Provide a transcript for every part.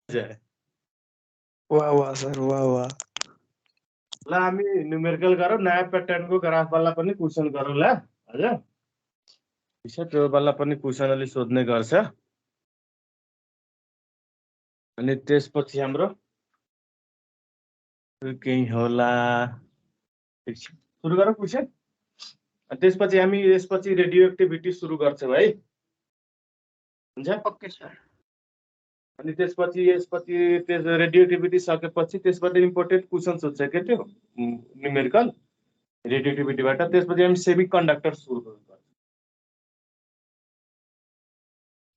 जाए। वाह वाह सर, वाह वाह। ल हामी न्युमेरिकल गरौँ, नयाँ प्याटर्नको ग्राफ वाला पनि क्वेसन गरौँ ल आज। त्यो वाला पनि क्वेसन अलि सोध्ने गर्छ। अनि त्यसपछि हाम्रो केही होला। ठिक छ, सुरु गरौँ क्वेसन। त्यसपछि हामी यसपछि रेडियो एक्टिभिटी सुरु गर्छौँ है, हुन्छ? Okay sir. अनि त्यसपछि रेडियो एक्टिभिटी सकेपछि त्यसबाट इम्पोर्टेन्ट क्वेसन सोध्छ के त्यो न्युमेरिकल रेडियो एक्टिभिटीबाट। त्यसपछि हामी सेमी कन्डक्टर सुरु गर्छौँ।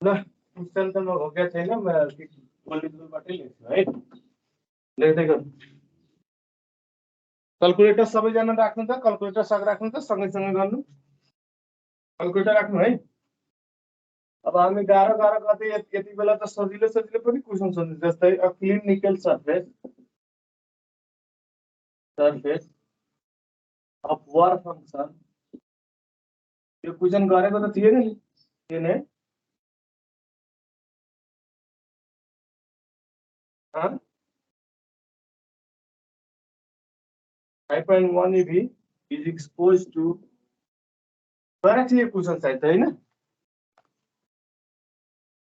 ल क्वेसन त म भोगेको छैन, म पोलिटिकलबाटै लेख्छु है, लेख्दै गर्नु। क्याल्कुलेटर सबैजना राख्नु त, क्याल्कुलेटर सँग राख्नु त, सँगैसँगै गर्नु। क्याल्कुलेटर राख्नु है। अब हामी गाह्रो गर्दै यति बेला त सजिलो पनि क्वेसन सोध्नु, जस्तै अ क्लिन निकल सर्फेस अफ वर्क फंक्शन। यो क्वेसन गरेको त थिएन नि, थिएन है? 5.1 EV is exposed to गरेको थिए क्वेसन सायद, होइन?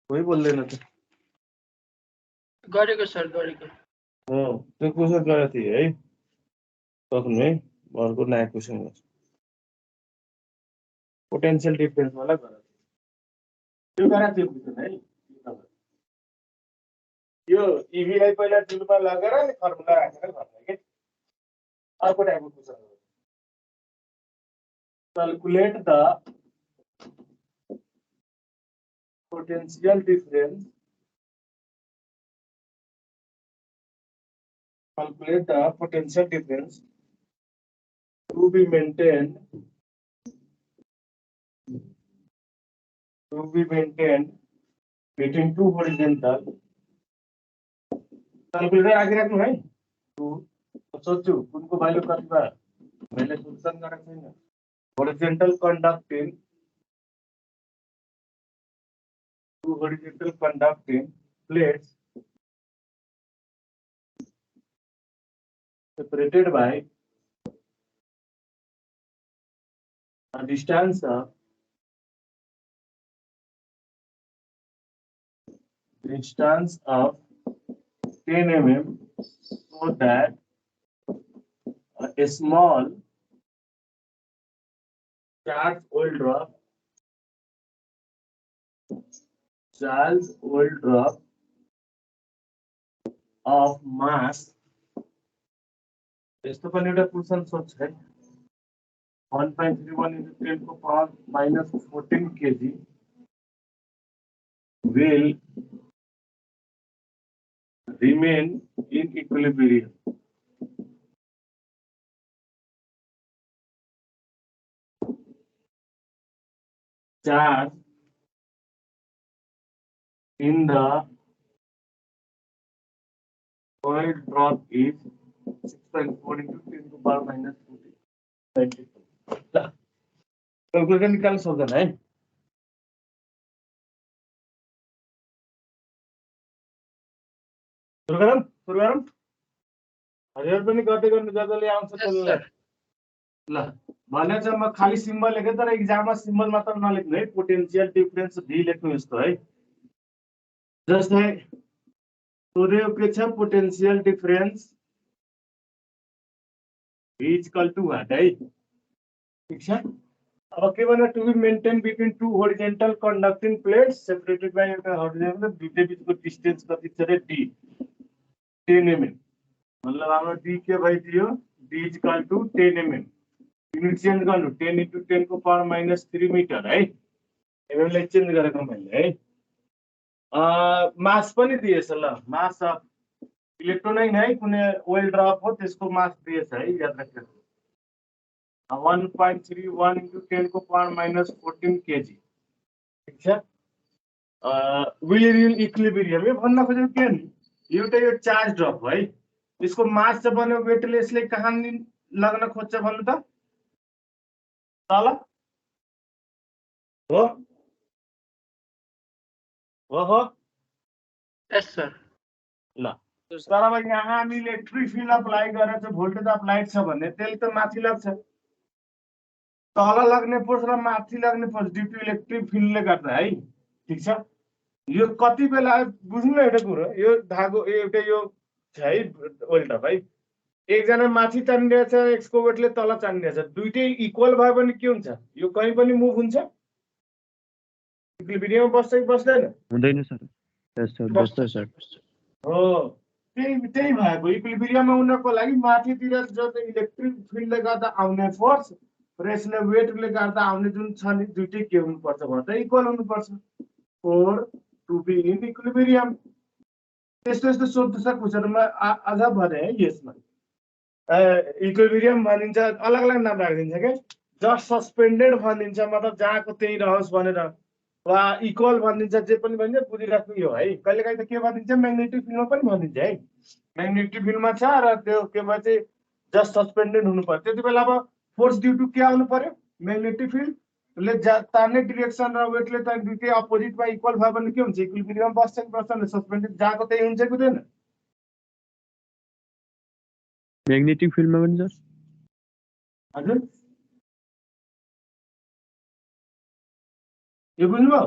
कोही बोल्दैन त। गरेको सर, गरेको। हो, त्यो क्वेसन गरेको थिए है। सक्नु है, अर्को नयाँ क्वेसन गर्छ। पोटेन्शियल डिफरेन्स वाला गरेको थिए, त्यो गरेको थियो क्वेसन है। यो इभीलाई पहिला टुलमा लगेर अनि फर्मुला राखेर गर्ने के अर्को टाइपको क्वेसन हो। Calculate the potential difference, calculate the potential difference to be maintained between two horizontal। Calculator आगे राख्नु है। सोच्छु कुनको भ्यालु कति भयो, मैले सोल्युसन गरेको छैन। Horizontal conducting, two horizontal conducting plates separated by a distance of 10 mm, so that a small charge will drop of mass। यस्तो पनि एउटा क्वेसन सोध्छ है। 1.31 into 10 को power minus 14 kg will remain in equilibrium। Charge in the oil drop is 6.4 into 10 to power minus 14। Calculator निकाल्न सक्दैन है। सुरु गरौँ। हजुर पनि गर्दै गर्नु, जसले आउँछ त्यसले। ल भने चाहिँ म खाली सिम्बल लेखेँ, तर एक्जाममा सिम्बल मात्र नलेख्नु है, पोटेन्शियल डिफरेन्स भी लेख्नु यस्तो है। जस्तै सोधेको के छ, potential difference is equal to what है। ठीक छ। अब के भन्नु, to be maintain between two horizontal conducting plates separated by एउटा होरिजेन्टल, दुईटै बीचको डिस्टेन्स कति छ रे, डी 10 mm। मतलब हाम्रो डी के भइदियो, D is equal to 10 mm। Unit change गर्नु, 10 into 10 को पावर माइनस 3 मिटर है। एमएम लाई चेन्ज गरेको मैले है। मास पनि दिएछ ल, मास अफ इलेक्ट्रोन है, कुनै ओइल ड्रप हो त्यसको मास दिएछ है, याद राख्नु। 1.31 into 10 को पावर माइनस 14 kg। ठीक छ। विल इन इक्विलिब्रियम, यो भन्न खोजेको के नि, एउटा यो चार्ज ड्रप है, यसको मास चाहिँ बन्यो वेटले, यसले कहाँ लाग्न खोज्छ भन्नु त, तल हो हो हो। यस सर। ल तर अब यहाँ हामी इलेक्ट्रिक फिल्ड अप्लाई गरेर चाहिँ भोल्टेज अप्लाइड छ भने त्यसले त माथि लाग्छ, तल लाग्ने फोर्स र माथि लाग्ने फोर्स ड्यू टु इलेक्ट्रिक फिल्डले गर्दा है। ठिक छ, यो कति बेला बुझ्नु न एउटा कुरो, यो धागो एउटा यो छ है वेल्डर है, एकजना माथि तानिरहेछ, एक्सकोभेटरले तल तानिरहेछ, दुइटै इक्वल भयो भने के हुन्छ, यो कहीँ पनि मुभ हुन्छ, इक्विलिब्रियममा बस्छ कि बस्दैन? हुँदैन सर। यस सर, बस्छ सर। हो, त्यही भएको इक्विलिब्रियममा हुनको लागि माथितिर जो इलेक्ट्रिक फिल्डले गर्दा आउने फोर्स र यसले वेटले गर्दा आउने जुन छ नि दुइटै के हुनुपर्छ भन्दा इक्वल हुनुपर्छ for to be in equilibrium. त्यस्तो यस्तो सोध्छ क्वेसनमा अझ भने है, यसमा इक्विलिब्रियम भनिन्छ, अलग अलग नाम राखिदिन्छ क्या, जस्ट सस्पेन्डेड भनिदिन्छ, मतलब जहाँको त्यही रहोस् भनेर, वा इक्वल भनिदिन्छ, जे पनि भनिन्छ बुझिराख्नु यो है। कहिलेकाहीँ त के भनिदिन्छ, म्याग्नेटिक फिल्डमा पनि भनिदिन्छ है, म्याग्नेटिक फिल्डमा छ र त्यो के भन्छ जस्ट सस्पेन्डेड हुनु पर्यो, त्यति बेला अब फोर्स ड्यू टु के आउनु पर्यो, म्याग्नेटिक फिल्डले तान्ने डिरेक्सन र वेटले त दुइटै अपोजिटमा इक्वल भयो भने के हुन्छ, इक्विलिब्रियम बस्छ कि बस्दैन, सस्पेन्डेड जहाँको त्यही हुन्छ कि हुँदैन? म्याग्नेटिक फिल्डमा पनि सर? हजुर, यो बुझ्नुभयो?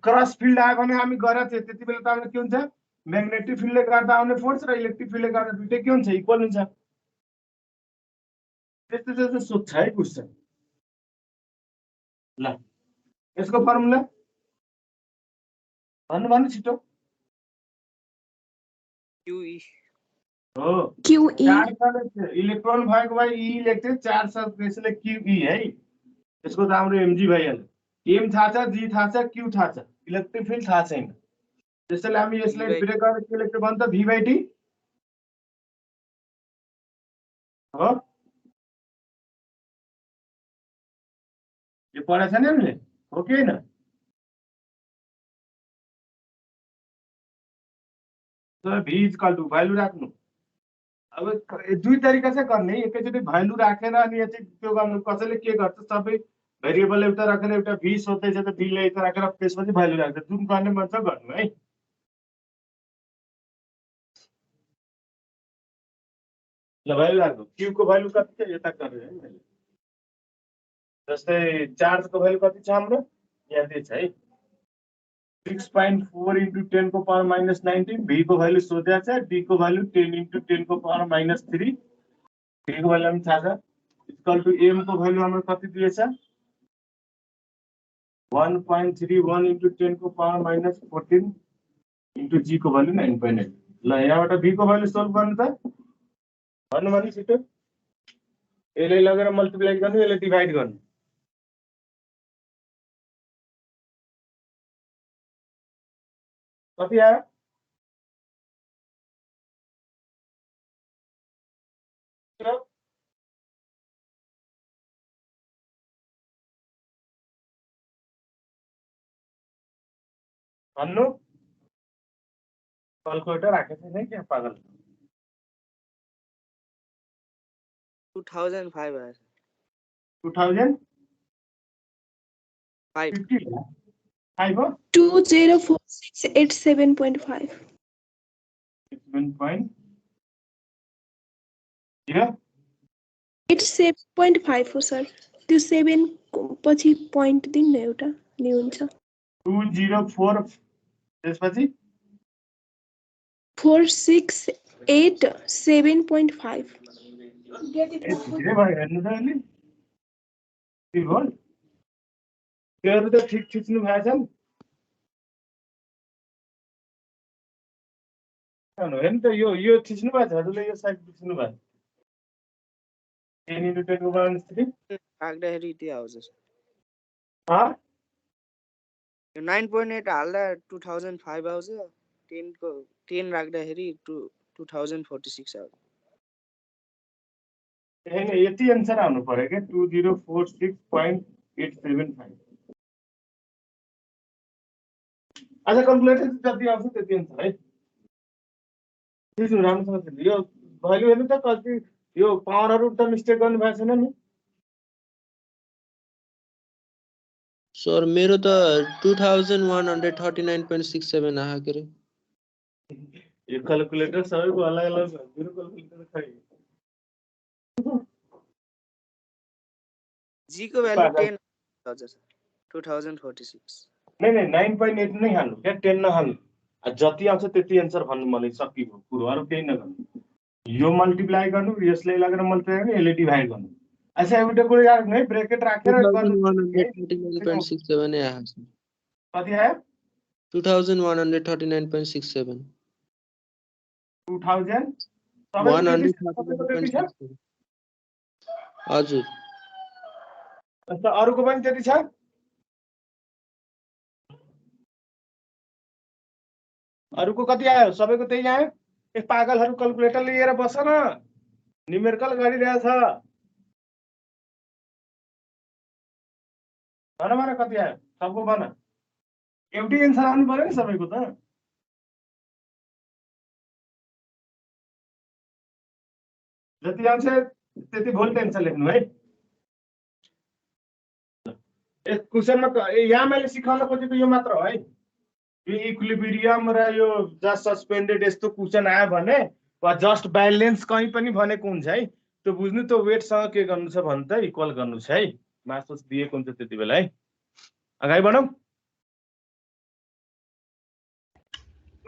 क्रस फिल्ड आयो भने हामी गरेको थियौँ, त्यति बेला त हामीले के हुन्छ, म्याग्नेटिक फिल्डले गर्दा आउने फोर्स र इलेक्ट्रिक फिल्डले गर्दा दुइटै के हुन्छ, इक्वल हुन्छ। त्यस्तो त्यस्तो सोध्छ है क्वेसन। ल यसको फर्मुला भन्नु छिटो। QE हो, चार्ज इलेक्ट्रोन भएको भए ई लेख्थे, चार्ज त्यसले QE है, यसको त हाम्रो mg भइहाल्यो। एम थाहा छ, जी थाहा छ, क्यू थाहा छ, इलेक्ट्रिक फिल्ड थाहा छैन, त्यसैले हामी यसलाई ब्रेक गरेर के लेख्छ भन्छ, V/T हो। यो पढाएको छ नि हामीले, हो कि होइन? V इक्वल टु भ्यालु राख्नु। अब दुई तरिका चाहिँ गर्ने, एकैचोटि भ्यालु राखेर अनि यो चाहिँ त्यो गर्नु, कसैले के गर्छ, सबै भेरिएबल एउटा राखेर एउटा V सोध्दैछ त V लाई यता राखेर त्यसपछि भ्यालु राख्छ, जुन गर्ने मन छ गर्नु है। ल भ्यालु राख्नु, Q को भ्यालु कति छ यता गर्नु है, जस्तै चार्जको भ्यालु कति छ हाम्रो यहाँ दिएको छ है, 6.4 into 10 को पावर -19, V को भ्यालु सोधेको छ, D को भ्यालु 10 into 10 को पावर -3, D को भ्यालु हामी थाहा छ, इक्वल टु M को भ्यालु हाम्रो कति दिएछ, 1.31 into 10 को पावर -14 into G को भ्यालु 9.8। ल यहाँबाट V को भ्यालु सोल्भ गर्नु त, भन्नु भने छिटो, यसले लगेर मल्टिप्लाई गर्नु, यसले डिभाइड गर्नु, कति आयो? भन्नु, क्यालकुलेटर राखेको छैन क्या पागल। 2005 आयो। 2005 5 हो, 204687.5 87.5 हो सर, त्यो 7 पछि पॉइंट दिनु एउटा नि हुन्छ। 204 त्यसपछि 4687.5 धेरै भयो हेर्नु त अलि, त्योहरू त ठिक खिच्नु भएको छ नि, हेर्नु त यो खिच्नु भएको छ, हजुरले यो साइड खिच्नु भएको 10 into 10 को पावर -3 राख्दाखेरि त्यो आउँछ सर। हाँ यो 9.8 हाल्दा 2005 आउँछ, 10 राख्दाखेरि 2046 आउँछ। होइन यति एन्सर आउनु पर्यो क्या, 2046.875। अच्छा क्यालकुलेटर जति आउँछ त्यति एन्सर है, राम्रोसँग यो भ्यालु हेर्नु त कति, यो पावरहरू त मिस्टेक गर्नु भएको छैन नि? सर मेरो त 2139.67 आएको रे। यो क्याल्कुलेटर सबैको अलग अलग छ मेरो क्याल्कुलेटर खै जी को भ्यालु 10 हजुर सर 2046 नै नै 9.8 नै हाल्नु क्या 10 नहाल्नु जति आउँछ त्यति एन्सर भन्नु मलाई सकिएको कुरो अरू केही नगर्नु यो मल्टिप्लाई गर्नु यसलाई लगेर मल्टिप्लाई गर्नु यसले डिभाइड गर्नु अच्छा एउटा कुरो याद गर्नु है ब्रेकेट राखेर गर्नु 2139.67 आयो सर कति आयो 2139.67 2000 139.67 हजुर अच्छा अरूको पनि त्यति छ अरूको कति आयो सबैको त्यही आयो ए पागलहरू क्याल्कुलेटर लिएर बस न न्युमेरिकल गरिरहेछ भन कति आयो सबको भन एउटै एन्सर आउनु पर्यो नि सबैको त जति आउँछ त्यति भोलि टेन्सन लेख्नु है क्वेसनमा यहाँ मैले सिकाउन खोजेको यो मात्र हो है यो इक्विलिब्रियम र यो जस्ट सस्पेन्डेड यस्तो क्वेसन आयो भने वा जस्ट ब्यालेन्स कहीँ पनि भनेको हुन्छ है त्यो बुझ्नु त्यो वेटसँग के गर्नु छ भने त इक्वल गर्नु छ है मासुस दिएको हुन्छ त्यति बेला है अगाडि बढौँ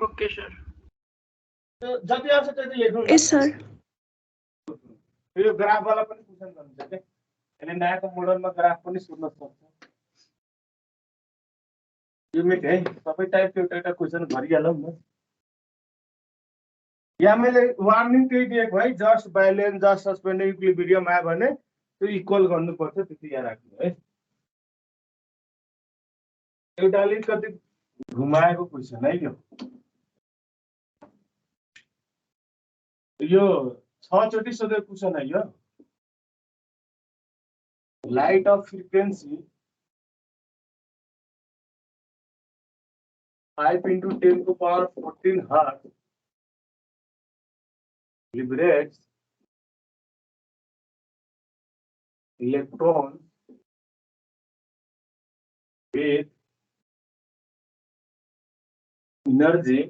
ओके सर जति आउँछ त्यति लेख्नु यस सर यो ग्राफवाला पनि क्वेसन गर्नु छ क्या यसले नयाँको मोडलमा ग्राफ पनि सोध्न सक्छ यो मेट है सबै टाइपको एउटा एउटा क्वेसन गरिहालौँ न यहाँ मैले वार्निङ त्यही दिएको है just balance just suspended equilibrium आयो भने त्यो इक्वल गर्नुपर्छ त्यति याद राख्नु है एउटा अलिकति घुमाएको क्वेसन है यो 6 चोटि सोधेको क्वेसन है यो light of frequency 5 into 10 to power 14 hertz liberates electrons with energy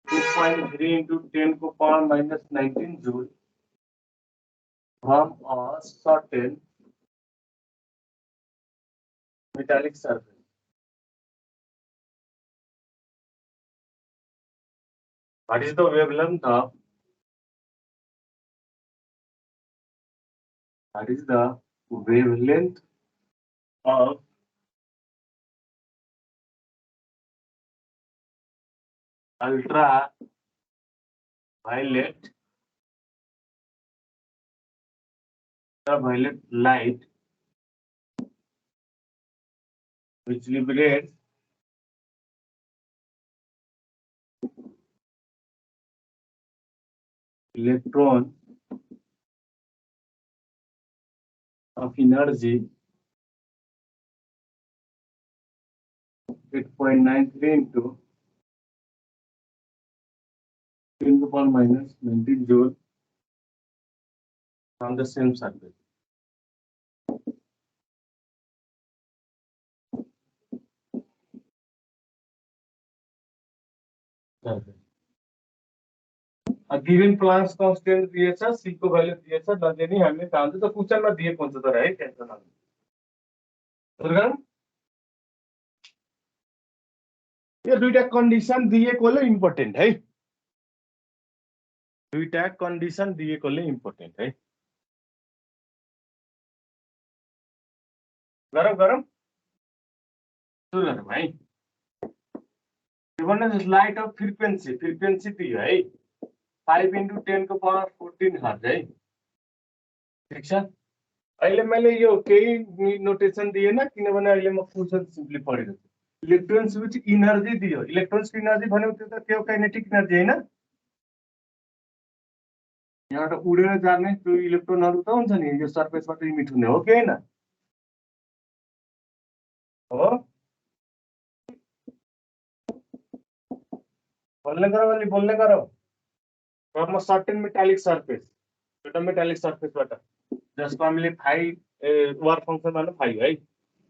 2.3 into 10 to power minus 19 joule from a certain metallic surface. What is the wavelength of? What is the wavelength of ultraviolet light which liberates electron of energy 8.93 into 10 to the power minus 19 joule on the same surface. A given Planck's constant दिएछ c को value दिएछ नदिने हामीले थाहा हुन्छ त क्वेशनमा दिएको हुन्छ तर है टेन्सन नलिनु दुर्गा यो दुईटा कन्डिसन दिएकोले इम्पोर्टेन्ट है दुईटा कन्डिसन दिएकोले इम्पोर्टेन्ट है गरौँ सुरु गरौँ है यो भन्ने लाइट अफ फ्रिक्वेन्सी दियो है 5 into 10 को power 14 हर्ज है ठीक छ अहिले मैले यो केही नोटेसन दिएन किनभने अहिले म क्वेशन सिम्पली पढेको छु इलेक्ट्रोन्स विथ एनर्जी दियो इलेक्ट्रोन्सको एनर्जी भनेको त्यो त त्यो काइनेटिक एनर्जी हैन यहाँबाट उडेर जाने त्यो इलेक्ट्रोनहरु त हुन्छ नि यो सरफेसबाट इमिट हुने हो कि हैन हो बोल्ने गरौ from a certain metallic surface एउटा metallic surface बाट जसको हामीले phi वर्क फंक्सन मान्नु phi है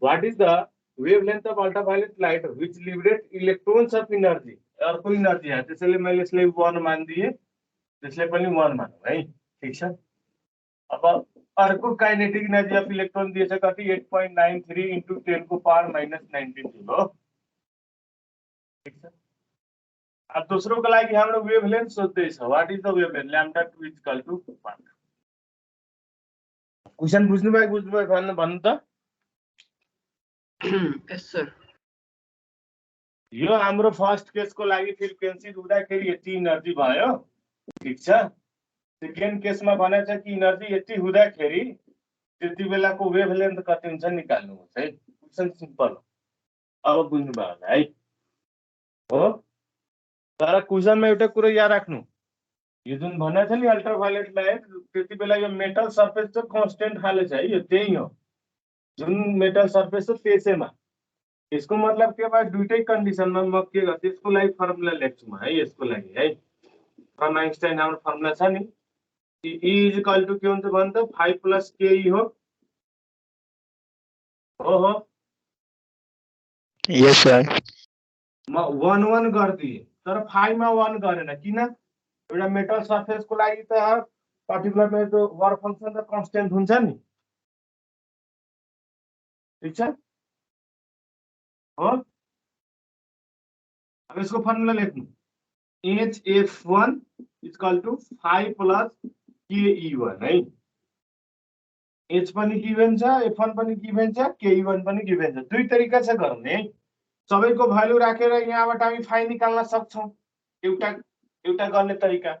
what is the wavelength of ultraviolet light which liberate electrons of energy अर्को इनर्जी है त्यसैले मैले यसलाई 1 मानिदिए त्यसले पनि 1 मानौ है ठीक छ अब अर्को काइनेटिक एनर्जी अफ इलेक्ट्रोन दिएछ कति 8.93 into 10 को पावर -19 जूल हो ठीक छ अब दोस्रो को लागि हाम्रो वेभलेन्थ सोध्दैछ what is the wavelength lambda 2 equal to 1 question बुझ्नु भयो भन्नु त Yes, sir. यो हाम्रो फर्स्ट केसको लागि फ्रिक्वेन्सी हुँदाखेरि यति इनर्जी भयो ठीक छ सेकेन्ड केसमा भनेछ कि इनर्जी यति हुँदाखेरि त्यति बेलाको वेभलेन्थ कति हुन्छ निकाल्नुहोस् है क्वेशन सिम्पल हो अब बुझ्नु भयो होला है हो तर क्वेशनमा एउटा कुरा याद राख्नु यो जुन भनेछ नि अल्ट्राभायोलेट लाइट त्यति बेला यो मेटल सर्फेस चाहिँ कन्स्टेन्ट हालेछ है यो त्यही हो जुन मेटल सर्फेस छ त्यसैमा यसको मतलब के भयो दुईटै कन्डिसनमा म के गर्छु त्यसको लागि फर्मुला लेख्छु म है यसको लागि है फ्रम आइन्स्टाइन हाम्रो फर्मुला छ नि E इज इक्वल टु के हुन्छ भन्छ 5 प्लस ke हो हो यस सर म 1 1 गर्दिए तर 5 मा 1 गरेन किन एउटा मेटल सर्फेस को लागि त पर्टिकुलर मेरो वर्क फंक्शन त कन्स्टेन्ट हुन्छ नि ठीक छ हो अब यसको फर्मुला लेख्नु HF1 equal to 5 plus ke1 है H पनि गिभन छ F1 पनि गिभन छ ke1 पनि गिभन छ दुई तरिका छ गर्ने सबैको भ्यालु राखेर यहाँबाट हामी फाइ निकाल्न सक्छौं एउटा गर्ने तरिका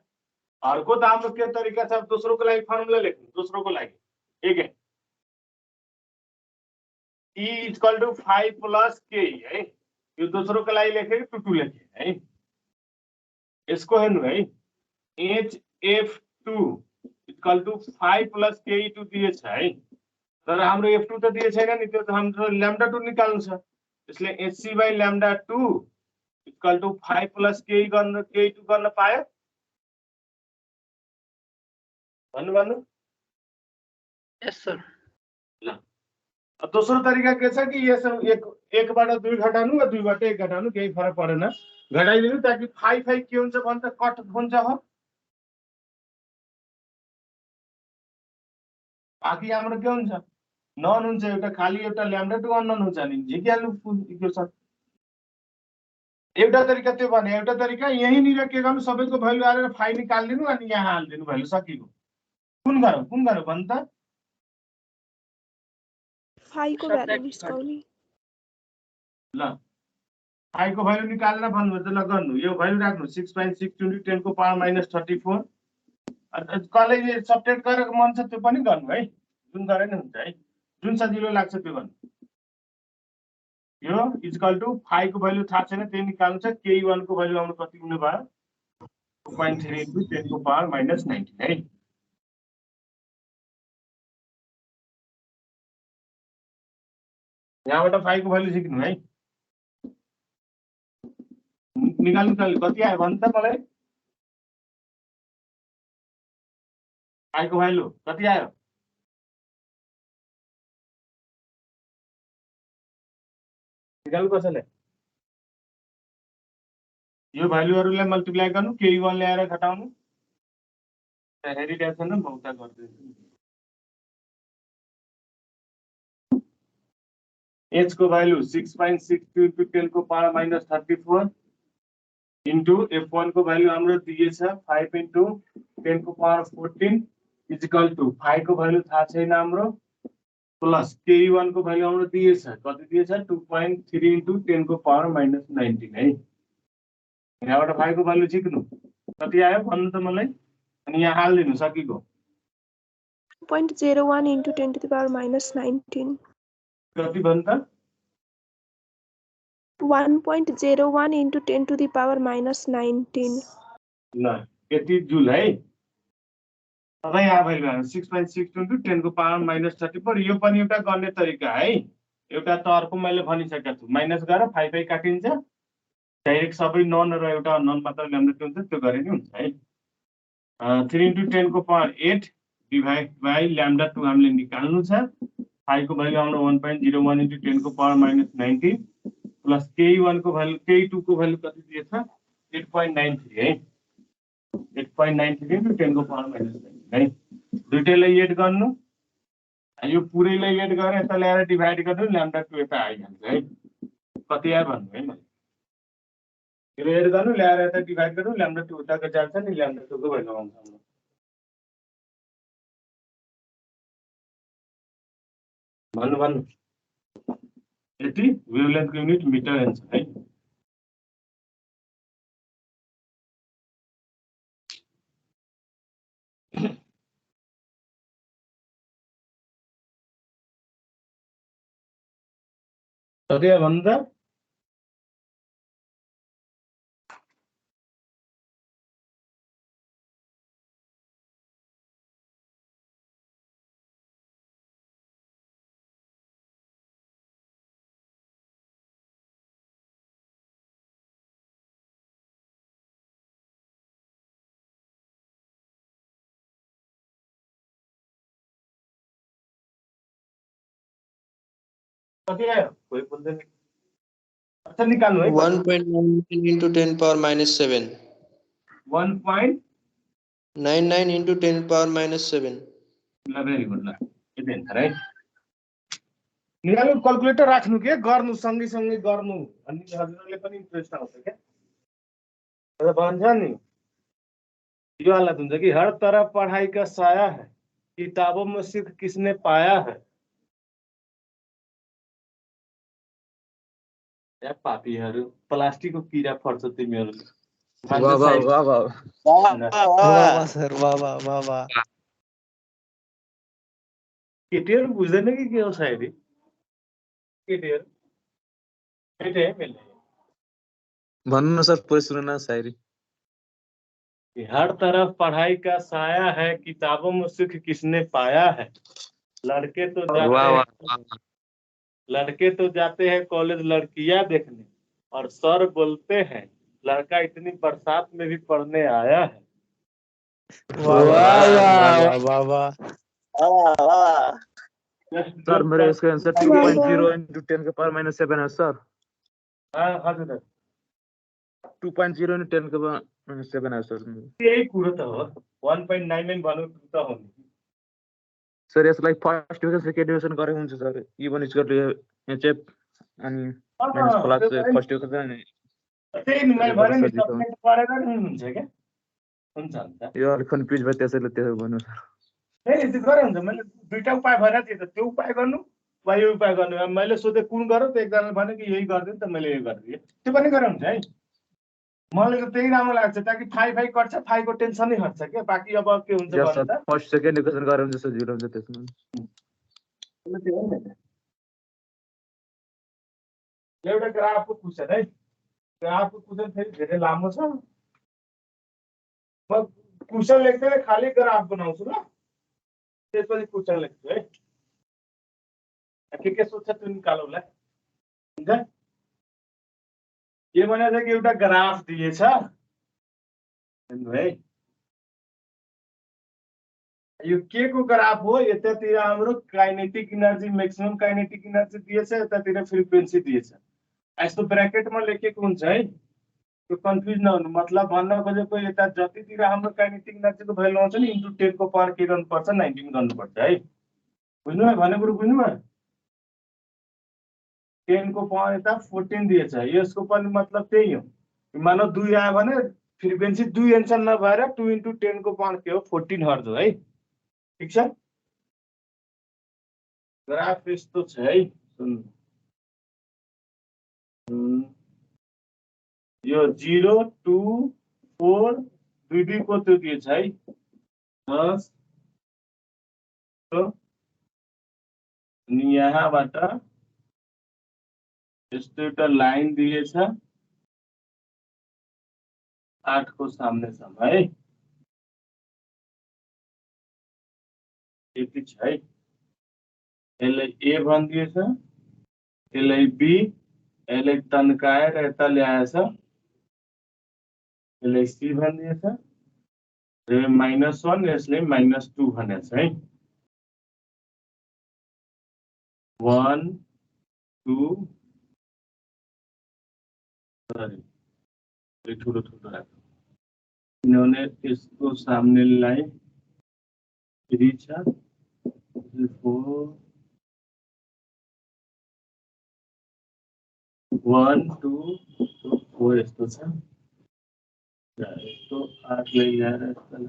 अर्को त हाम्रो के तरिका छ दोस्रोको लागि फर्मुला लेख्नु दोस्रोको लागि एक E equal to 5 plus ke है यो दोस्रोको लागि लेखे 2 लेखे है यसको हेर्नु है HF2 equal to 5 plus ke2 दिएछ है तर हाम्रो F2 त दिए छैन नि त्यो त हाम्रो लैम्डा 2 निकाल्नु छ त्यसले HC by lambda 2 equal to 5 plus ke2 गर्न पायो भन्नु Yes, sir. ल अब दोस्रो तरिका के छ कि यस एक बाट 2 घटाउनु वा 2 बाट 1 घटाउनु केही फरक परेन घटाइदिनु ताकि 5 के हुन्छ भन्छ कट हुन्छ हो बाकी हाम्रो के हुन्छ नन हुन्छ एउटा खाली एउटा लैम्डा 2 अननोन हुन्छ नि झिकिहाल्नु इक्वेसन एउटा तरिका त्यो भने एउटा तरिका यही निर के गर्नु सबैको भ्यालु हालेर 5 निकाल्दिनु अनि यहाँ हाल्दिनु भ्यालु सकियो कुन गरौ भन्न त 5 को भ्यालु निस्काउने ल 5 को भ्यालु निकालेर भन्नु त ल गर्नु यो भ्यालु राख्नु 6.6 into 10 को पावर -34 कसले सब्ट्र्याक्ट गरेको मन छ त्यो पनि गर्नु है जुन गरे नि हुन्छ है जुन सजिलो लाग्छ त्यो गर्नु यो इक्वल टु 5 को भ्यालु थाहा छैन त्यही निकाल्नु छ ke1 को भ्यालु आउनु कति हुने भयो 2.3 into 10 को पावर -19 है यहाँबाट 5 को भ्यालु सिक्नु है निकाल्नु कति आयो भन्छ त मलाई 5 को भ्यालु कति आयो निकाल्नु कसैले यो भ्यालुहरुलाई मल्टिप्लाई गर्नु ke1 ल्याएर घटाउनु हेरिटेसन र मौका गर्दिनु h को भ्यालु 6.62 into 10 को पावर -34 into f1 को भ्यालु हाम्रो दिएछ 5 into 10 को पावर 14 इज इक्वल टु 5 को भ्यालु थाहा छैन हाम्रो प्लस ke1 को भ्यालु हाम्रो दिएछ कति दिएछ 2.3 into 10 को पावर -19 है यहाँबाट 5 को भ्यालु सिक्नु कति आयो भन्नु त मलाई अनि यहाँ हाल्दिनु सकिको 0.01 into 10 to the power -19 कति भन्नु त 1.01 into 10 to the power -19 ल यति जुल है अब यहाँ भ्यालु 6.6 into 10 को पावर -34 यो पनि एउटा गर्ने तरिका है एउटा त अर्को मैले भनिसकेको छु माइनस गरेर 5 काटिन्छ डाइरेक्ट सबै नन र एउटा नन मात्र ल्याम्डा हुन्छ त्यो गरे नि हुन्छ है 3 into 10 को पावर 8 डिभाइड बाइ लैम्डा 2 हामीले निकाल्नु छ फाई को भ्यालु हाम्रो 1.01 into 10 को पावर माइनस 19 प्लस ke1 को भ्यालु ke2 को भ्यालु कति दिएछ 8.93 है 8.93 into 10 को पावर माइनस 19 है दुईटैलाई एड गर्नु यो पुरैलाई एड गरेर यता ल्याएर डिभाइड गर्नु ल्याम्डा 2 यता आइहाल्छ है कति आयो भन्नु है मैले यो एड गर्नु ल्याएर यता डिभाइड गर्नु ल्याम्डा 2 उताको जान्छ नि ल्याम्डा 2 को भ्यालु आउँछ हाम्रो भन्नु भन्नु यति वेभलेन्थको युनिट मिटर हुन्छ है कति आयो भन्नु त कति आयो कोही बोल्दैन अच्छा निकाल्नु है 1.99 into 10 power minus 7. 1.99 into 10 power minus 7. ल भेरी गुड ल यति हुन्छ है निकाल्नु क्याल्कुलेटर राख्नु के गर्नु सँगै सँगै गर्नु अनि हजुरले पनि इन्ट्रेस्ट आउँछ के र भन्छ नि यो हालत हुन्छ कि हर तरफ पढ़ाई का साया है किताबों में सिर्फ किसने पाया है या पापीहरू प्लास्टिकको किरा फर्छ तिमीहरूले केटीहरू बुझ्दैन कि के हो सायरी केटीहरू केटे है मैले भन्नु न सर पुरै सुन्नु न शायरी हर तरफ पढ़ाई का साया है किताबों में सुख किसने पाया है लड़के तो जाते हैं कॉलेज लड़कियां देखने और सर बोलते हैं लड़का इतनी बरसात में भी पढ़ने आया है सर मेरे इसका आंसर 2.0 into 10 के पावर minus 7 है सर हजुर 2.0 into 10 के पावर minus 7 है सर यही कुरो त हो 1.99 भन्नु त हो नि सर यसलाई फर्स्ट डिभिजन सेकेन्ड डिभिजन गरे हुन्छ सर इभन स्क्वायर यहाँ चाहिँ अनि माइनस प्लस फर्स्ट डिभिजन अनि त्यही नि मैले भने नि सब्जेक्ट पढेर नि हुन्छ के हुन्छ हुन्छ यो अलि कन्फ्युज भयो त्यसैले त्यसो भन्नु सर नहीं त्यो गरे हुन्छ मैले दुईटा उपाय भनेको थिएँ त त्यो उपाय गर्नु वा यो उपाय गर्नु अब मैले सोधे कुन गरौँ त एकजनाले भने कि यही गरिदिनु त मैले यही गरिदिएँ त्यो पनि गरे हुन्छ है मलाई त त्यही राम्रो लाग्छ ताकि फाइ कट्छ फाइको टेन्सन नै हट्छ के बाकी अब के हुन्छ भने त फर्स्ट सेकेन्ड इक्वेसन गरे हुन्छ सर जिरो हुन्छ त्यसमा त्यो हो नि एउटा ग्राफको क्वेसन है ग्राफको क्वेसन फेरि धेरै लामो छ म क्वेसन लेख्दै खाली ग्राफ बनाउँछु ल त्यसपछि क्वेसन लेख्छु है के सोध्छ त्यो निकालौँला हुन्छ के भनेको छ कि एउटा ग्राफ दिएछ है यो के को ग्राफ हो यतातिर हाम्रो kinetic energy maximum kinetic energy दिएछ यतातिर फ्रिक्वेन्सी दिएछ यस्तो ब्र्याकेटमा लेखेको हुन्छ है त्यो कन्फ्युज नहुनु मतलब भन्न खोजेको यता जतितिर हाम्रो काइनेटिक एनर्जीको भ्यालु आउँछ नि इन्टु 10 को पावर के गर्नुपर्छ 19 गर्नुपर्छ है बुझ्नुभयो भनेको कुरो बुझ्नुभयो 10 को पावर यता 14 दिएछ यसको पनि मतलब त्यही हो मानौ 2 आयो भने फ्रिक्वेन्सी 2 एन्सर नभएर 2 into 10 को पावर के हो 14 हर्ज हो है ठीक छ ग्राफ यस्तो छ है सुन्नु यो 0 2 4 2 को त्यो दिएछ है 10 अनि यहाँबाट यस्तो एउटा लाइन दिएछ 8 को सामनेसम्म है यति छ है यसलाई ए भनिदिएछ यसलाई बी यसलाई तन्काएर यता ल्याएछ यसलाई सी भनिदिएछ र -1 यसले -2 भनेछ है 1 2 सॉरी ठुलो ठुलो राख्नु किनभने यसको सामने लाइन 3 छ 4 1 2 4 यस्तो छ यस्तो आर्क ल्याएर यसलाई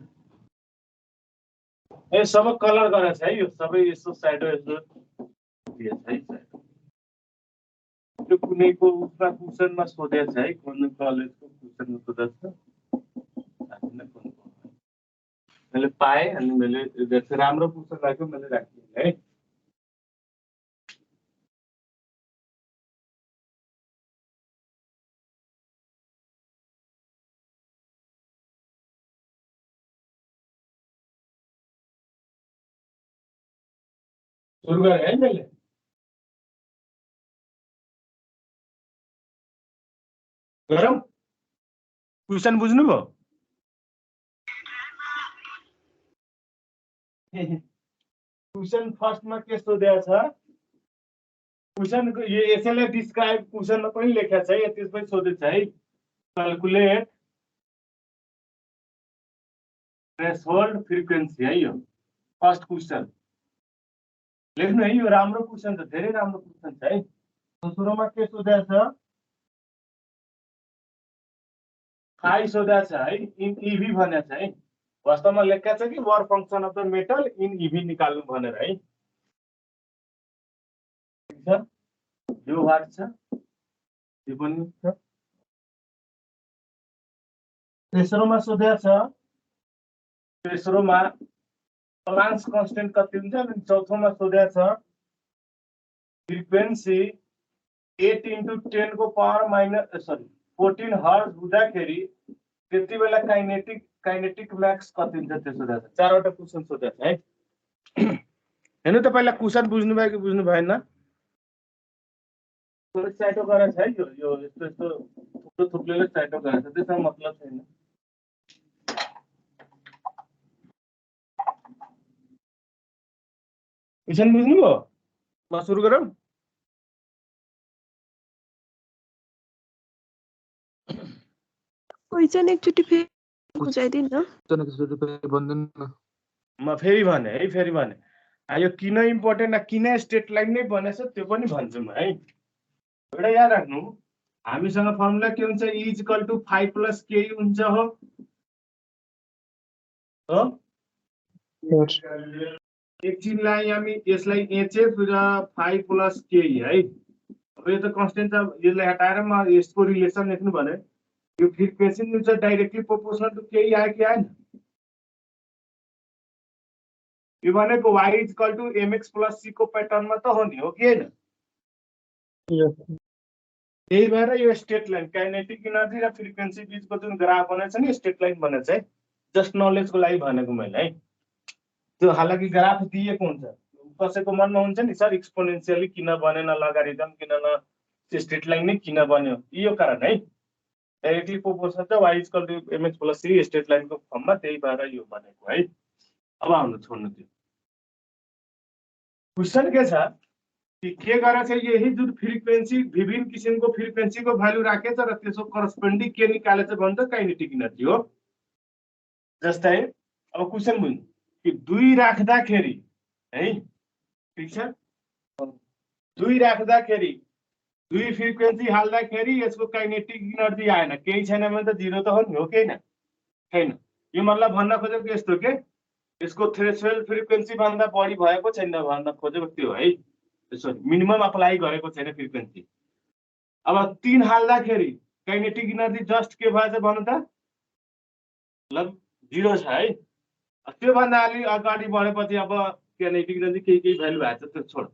ए सबै कलर गरेको छ है यो सबै यस्तो साइड यस्तो दिएको छ है साइड त्यो कुनैको उसमा क्वेसनमा सोधेको छ है कुन कलेजको क्वेसनमा सोधेको छ मैले पाएँ अनि मैले जस्तो राम्रो क्वेसन लाग्यो मैले राखिदिएँ है सुरु गरेँ है मैले गरौँ क्वेसन बुझ्नुभयो क्वेसन फर्स्टमा के सोधेको छ क्वेसनको यो यसैले डिस्क्राइब क्वेसनमा पनि लेखेको छ है त्यसमै सोधेको छ है क्याल्कुलेट थ्रेशोल्ड फ्रिक्वेन्सी है यो फर्स्ट क्वेसन लेख्नु है यो राम्रो क्वेसन छ धेरै राम्रो क्वेसन छ है दोस्रोमा के सोधेको छ फाइ सोधेको छ है इन इभी भनेको छ है वास्तवमा लेखेको छ कि work function of the metal in इभी निकाल्नु भनेर है ठीक छ यो वाट छ यो पनि छ तेस्रोमा सोधेको छ तेस्रोमा प्लान्क्स कन्स्टेन्ट कति हुन्छ अनि चौथोमा सोधेको छ फ्रिक्वेन्सी 8 × 10 को पावर माइनस सरी 14 हर्ज हुँदाखेरि त्यति बेला काइनेटिक म्याक्स कति हुन्छ त्यो सोधेको छ चारवटा क्वेसन सोधेको छ है हेर्नु त पहिला क्वेसन बुझ्नु भयो कि बुझ्नु भएन थोरै चाइटो गरेको छ है यो यस्तो यस्तो थुप्रो थुप्रोले चाइटो गरेको छ त्यसमा मतलब छैन क्वेसन बुझ्नुभयो म सुरु गरौँ क्वेसन एकचोटि फेरि बुझाइदिनु न म फेरि भने है फेरि भने यो किन इम्पोर्टेन्ट किन स्टेट लाइन नै बनेछ त्यो पनि भन्छु म है एउटा याद राख्नु हामीसँग फर्मुला के हुन्छ E = 5 + K हुन्छ हो एकछिनलाई हामी यसलाई HF र 5 + K है अब यो त कन्स्टेन्ट छ यसलाई हटाएर म यसको रिलेसन लेख्नु भने यो फ्रिक्वेन्सी हुन्छ डाइरेक्टली प्रोपोर्सनल टु K आयो कि आएन यो भनेको Y = mx + c को प्याटर्नमा त हो नि हो कि हैन त्यही भएर यो स्टेट लाइन काइनेटिक एनर्जी र फ्रिक्वेन्सी बीचको जुन ग्राफ बनेछ नि स्टेट लाइन बनेछ है जस्ट नलेजको लागि भनेको मैले है त्यो हालाकि ग्राफ दिएको हुन्छ कसैको मनमा हुन्छ नि सर एक्सपोनेन्शियली किन बनेन लगारिदम किन न स्ट्रेट लाइन नै किन बन्यो यो कारण है डाइरेक्टली प्रोपोर्सनल चाहिँ Y = mx + c स्ट्रेट लाइनको फर्ममा त्यही भएर यो बनेको है अब आउनु छोड्नु त्यो क्वेशन के छ कि के गरेछ यही जुन फ्रिक्वेन्सी विभिन्न किसिमको फ्रिक्वेन्सीको भ्यालु राखेछ र त्यसको करस्पोन्डिङ के निकालेछ भन्छ काइनेटिक एनर्जी हो जस्तै अब क्वेशन बुझ्नु कि 2 राख्दाखेरि है ठीक छ 2 राख्दाखेरि 2 फ्रिक्वेन्सी हाल्दाखेरि यसको काइनेटिक एनर्जी आएन केही छैन भने त 0 त हो नि हो कि हैन छैन यो मतलब भन्न खोजेको यस्तो के यसको थ्रेशोल्ड फ्रिक्वेन्सी भन्दा बढी भएको छैन भन्न खोजेको त्यो है सरी मिनिमम अप्लाई गरेको छैन फ्रिक्वेन्सी अब 3 हाल्दाखेरि काइनेटिक एनर्जी जस्ट के भएछ भन्नु त मतलब 0 छ है त्यो भन्दा अलि अगाडि बढेपछि अब काइनेटिक एनर्जी केही भ्यालु आएछ त्यो छोड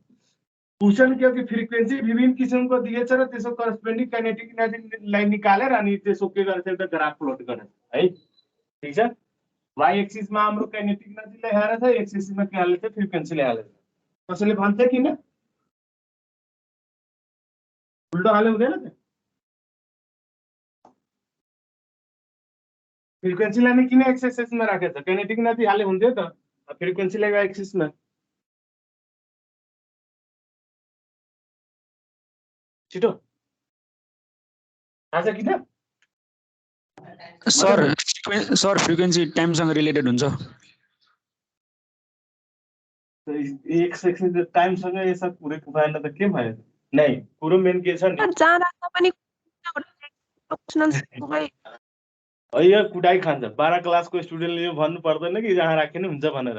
क्वेशन के हो कि फ्रिक्वेन्सी विभिन्न किसिमको दिएछ र त्यसको करस्पोन्डिङ काइनेटिक एनर्जी लाइन निकालेर अनि त्यसको के गरेछ एउटा ग्राफ प्लट गरेछ है ठीक छ y एक्सिस मा हाम्रो काइनेटिक एनर्जी लेखाएर छ x एक्सिस मा के हालेछ फ्रिक्वेन्सी लेखाएर छ कसैले भन्छ किन उल्टो हाले हुँदैन त फ्रिक्वेन्सीलाई नै किन x एक्सिस मा राखेछ काइनेटिक एनर्जी हाले हुन्थ्यो त फ्रिक्वेन्सीलाई y एक्सिस मा छिटो थाहा छ किन सर फ्रिक्वेन्सी टाइमसँग रिलेटेड हुन्छ एक सेकेन्ड टाइमसँग यसो पुरै भएन त के भयो नै पुरो मेन के छ नि सर जहाँ राख्दा पनि प्रोफेसनल सँगै यो कुटाइ खान्छ 12 क्लासको स्टुडेन्टले यो भन्नु पर्दैन कि जहाँ राख्ने हुन्छ भनेर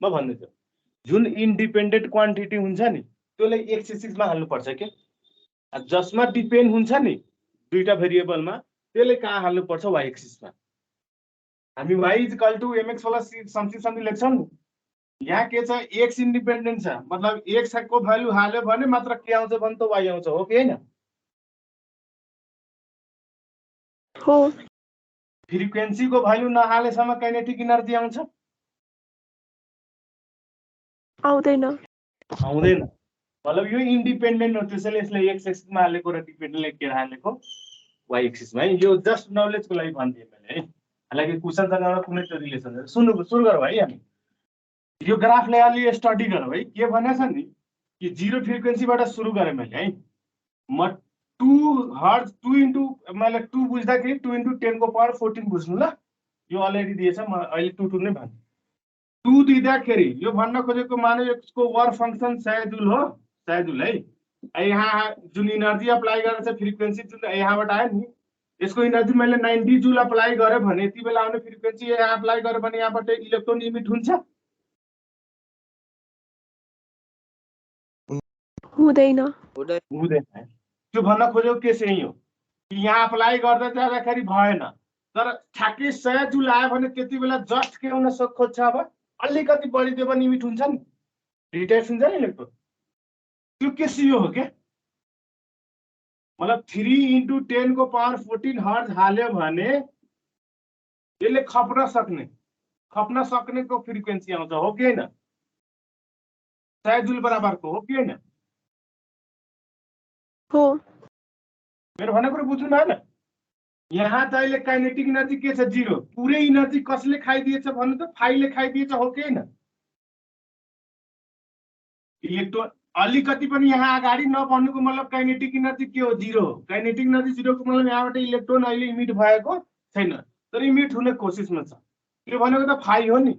म भन्दैछु जुन इन्डिपेन्डेन्ट क्वान्टिटी हुन्छ नि त्यसलाई एक्स एक्सिसमा हाल्नुपर्छ के जसमा डिपेन्ड हुन्छ नि दुईटा भेरिएबलमा त्यसले कहाँ हाल्नुपर्छ वाइ एक्सिसमा हामी y equal to mx plus something something लेख्छौँ नि यहाँ के छ x इन्डिपेन्डेन्ट छ मतलब x को भ्यालु हाल्यो भने मात्र के आउँछ भने त y आउँछ हो कि हैन हो फ्रिक्वेन्सी को भ्यालु नहालेसम्म काइनेटिक एनर्जी आउँछ आउँदैन आउँदैन मतलब यो इन्डिपेन्डेन्ट हो त्यसैले यसलाई x एक्सिसमा हालेको र डिपेन्डेन्टले के हालेको y एक्सिसमा है यो जस्ट नलेजको लागि भन्दिए मैले है हालाकि क्वेशनसँग कुनै त रिलेसन छैन सुरु गरौँ है हामी यो ग्राफलाई अलि स्टडी गरौँ है के भनेछ नि कि जिरो फ्रिक्वेन्सीबाट सुरु गरेँ मैले है म 2 हर्ज 2 इन्टु मैले 2 बुझ्दाखेरि 2 इन्टु 10 को पावर 14 बुझ्नु ल यो अलरेडी दिएछ म अहिले 2 नै भन्छु 2 दिँदाखेरि यो भन्न खोजेको मानव यसको वर्क फंक्सन साइजुल हो साइजुल है यहाँ जुन इनर्जी अप्लाई गरेर चाहिँ फ्रिक्वेन्सी जुन यहाँबाट आयो नि यसको इनर्जी मैले 90 जुल अप्लाई गरेँ भने यति बेला आउने फ्रिक्वेन्सी यहाँ अप्लाई गरेँ भने यहाँबाट इलेक्ट्रोन इमिट हुन्छ हुँदैन हुँदैन त्यो भन्न खोजेको के चाहिँ हो कि यहाँ अप्लाई गर्दै जाँदाखेरि भएन तर ठ्याक्कै 100 जुल आयो भने त्यति बेला जस्ट के हुन खोज्छ अब अलिकति बढी दियो भने इमिट हुन्छ नि रिटायर्स हुन्छ नि इलेक्ट्रोन त्यो के सियो हो के मतलब 3 इन्टु 10 को पावर 14 हर्ज हाल्यो भने यसले खप्न सक्नेको फ्रिक्वेन्सी आउँछ हो कि हैन 100 जुल बराबरको हो कि हैन हो मेरो भनेको कुरा बुझ्नु भएन यहाँ त अहिले काइनेटिक एनर्जी के छ 0 पुरै एनर्जी कसले खाइदिएछ भन्नु त फाइलले खाइदिएछ हो कि हैन इलेक्ट्रोन अलिकति पनि यहाँ अगाडि नभन्नुको मतलब काइनेटिक एनर्जी के हो 0 हो काइनेटिक एनर्जी 0 को मतलब यहाँबाट इलेक्ट्रोन अहिले इमिट भएको छैन तर इमिट हुने कोसिसमा छ यो भनेको त फाइ हो नि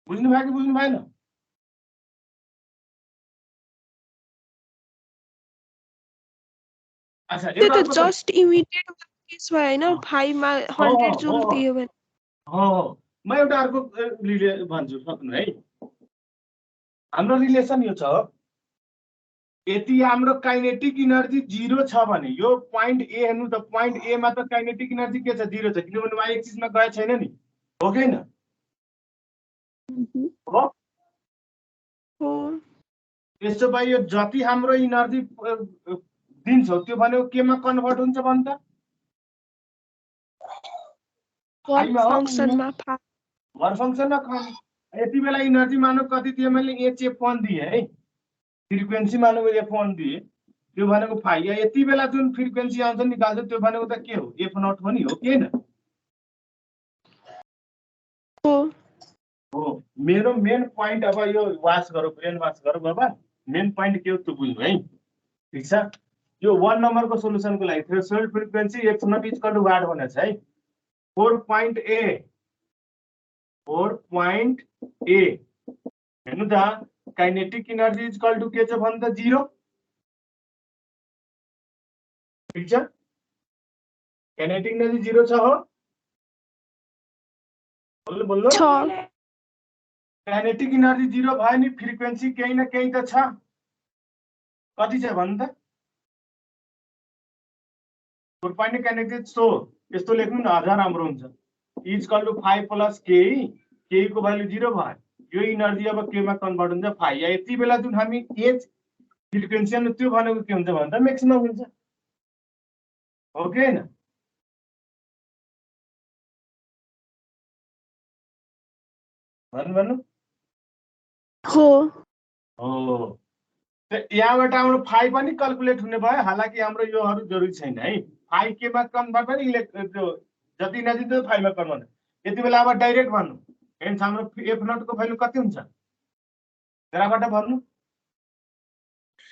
बुझ्नु भयो कि बुझ्नु भएन अच्छा त्यो त जस्ट इमिडिएट केस भयो हैन 5 मा 100 जुल दियो भने हो म एउटा अर्को भन्छु सक्नु है हाम्रो रिलेसन यो छ यदि हाम्रो काइनेटिक एनर्जी 0 छ भने यो पोइन्ट ए हेर्नु त पोइन्ट ए मा त काइनेटिक एनर्जी के छ 0 छ किनभने वाइ एक्सिसमा गए छैन नि हो कि हैन हो त्यसो भए यो जति हाम्रो एनर्जी दिन्छौ त्यो भनेको केमा कन्भर्ट हुन्छ भन्छ वर्क फंक्सनमा यति बेला एनर्जी मानव कति दिए मैले F1 दिए है फ्रिक्वेन्सी मानव F1 दिए त्यो भनेको फाइ यति बेला जुन फ्रिक्वेन्सी आउँछ निकाल्छ त्यो भनेको त के हो F0 पनि हो कि हैन हो मेरो मेन पोइन्ट अब यो वाच गरौ ब्रेन वाच गरौ बाबा मेन पोइन्ट के हो त्यो बुझ्नु है ठीक छ यो 1 नम्बरको सोलुसनको लागि threshold frequency F0 equal to what भनेछ है 4.A हेर्नु त काइनेटिक एनर्जी इक्वल टु के छ भन्न त 0 ठीक छ काइनेटिक एनर्जी 0 छ हो बोल्नु काइनेटिक एनर्जी 0 भयो नि फ्रिक्वेन्सी केही न केही त छ कति छ भन्न त 4.A काइनेटिक सो यस्तो लेख्नु न अझ राम्रो हुन्छ इक्वल टु 5 प्लस के को भ्यालु 0 भयो यो एनर्जी अब के मा कन्भर्ट हुन्छ फाइ यति बेला जुन हामी एच फ्रिक्वेन्सी अनि त्यो भनेको के हुन्छ भन्दा म्याक्सिमम हुन्छ हो कि हैन भन्नु हो यहाँबाट हाम्रो फाइ पनि क्याल्कुलेट हुने भयो हालाकि हाम्रो योहरू जरुरी छैन है फाइ केमा कन्भर्ट पनि त्यो जति एनर्जी त्यो फाइमा कन्भर्ट यति बेला अब डाइरेक्ट भन्नु हेन्स हाम्रो F0 को भ्यालु कति हुन्छ जराबाट भन्नु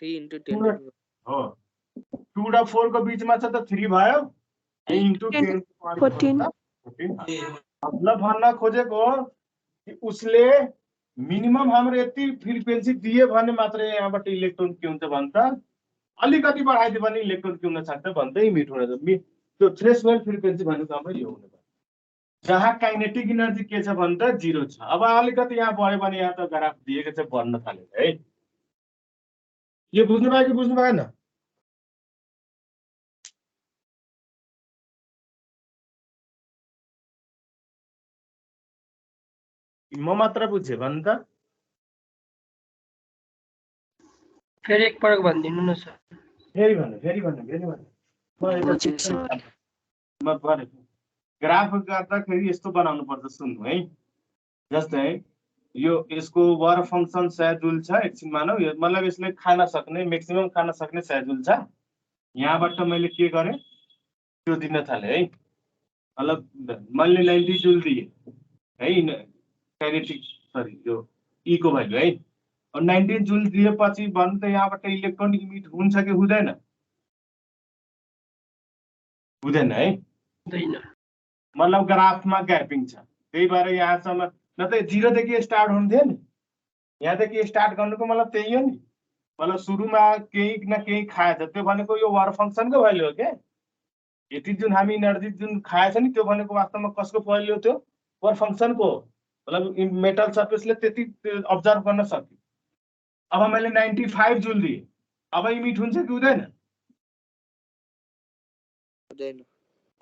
3 into 10 to the हो 2 र 4 को बीचमा छ त 3 भयो इन्टु 10 14 मतलब भन्न खोजेको कि उसले मिनिमम हाम्रो यति फ्रिक्वेन्सी दिए भने मात्रै यहाँबाट इलेक्ट्रोन के हुन्छ भन्छ अलिकति बढाइदियो भने इलेक्ट्रोन के हुन सक्छ भन्दै मिट हुन त्यो थ्रेसहोल्ड फ्रिक्वेन्सी भनेको अब यो हुने भयो जहाँ काइनेटिक इनर्जी के छ भने त 0 छ अब अलिकति यहाँ बढ्यो भने यहाँ त ग्राफ दिएको छ बढ्न थाल्यो है यो बुझ्नु भयो कि बुझ्नु भएन म मात्र बुझे भन् त फेरि एकपटक भनिदिनु न सर फेरि भन्नु बुझेँ सर म गरेको ग्राफ गर्दाखेरि यस्तो बनाउनु पर्छ सुन्नु है जस्तै यो यसको वर फंक्सन 100 जुल छ एकछिन मानौ यो मतलब यसले खान सक्ने म्याक्सिमम खान सक्ने 100 जुल छ यहाँबाट मैले के गरे त्यो दिन थाले है मतलब मैले 90 जुल दिए है काइनेटिक सरी यो ई को भ्यालु है 19 जुल दिएपछि भन् त यहाँबाट इलेक्ट्रोन इमिट हुन्छ कि हुँदैन हुँदैन है हुँदैन मतलब ग्राफमा ग्यापिङ छ त्यही भएर यहाँसम्म न त 0 देखि स्टार्ट हुन्थ्यो नि यहाँदेखि स्टार्ट गर्नुको मतलब त्यही हो नि मतलब सुरुमा केही न केही खाएछ त्यो भनेको यो वर फंक्सनको भ्यालु हो के यति जुन हामी इनर्जी जुन खाएछ नि त्यो भनेको वास्तवमा कसको भ्यालु हो त्यो वर फंक्सनको मतलब मेटल सर्फेसले त्यति अब्जर्भ गर्न सक्यो अब मैले 95 जुल दिए अब इमिट हुन्छ कि हुँदैन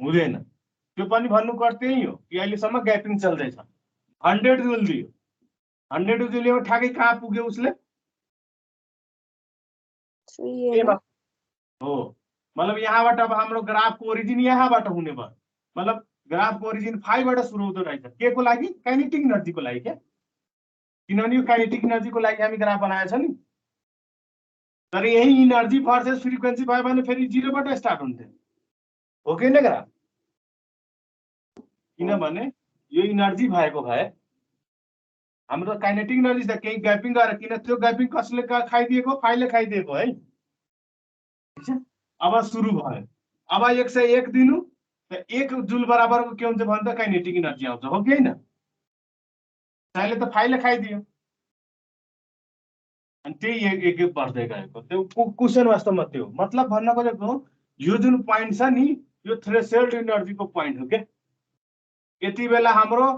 हुँदैन त्यो पनि भन्नु त्यही हो कि अहिलेसम्म ग्यापिङ चल्दैछ 100 जुल दियो 100 जुल ठ्याक्कै कहाँ पुग्यो उसले हो मतलब यहाँबाट अब हाम्रो ग्राफको ओरिजिन यहाँबाट हुने भयो मतलब ग्राफको ओरिजिन 5 बाट सुरु हुँदो रहेछ के को लागि काइनेटिक एनर्जीको लागि क्या किनभने यो काइनेटिक एनर्जीको लागि हामी ग्राफ बनाएछ नि तर यही एनर्जी भर्सेस फ्रिक्वेन्सी भयो भने फेरि 0 बाट स्टार्ट हुन्थ्यो हो कि न ग्राफ किनभने यो एनर्जी भएको भए हाम्रो काइनेटिक एनर्जी त केही ग्यापिङ गरेर किन त्यो ग्यापिङ कसले खाइदिएको फाइलले खाइदिएको है अब सुरु भयो अब 101 दिनु त 1 जुल बराबरको के हुन्छ भने त काइनेटिक एनर्जी आउँछ हो कि हैन त्यसले त फाइलले खाइदियो अनि त्यही एक बढ्दै गएको त्यो क्वेशन वास्तवमा त्यो मतलब भन्न खोजेको यो जुन पोइन्ट छ नि यो थ्रेशोल्ड एनर्जीको पोइन्ट हो के यति बेला हाम्रो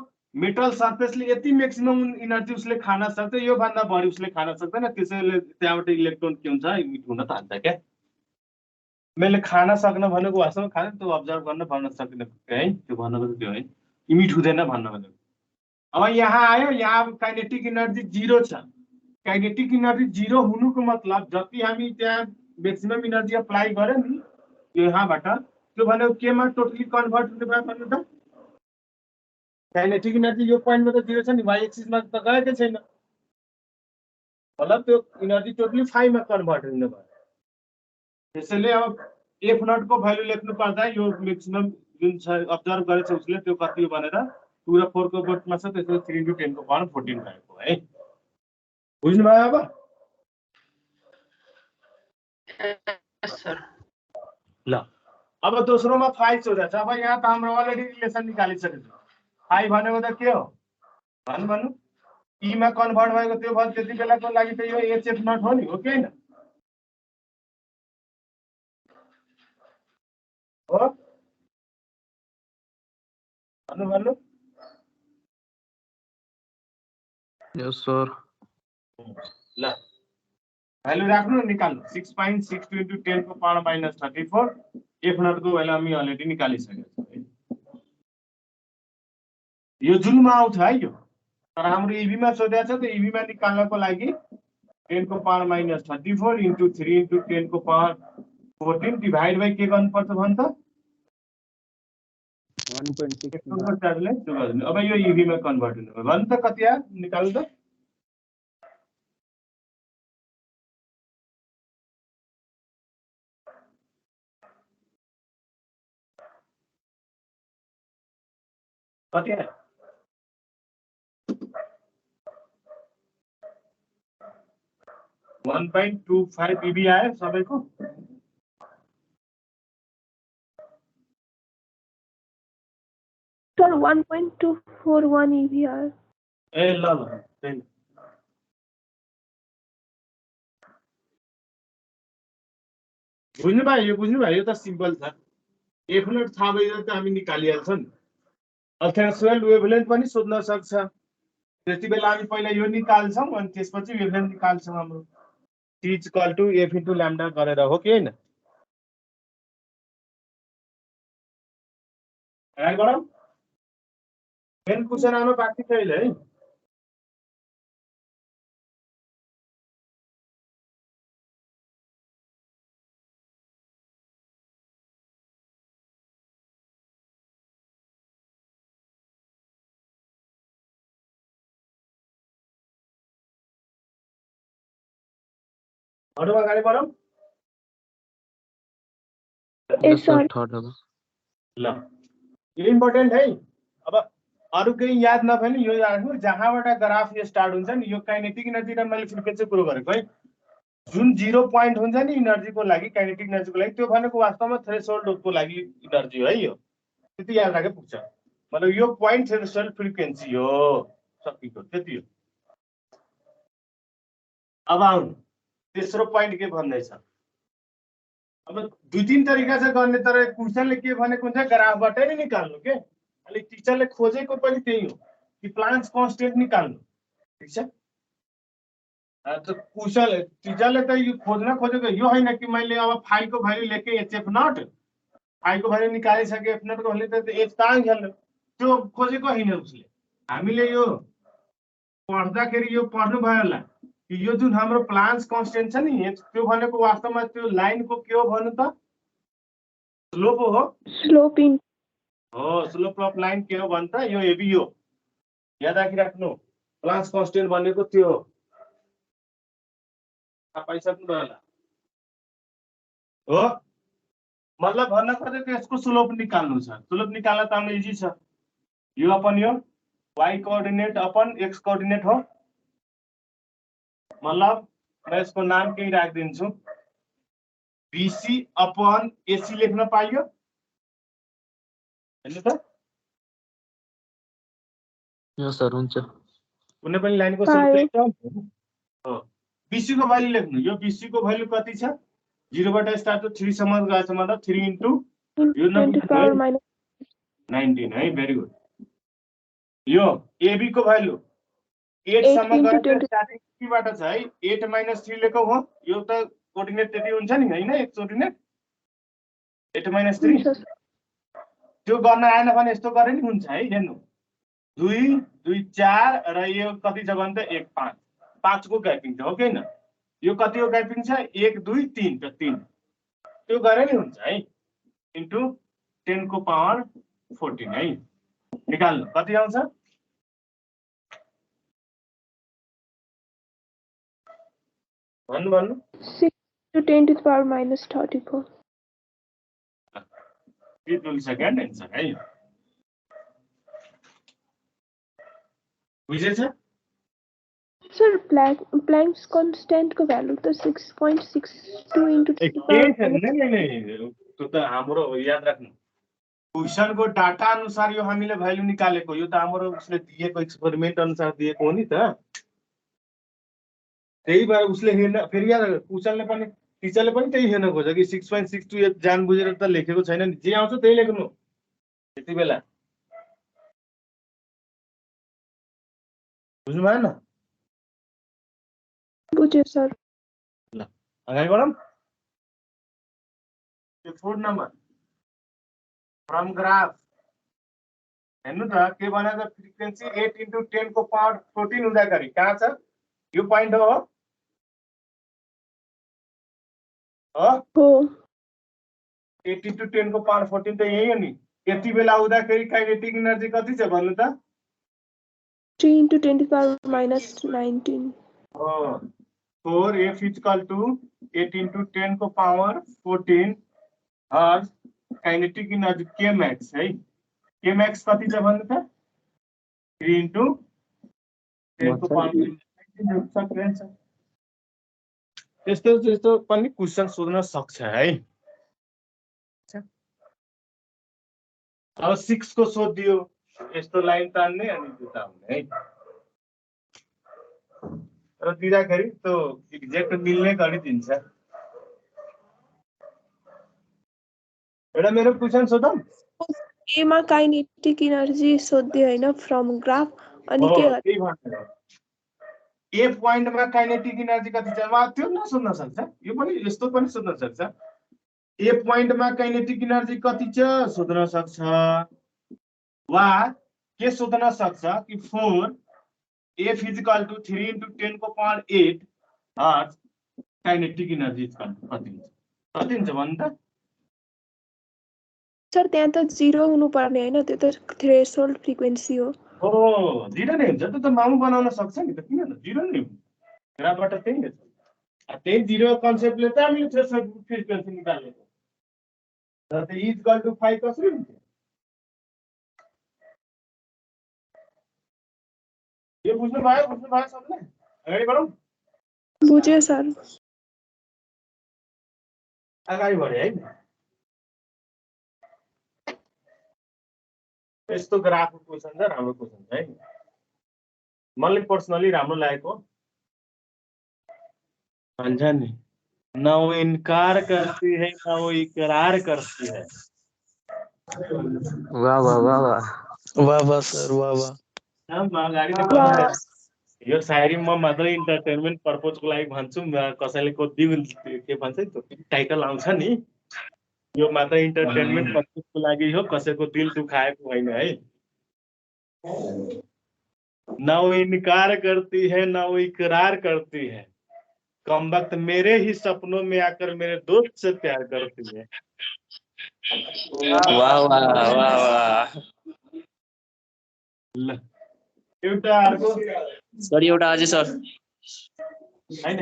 मेटल सर्फेसले यति म्याक्सिमम एनर्जी उसले खान सक्छ यो भन्दा बढी उसले खान सक्दैन त्यसैले त्यहाँबाट इलेक्ट्रोन के हुन्छ इमिट हुन थाल्छ क्या मैले खान सक्न भनेको वास्तवमा खान त्यो अब्जर्भ गर्न भन्न सक्ने है त्यो भन्नको त्यो है इमिट हुँदैन भन्न भनेको अब यहाँ आयो यहाँ काइनेटिक एनर्जी 0 छ काइनेटिक एनर्जी 0 हुनुको मतलब जति हामी त्यहाँ म्याक्सिमम एनर्जी अप्लाई गर्यो नि यहाँबाट त्यो भनेको केमा टोटली कन्भर्ट हुने भयो भन्नु त काइनेटिक एनर्जी यो पोइन्टमा त 0 छ नि वाइ एक्सिसमा त गएकै छैन मतलब त्यो एनर्जी टोटली 5 मा कन्भर्ट हुने भयो त्यसैले अब एफ नट को भ्यालु लेख्नु पर्दा यो म्याक्सिमम जुन छ अब्जर्भ गरेछ उसले त्यो कति हो भनेर 2 र 4 को बोटमा छ त्यसले 3 into 10 को पावर 14 भएको है बुझ्नु भयो अब यस सर ल अब दोस्रोमा 5 सोधेछ अब यहाँ त हाम्रो अलरेडी रिलेसन निकालिसकेको छ 5 भनेको त के हो भन्नु ई मा कन्भर्ट भएको त्यो भयो त्यति बेलाको लागि त यो एचएफ नट हो नि हो कि हैन हो भन्नु यस सर ल भ्यालु राख्नु निकाल्नु 6.62 into 10 को पावर -34 एफ नट को भ्यालु हामी अलरेडी निकालिसकेको छ यो जुलमा आउँछ है यो तर हाम्रो इभी मा सोधेको छ त इभी मा निकाल्नको लागि 10 को पावर -34 into 3 into 10 को पावर 14 डिवाइड बाइ के गर्नुपर्छ भन्छ त 1.6 अब यो इभी मा कन्भर्ट हुनु भन्छ त कति आयो निकाल्नु त कति आयो 1.25 EV आयो सबैको? Sir 1.241 EVR। ए ल ल त्यही ल। बुझ्नुभयो यो त सिम्पल छ। एफलेट थाहा भइदियो त हामी निकालिहाल्छौँ नि। अल्टरनेटिभ वेभलेन्थ पनि सोध्न सक्छ। त्यति बेला हामी पहिला यो निकाल्छौँ अनि त्यसपछि वेभलेन्थ निकाल्छौँ हाम्रो। T is equal to F into lambda गरेर हो कि हैन? अगाडि बढौँ। मेन क्वेसन आउनु बाँकी छ अहिले है। अरू अगाडि बढौँ। यस सर। थर्ड अब ल यो इम्पोर्टेन्ट है। अब अरू केही याद नभए नि यो याद राख्नु, जहाँबाट ग्राफ यो स्टार्ट हुन्छ नि, यो काइनेटिक एनर्जी र मैले फ्रिक्वेन्सी प्रुभ गरेको है। जुन 0 पोइन्ट हुन्छ नि इनर्जीको लागि, काइनेटिक एनर्जीको लागि, त्यो भनेको वास्तवमा थ्रेसोल्डको लागि इनर्जी हो है। यो त्यति याद राखे पुग्छ। मतलब यो पोइन्ट थ्रेसोल्ड फ्रिक्वेन्सी हो, सकियो त्यति हो। अब आउनु तेस्रो पोइन्ट के भन्दैछ। अब दुई तीन तरिका छ गर्ने, तर क्वेसनले के भनेको हुन्छ ग्राफबाटै नै निकाल्नु के। अनि टिचरले खोजेको पनि त्यही हो कि प्लान्ट्स कन्स्टेन्ट निकाल्नु, ठीक छ। तो क्वेसन टिचरले त यो खोज्न खोजेको यो हैन कि मैले अब फाइको भ्यालु लेखे एचएफ नट, फाइको भ्यालु निकालिसके एफ नट को भ्यालु त एफ ताङ खेल्नु, त्यो खोजेको हैन उसले। हामीले यो पढ्दाखेरि यो पढ्नु भयो होला कि यो जुन हाम्रो प्लान्ट्स कन्स्टेन्ट छ नि, त्यो भनेको वास्तवमा त्यो लाइनको के हो भन्नु त? स्लोप हो। स्लोप इन हो, स्लोप अफ लाइन के हो भन्नु त? यो एबी हो। याद राखिराख्नु, प्लान्ट्स कन्स्टेन्ट भनेको त्यो हो। पाइसक्नु भयो होला हो। मतलब भन्न खोजेको यसको स्लोप निकाल्नु छ। स्लोप निकाल्न त हाम्रो इजी छ। यो अपन यो y coordinate upon x coordinate हो। मतलब मैं इसको नाम के ही राख दिन्छु, BC अपन AC लेख्न पाइयो हैन त? यो सर हुन्छ। कुनै पनि लाइनको स्लोप हो। BC को भ्यालु लेख्नु। यो BC को भ्यालु कति छ? 0 बाट स्टार्ट टु 3 सम्म गएछ, मतलब 3 इन्टु यो 19 है। Very good. यो AB को भ्यालु 8 सम्म गएर स्टार्टिङ बाट छ है। 8 - 3 लेखौ हो। यो त कोअर्डिनेट त्यति हुन्छ नि हैन, एक कोअर्डिनेट 8 - 3 त्यो गर्न आएन भने यस्तो गरे नि हुन्छ है। हेर्नु 2 2 4 र यो कति छ भने त 1 5 5 को ग्यापिङ छ हो कि हैन? यो कति को ग्यापिङ छ? 1 2 3 त 3 त्यो गरे नि हुन्छ है। इन्टु 10 को पावर 14 है। निकाल्नु कति आउँछ? भन्नु 6 to 10 to the power minus 34। It will second answer है। बुझेछ? सर प्लैंक्स कांस्टेंट को वैल्यू तो 6.62 into 10 to the power नहीं त्यो त हाम्रो याद राख्नु, क्वेशन को डाटा अनुसार यो हामीले भ्यालु निकालेको। यो त हाम्रो उसले दिएको एक्सपेरिमेन्ट अनुसार दिएको हो नि त। त्यही भएर उसले हेर्न फेरि याद क्वेशनले पनि टिचरले पनि त्यही हेर्न खोज्छ कि 6.62 जान बुझेर त लेखेको छैन नि, जे आउँछ त्यही लेख्नु त्यति बेला। बुझ्नु भएन? बुझ्यो सर। ल अगाडि बढौँ। 4 नम्बर फ्रम ग्राफ हेर्नु त के भनेको फ्रिक्वेन्सी 8 into 10 को पावर 14 हुँदाखेरि कहाँ छ? यो पोइन्ट हो। 8 into 10 को पावर 14 त यही हो नि। यति बेला हुँदाखेरि काइनेटिक एनर्जी कति छ भन्नु त? 3 into 10 to the power minus 19। 4 F is equal to 8 into 10 को power 14 hertz kinetic energy K max है। K max कति छ भन्नु त? 3 into 10 को पावर 19 सक्छ। त्यस्तो त्यस्तो पनि क्वेसन सोध्न सक्छ है। अब 6 को सोधियो, यस्तो लाइन तान्ने अनि जुत्ता हुने है। र दिँदाखेरि त्यो एक्ज्याक्ट मिल्ने गरिदिन्छ। एउटा मेरो क्वेसन सोधौँ? ए मा काइनेटिक एनर्जी सोध्दै हैन फ्रम ग्राफ अनि के त्यही भनेर ए पोइन्टमा काइनेटिक एनर्जी कति छ वा त्यो नसोध्न सक्छ। यो पनि यस्तो पनि सोध्न सक्छ। ए पोइन्टमा काइनेटिक एनर्जी कति छ सोध्न सक्छ, वा के सोध्न सक्छ कि 4 F इक्वल टु 3 into 10 को power 8 hertz kinetic energy equal to कति हुन्छ? कति हुन्छ भन्नु त? सर त्यहाँ त 0 हुनु पर्ने हैन, त्यो त थ्रेशोल्ड फ्रिक्वेन्सी हो। हो 0 नै हुन्छ। त्यो त मामु बनाउन सक्छ नि त, किन 0 नै हुन्छ? ग्राफबाट त्यही हो। त्यही 0 कन्सेप्टले त हामीले थ्रेशोल्ड फ्रिक्वेन्सी निकालेको। र त्यो इक्वल टु 5 कसरी हुन्छ? यो बुझ्नु भयो सबले? अगाडि बढौँ। बुझ्यो सर। अगाडि बढे है। यस्तो ग्राफको क्वेसन छ, राम्रो क्वेसन छ है। मलाई पर्सनली राम्रो लागेको भन्छ नि, न वो इनकार करती है न वो इकरार करती है। वाह वाह वाह वाह। वाह वाह सर वाह वाह। अगाडि नै भन्नु। यो शायरी म मात्र इन्टरटेनमेन्ट पर्पजको लागि भन्छु, कसैले के भन्छ त्यो टाइटल आउँछ नि, यो मात्र इन्टरटेनमेन्ट पर्पजको लागि हो, कसैको दिल दुखाएको होइन है। न वो इनकार करती है न वो इकरार करती है, कम वक्त मेरे ही सपनों में आकर मेरे दोस्त से प्यार करती है। वाह वाह वाह वाह। ल एउटा अर्को सर एउटा अझै सर हैन,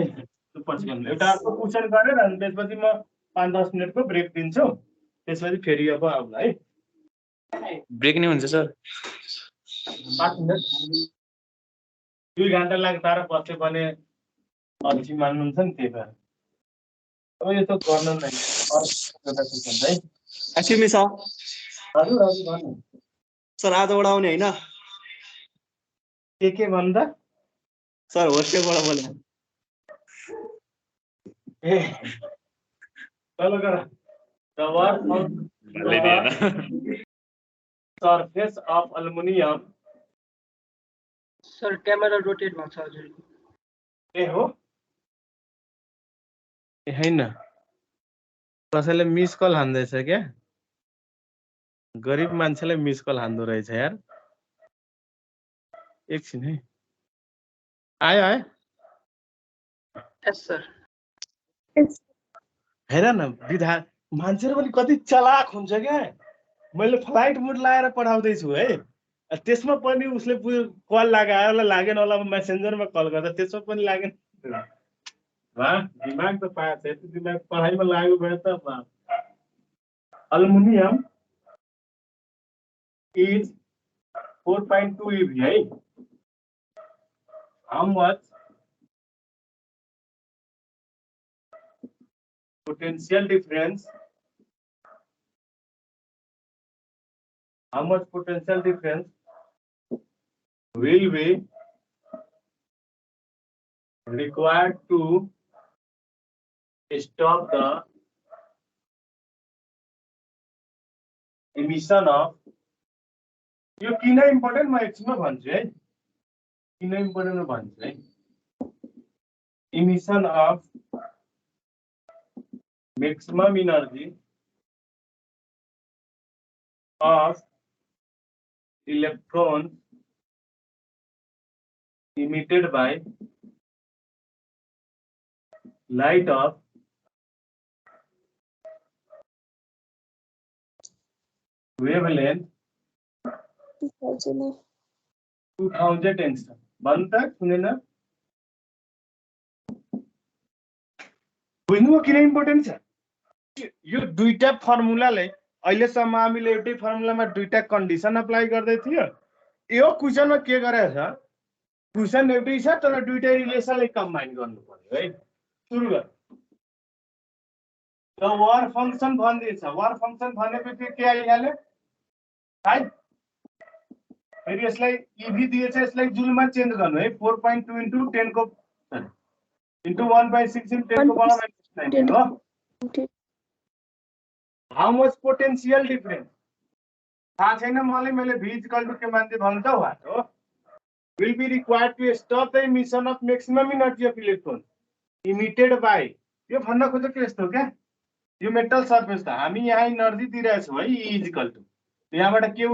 पछि गर्नु। एउटा अर्को क्वेसन गरेर अनि त्यसपछि म 5-10 मिनेटको ब्रेक दिन्छु, त्यसपछि फेरि अब आउला है। ब्रेक नै हुन्छ सर? 5 मिनेट 2 घण्टा लाग्छ र बस्यो भने अल्छी मान्नुहुन्छ नि, त्यही भएर अब यो त गर्नु नै है। Excuse me sir. हजुर हजुर भन्नु। सर आजबाट आउने होइन? के भन्दा? सर होस्टेलबाट बोले। ए चलो गर। The work of surface of aluminum sir camera rotate भएको छ हजुरको। ए हो? ए हैन, कसैले मिस कल हान्दैछ क्या? गरिब मान्छेलाई मिस कल हान्दो रहेछ यार। एकछिन है। आयो आयो? यस सर। हेर न, विधा मान्छेहरू पनि कति चलाक हुन्छ क्या। मैले फ्लाइट मोड लगाएर पठाउँदैछु है, त्यसमा पनि उसले कल लगायो होला, लागेन होला, मेसेन्जरमा कल गर्दा त्यसमा पनि लागेन। वाह, दिमाग त पाएको छ। यति दिमाग पढाइमा लाग्यो भने त। अल्युमिनियम इज 4.2 EV है। How much potential difference? How much potential difference will be required to stop the emission of? यो किन इम्पोर्टेन्ट म एकछिनमा भन्छु है, किन इम्पोर्टेन्ट भन्छु है। emission of maximum energy of electrons emitted by light of wavelength 2000 angstrom। बनता सुनेन? बुझ्नु किन इम्पोर्टेन्ट छ? यो दुईटा फर्मुलाले अहिलेसम्म हामीले एउटै फर्मुलामा दुईटा कन्डिसन अप्लाई गर्दै थियो। यो क्वेसनमा के गरेछ? क्वेसन एउटै छ तर दुईटै रिलेसनलाई कम्बाइन गर्नु पर्यो है। सुरु गर र वर फंक्शन भन्दैछ वर फंक्शन भनेपछि के आइहाल्यो है फेरि यसलाई इभी दिएछ यसलाई जुलमा चेन्ज गर्नु है 4.2 इन्टु 10 को इन्टु 1/6 इन्टु 10 को पावर -9 हो हाउ मच पोटेन्शियल डिफरेंस थाहा छैन मलाई मैले v इक्वल टु के मान्छे भन्छ व्हाट हो will be required to stop the emission of maximum energy of electron emitted by यो भन्न खोजेको यस्तो हो क्या यो मेटल सर्फेस त हामी यहाँ एनर्जी दिइरहेछौँ है E इक्वल टु यहाँबाट के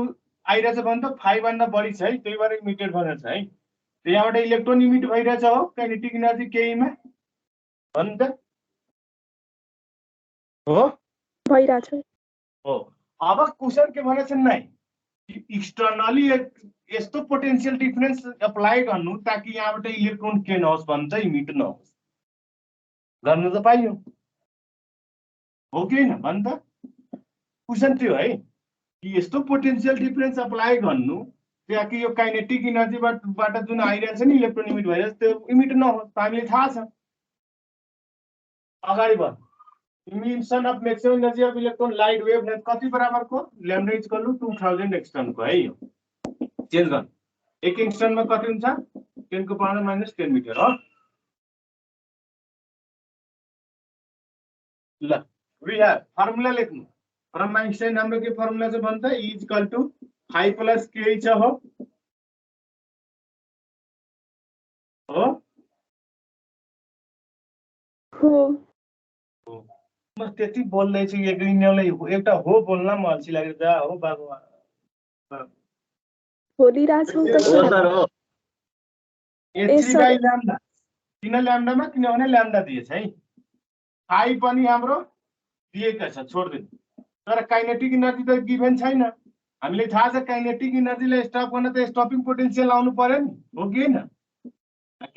आइरहेछ भने त 5 भन्दा बढी छ है त्यही भएर इमिटेड भनेर छ है यहाँबाट इलेक्ट्रोन इमिट भइरहेछ हो काइनेटिक एनर्जी केहीमा भन्नु त हो भइरहेछ हो अब क्वेशन के भनेछ नै एक्सटर्नली यस्तो पोटेन्शियल डिफरेंस अप्लाई गर्नु ताकि यहाँबाट इलेक्ट्रोन के नहोस् भन्छ इमिट नहोस् गर्नु त पाइयो हो कि हैन भन्छ क्वेशन त्यो है कि यस्तो पोटेन्शियल डिफरेंस अप्लाई गर्नु ताकि यो काइनेटिक एनर्जीबाट जुन आइरहेछ नि इलेक्ट्रोन इमिट भइरहेछ त्यो इमिट नहोस् हामीले थाहा छ अगाडि बढ emission of maximum energy of electron light wavelength कति बराबरको लैम्डा इक्वल टु 2000 एक्सटर्न को है यो चेन्ज गर्नु एक एक्सटर्न में कति हुन्छ 10 को पावर -10 मिटर हो ल वी हैव फार्मूला लेख्नु फ्रम आइंस्टाइन हाम्रो के फार्मूला छ भन्छ E इक्वल टु 5 + k छ हो म त्यति बोल्दै छु एक यिनीलाई एउटा हो बोल्न म अल्छी लागेर जा हो बाबु बोलिरहेछौ त हो सर हो h बाइ ल्याम्डा किन ल्याम्डामा किनभने ल्याम्डा दिएछ है फाइ पनि हाम्रो दिएका छ छोड्दिनु तर काइनेटिक एनर्जी त गिभन छैन हामीले थाहा छ काइनेटिक एनर्जीलाई स्टप गर्न त स्टपिङ पोटेन्शियल आउनु पर्यो नि हो कि हैन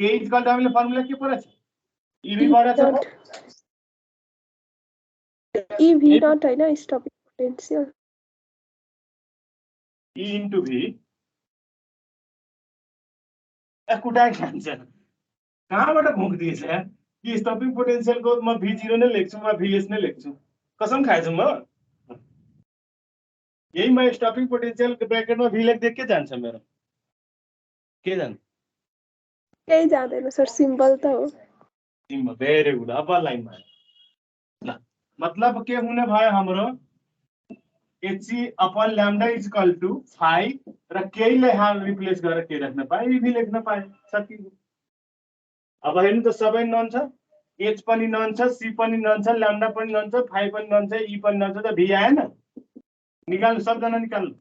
के इक्वल टु हामीले फर्मुला के परेछ इभी बढेछ E V डट हैन stopping potential E into V कुटाइ खान्छ कहाँबाट भुक दिएछ कि स्टपिङ पोटेन्शियलको म V0 नै लेख्छु म VS नै लेख्छु कसम खाएछु म यही म स्टपिङ पोटेन्शियल ब्रैकेटमा V लेख्दै के जान्छ मेरो के जान्छ केही जाँदैन सर सिम्बल त हो सिम्बल भेरी गुड अब लाइनमा ल मतलब के हुने भयो हाम्रो H upon lambda is equal to 5 र k ले हाल रिप्लेस गरेर के लेख्न पाए V लेख्न पाए सकियो अब हेर्नु त सबै नन छ H पनि नन छ C पनि नन छ लैम्डा पनि नन छ 5 पनि नन छ E पनि नन छ त V आएन निकाल्नु सबजना निकाल्नु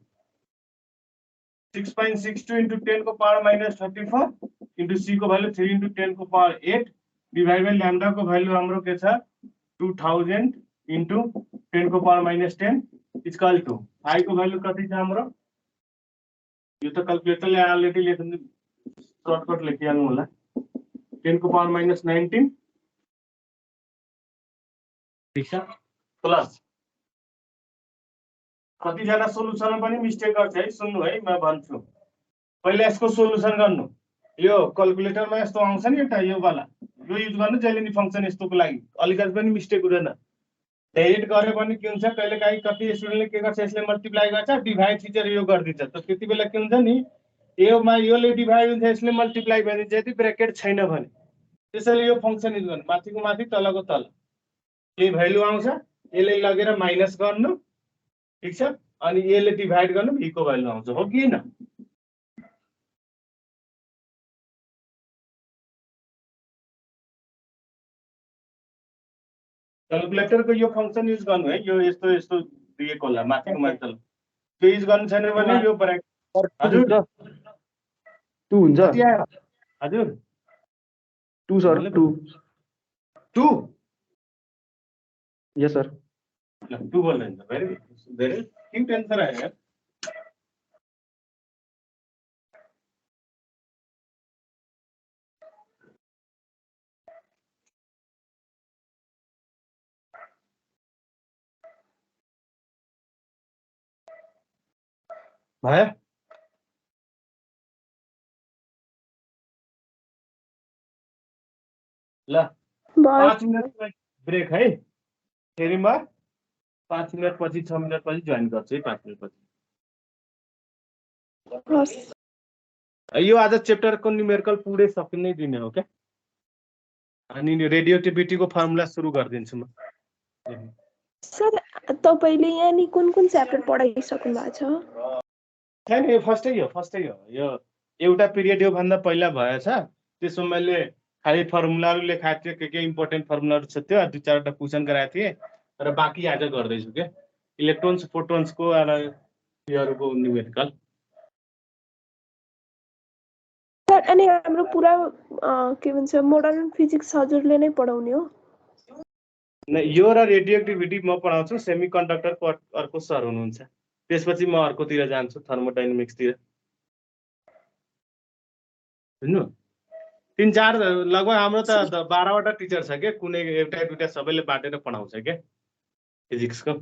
6.62 into 10 को पावर -34 into C को भ्यालु 3 into 10 को पावर 8 डिवाइड बाइ लैम्डा को भ्यालु हाम्रो के छ 2000 into 10 को पावर -10 इक्वल टु 5 को भ्यालु कति छ हाम्रो यो त क्याल्कुलेटरले अलरेडी लेख्नु सर्टकट लेखिहाल्नु होला 10 को पावर -19 ठीक छ प्लस कतिजना सोलुसन पनि मिस्टेक गर्छ है सुन्नु है म भन्छु पहिला यसको सोलुसन गर्नु यो क्याल्कुलेटरमा यस्तो आउँछ नि एउटा यो वाला यो युज गर्नु जहिले नि फंक्सन यस्तोको लागि अलिकति पनि मिस्टेक हुँदैन डाइरेक्ट गरे पनि के हुन्छ कहिले काहीँ कति स्टुडेन्टले के गर्छ यसले मल्टिप्लाई गर्छ डिभाइड थिचर यो गरिदिन्छ त त्यति बेला के हुन्छ नि योमा योले डिभाइड हुन्छ यसले मल्टिप्लाई गरिदिन्छ यदि ब्र्याकेट छैन भने त्यसैले यो फंक्सन युज गर्नु माथिको माथि तलको तल के भ्यालु आउँछ यसले लगेर माइनस गर्नु ठीक छ अनि यसले डिभाइड गर्नु v को भ्यालु आउँछ हो कि हैन क्याल्कुलेटर को यो फंक्शन युज गर्नु है यो यस्तो यस्तो दिएको होला माथिको माथि तल त्यो युज गर्नु छैन भने यो ब्र्याकेट हजुर 2 हुन्छ हजुर 2 सर 2 यस सर ल 2 बोल्दै हुन्छ भेरी भेरी क्यों टेंशन है यार भयो ल भयो 5 मिनट ब्रेक है फेरि म 5 मिनट पछि 6 मिनट पछि जोइन गर्छु है 5 मिनट पछि हस् यो आज च्याप्टरको न्युमेरिकल पुरै सकिनै दिने हो क्या अनि रेडियोएक्टिभिटीको फर्मुला सुरु गरिदिन्छु म सर तपाईँले यहाँ नि कुन कुन च्याप्टर पढाइसक्नु भएको छ छैन यो फर्स्टै हो यो एउटा पिरियड योभन्दा पहिला भएछ त्यसमा मैले खालि फर्मुलाहरू लेखाएको थिएँ के इम्पोर्टेन्ट फर्मुलाहरू छ त्यो 2-4वटा क्वेसन गराएको थिएँ र बाँकी आज गर्दैछु क्या इलेक्ट्रोन्स फोटोन्सको योहरूको न्युमेरिकल सर अनि हाम्रो पुरा के भन्छ मोडर्न फिजिक्स हजुरले नै पढाउने हो यो र रेडियोएक्टिभिटी म पढाउँछु सेमी कन्डक्टरको अर्को सर हुनुहुन्छ त्यसपछि म अर्कोतिर जान्छु थर्मोडाइनामिक्सतिर बुझ्नु 3-4 लगभग हाम्रो त 12वटा टिचर छ के कुनै एउटा दुईटा सबैले बाटेर पढाउँछ के फिजिक्सको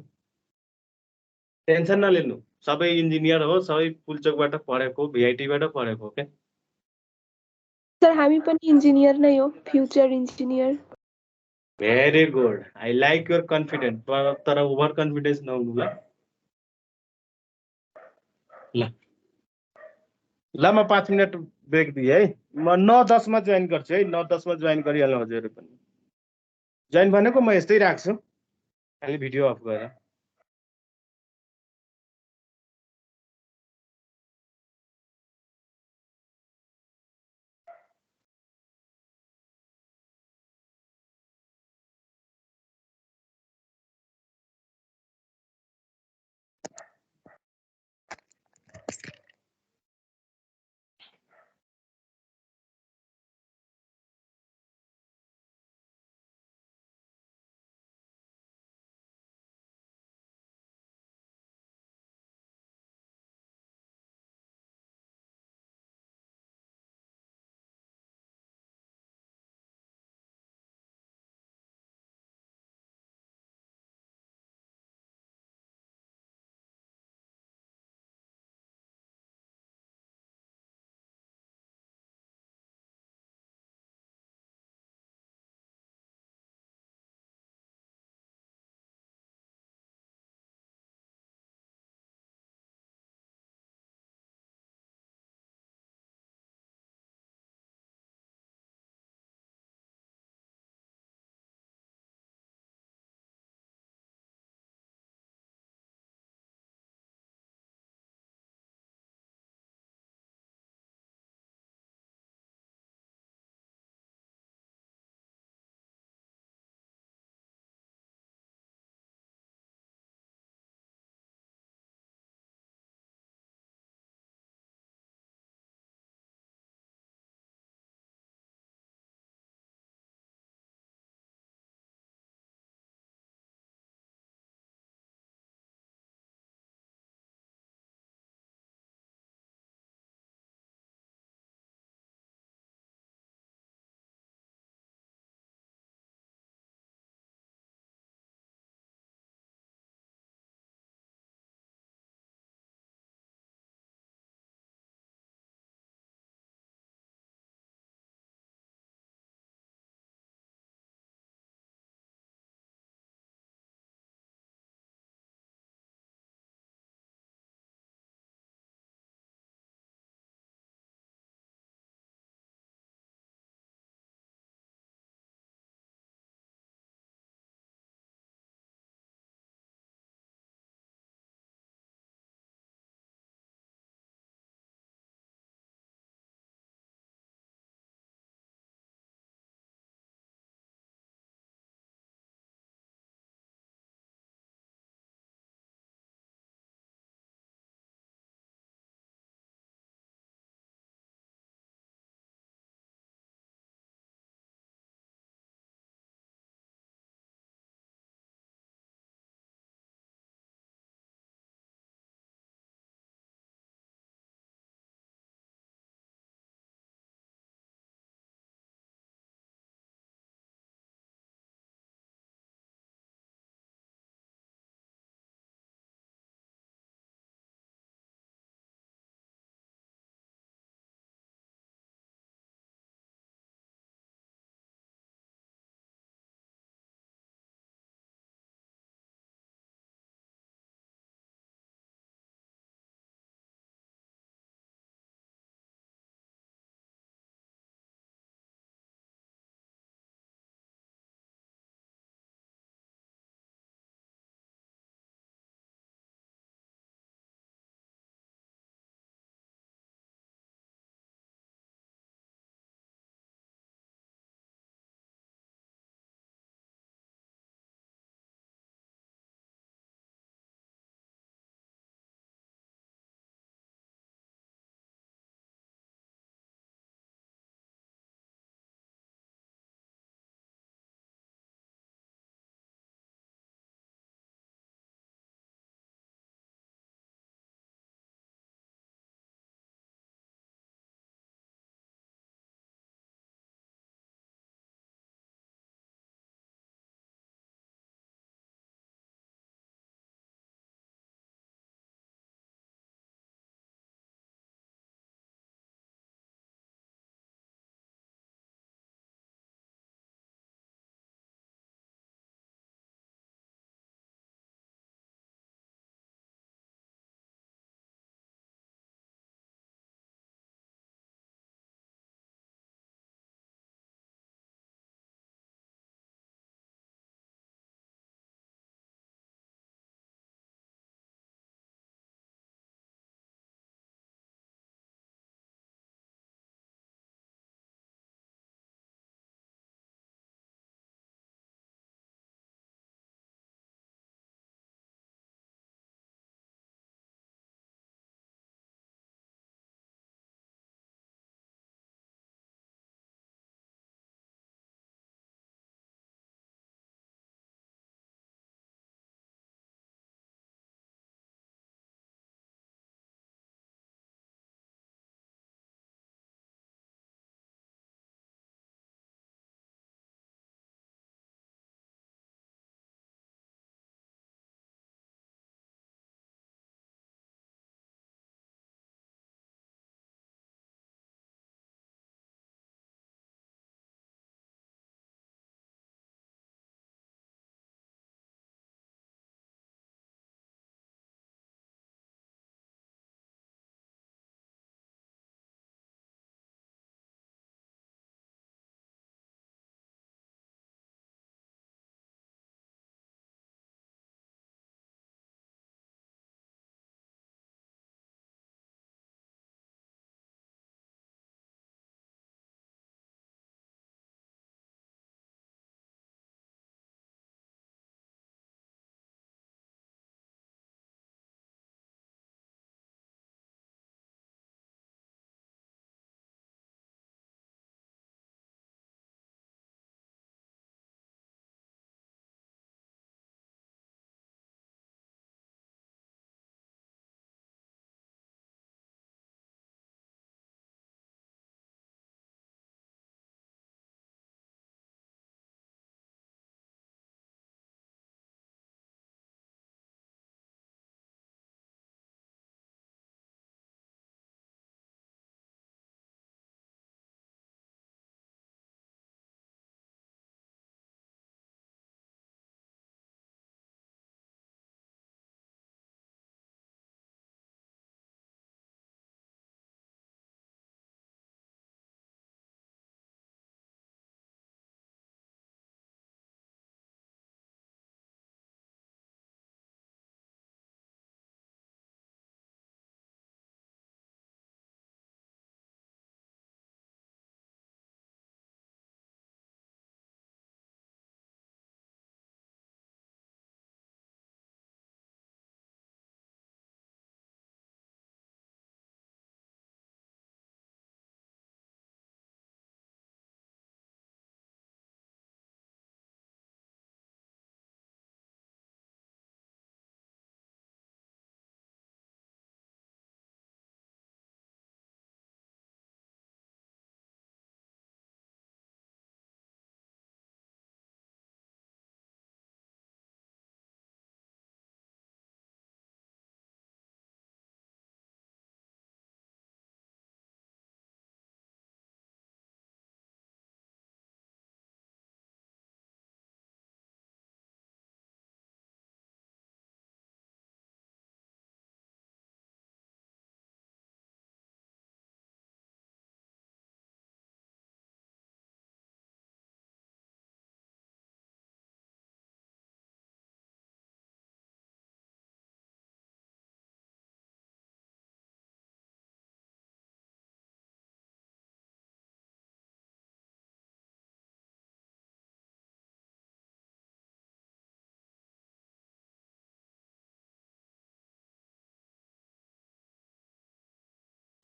टेन्सन नलिनु सबै इन्जिनियर हो सबै पुलचोकबाट पढेको भिआइटीबाट पढेको के सर हामी पनि इन्जिनियर नै हो future engineer very good I like your confident तर ओभर कन्फिडेन्स नहुनु ल ल म 5 मिनट ब्रेक दिएँ है म 9:10 मा जोइन गर्छु है 9:10 मा जोइन गरिहाल्नु हजुरहरू पनि जोइन भनेको म यस्तै राख्छु खालि भिडियो अफ गरेर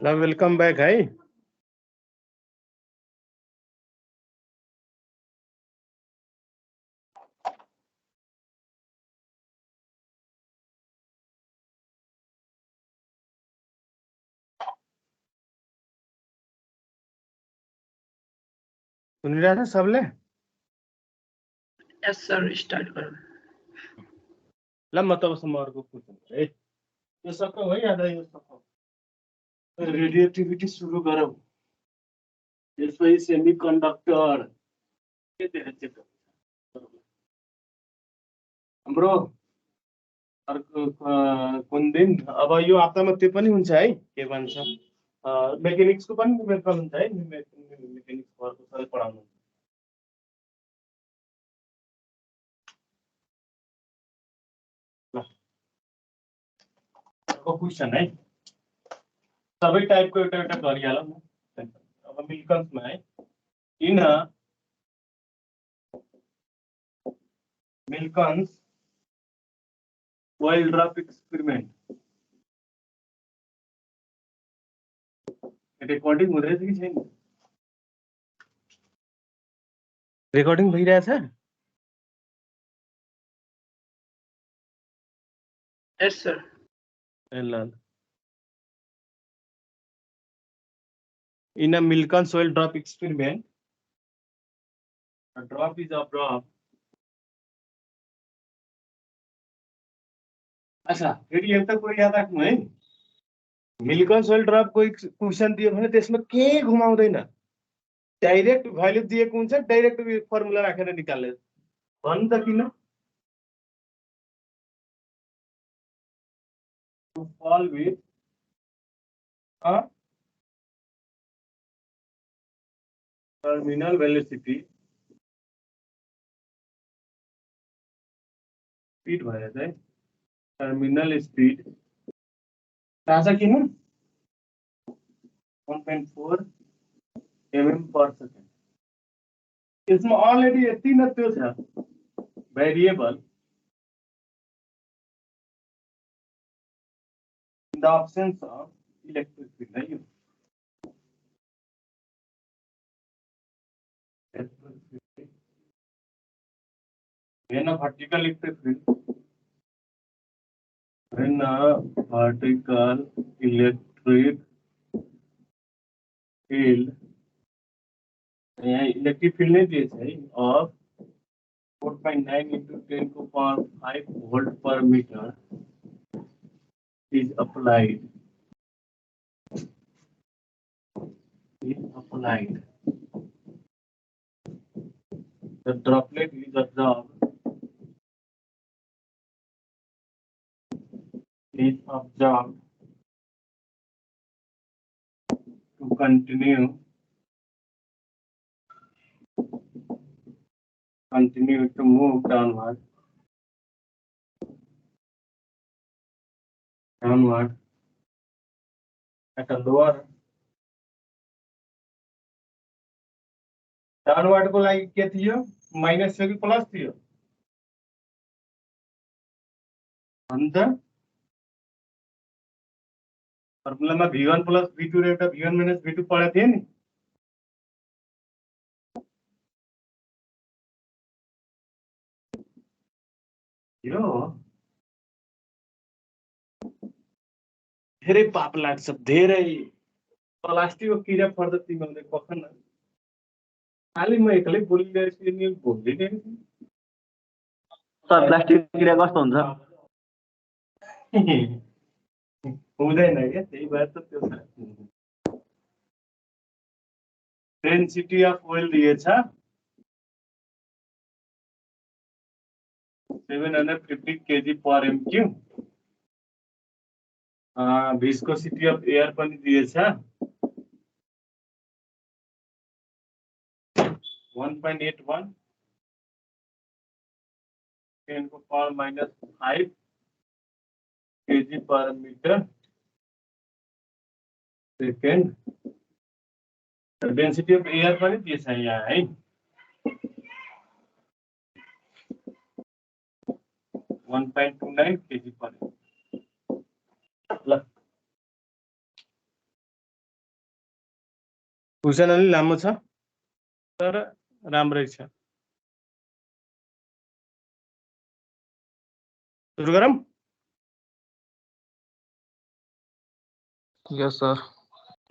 ल वेलकम बैक है। सुनिरहेछ सबले? Yes, sir. Start करो. ल म तबसम्म अर्को क्वेसन है। यो सक्छौ है याद यो सक्छौ। रेडियोएक्टिभिटी सुरु गरौ। त्यसपछि सेमिकन्डक्टर के धेरै चेक गरौ। हाम्रो अर्को कुन दिन अब यो हप्तामा त्यो पनि हुन्छ है के भन्छ मेकानिक्सको पनि न्युमेरिकल हुन्छ है। मेकानिक्स घरको सबै पढाउनु। अर्को क्वेसन है। सबै टाइपको एउटा एउटा गरिहालौँ न। अब मिल्कन्समा है। इन मिल्कन्स oil drop experiment रेकर्डिङ हुँदैछ कि छैन? रेकर्डिङ भइरहेछ? Yes, sir. ल in a Milken's oil drop experiment a drop is absorbed. अच्छा फेरि एउटा कुरा याद राख्नु है। मिल्कन्स ओइल ड्रपको क्वेसन दियो भने त्यसमा के घुमाउँदैन। डाइरेक्ट भ्यालु दिएको हुन्छ, डाइरेक्ट फर्मुला राखेर निकाल्ने। भन्नु त किन? To fall with a terminal velocity speed भएर चाहिँ टर्मिनल स्पीड थाहा किन 1.4 mm/s। यसमा अलरेडी यति न त्यो छ variable in the absence of electric field है। when a vertical electric field यहाँ इलेक्ट्रिक फील्ड नहीं दिए है of 4.9 into 10⁵ volt per meter is applied. The droplet is absorbed. To continue to move downward at a lower downward को लागि के थियो minus थियो कि प्लस थियो अन्त फर्मुलामा v1 + v2 र एउटा v1 - v2 पढेको थिए नि। यो धेरै पाप लाग्छ, धेरै प्लास्टिकको किरा पर्दा तिमीले पखन खाली म एक्लै बोलिरहेछु नि बोल्दिनै सर प्लास्टिक किरा कस्तो हुन्छ? हुँदैन क्या, त्यही भएर त त्यो छ। डेन्सिटी अफ ओइल दिएछ 750 kg/m³। विस्कोसिटी अफ एयर पनि दिएछ 1.81 10⁻⁵ kg/m²। डेन्सिटी अफ एयर पनि दिएछ यहाँ है 1.29 kg/m। ल क्वेसन अलि लामो छ तर राम्रै छ। सुरु गरौँ? यस सर।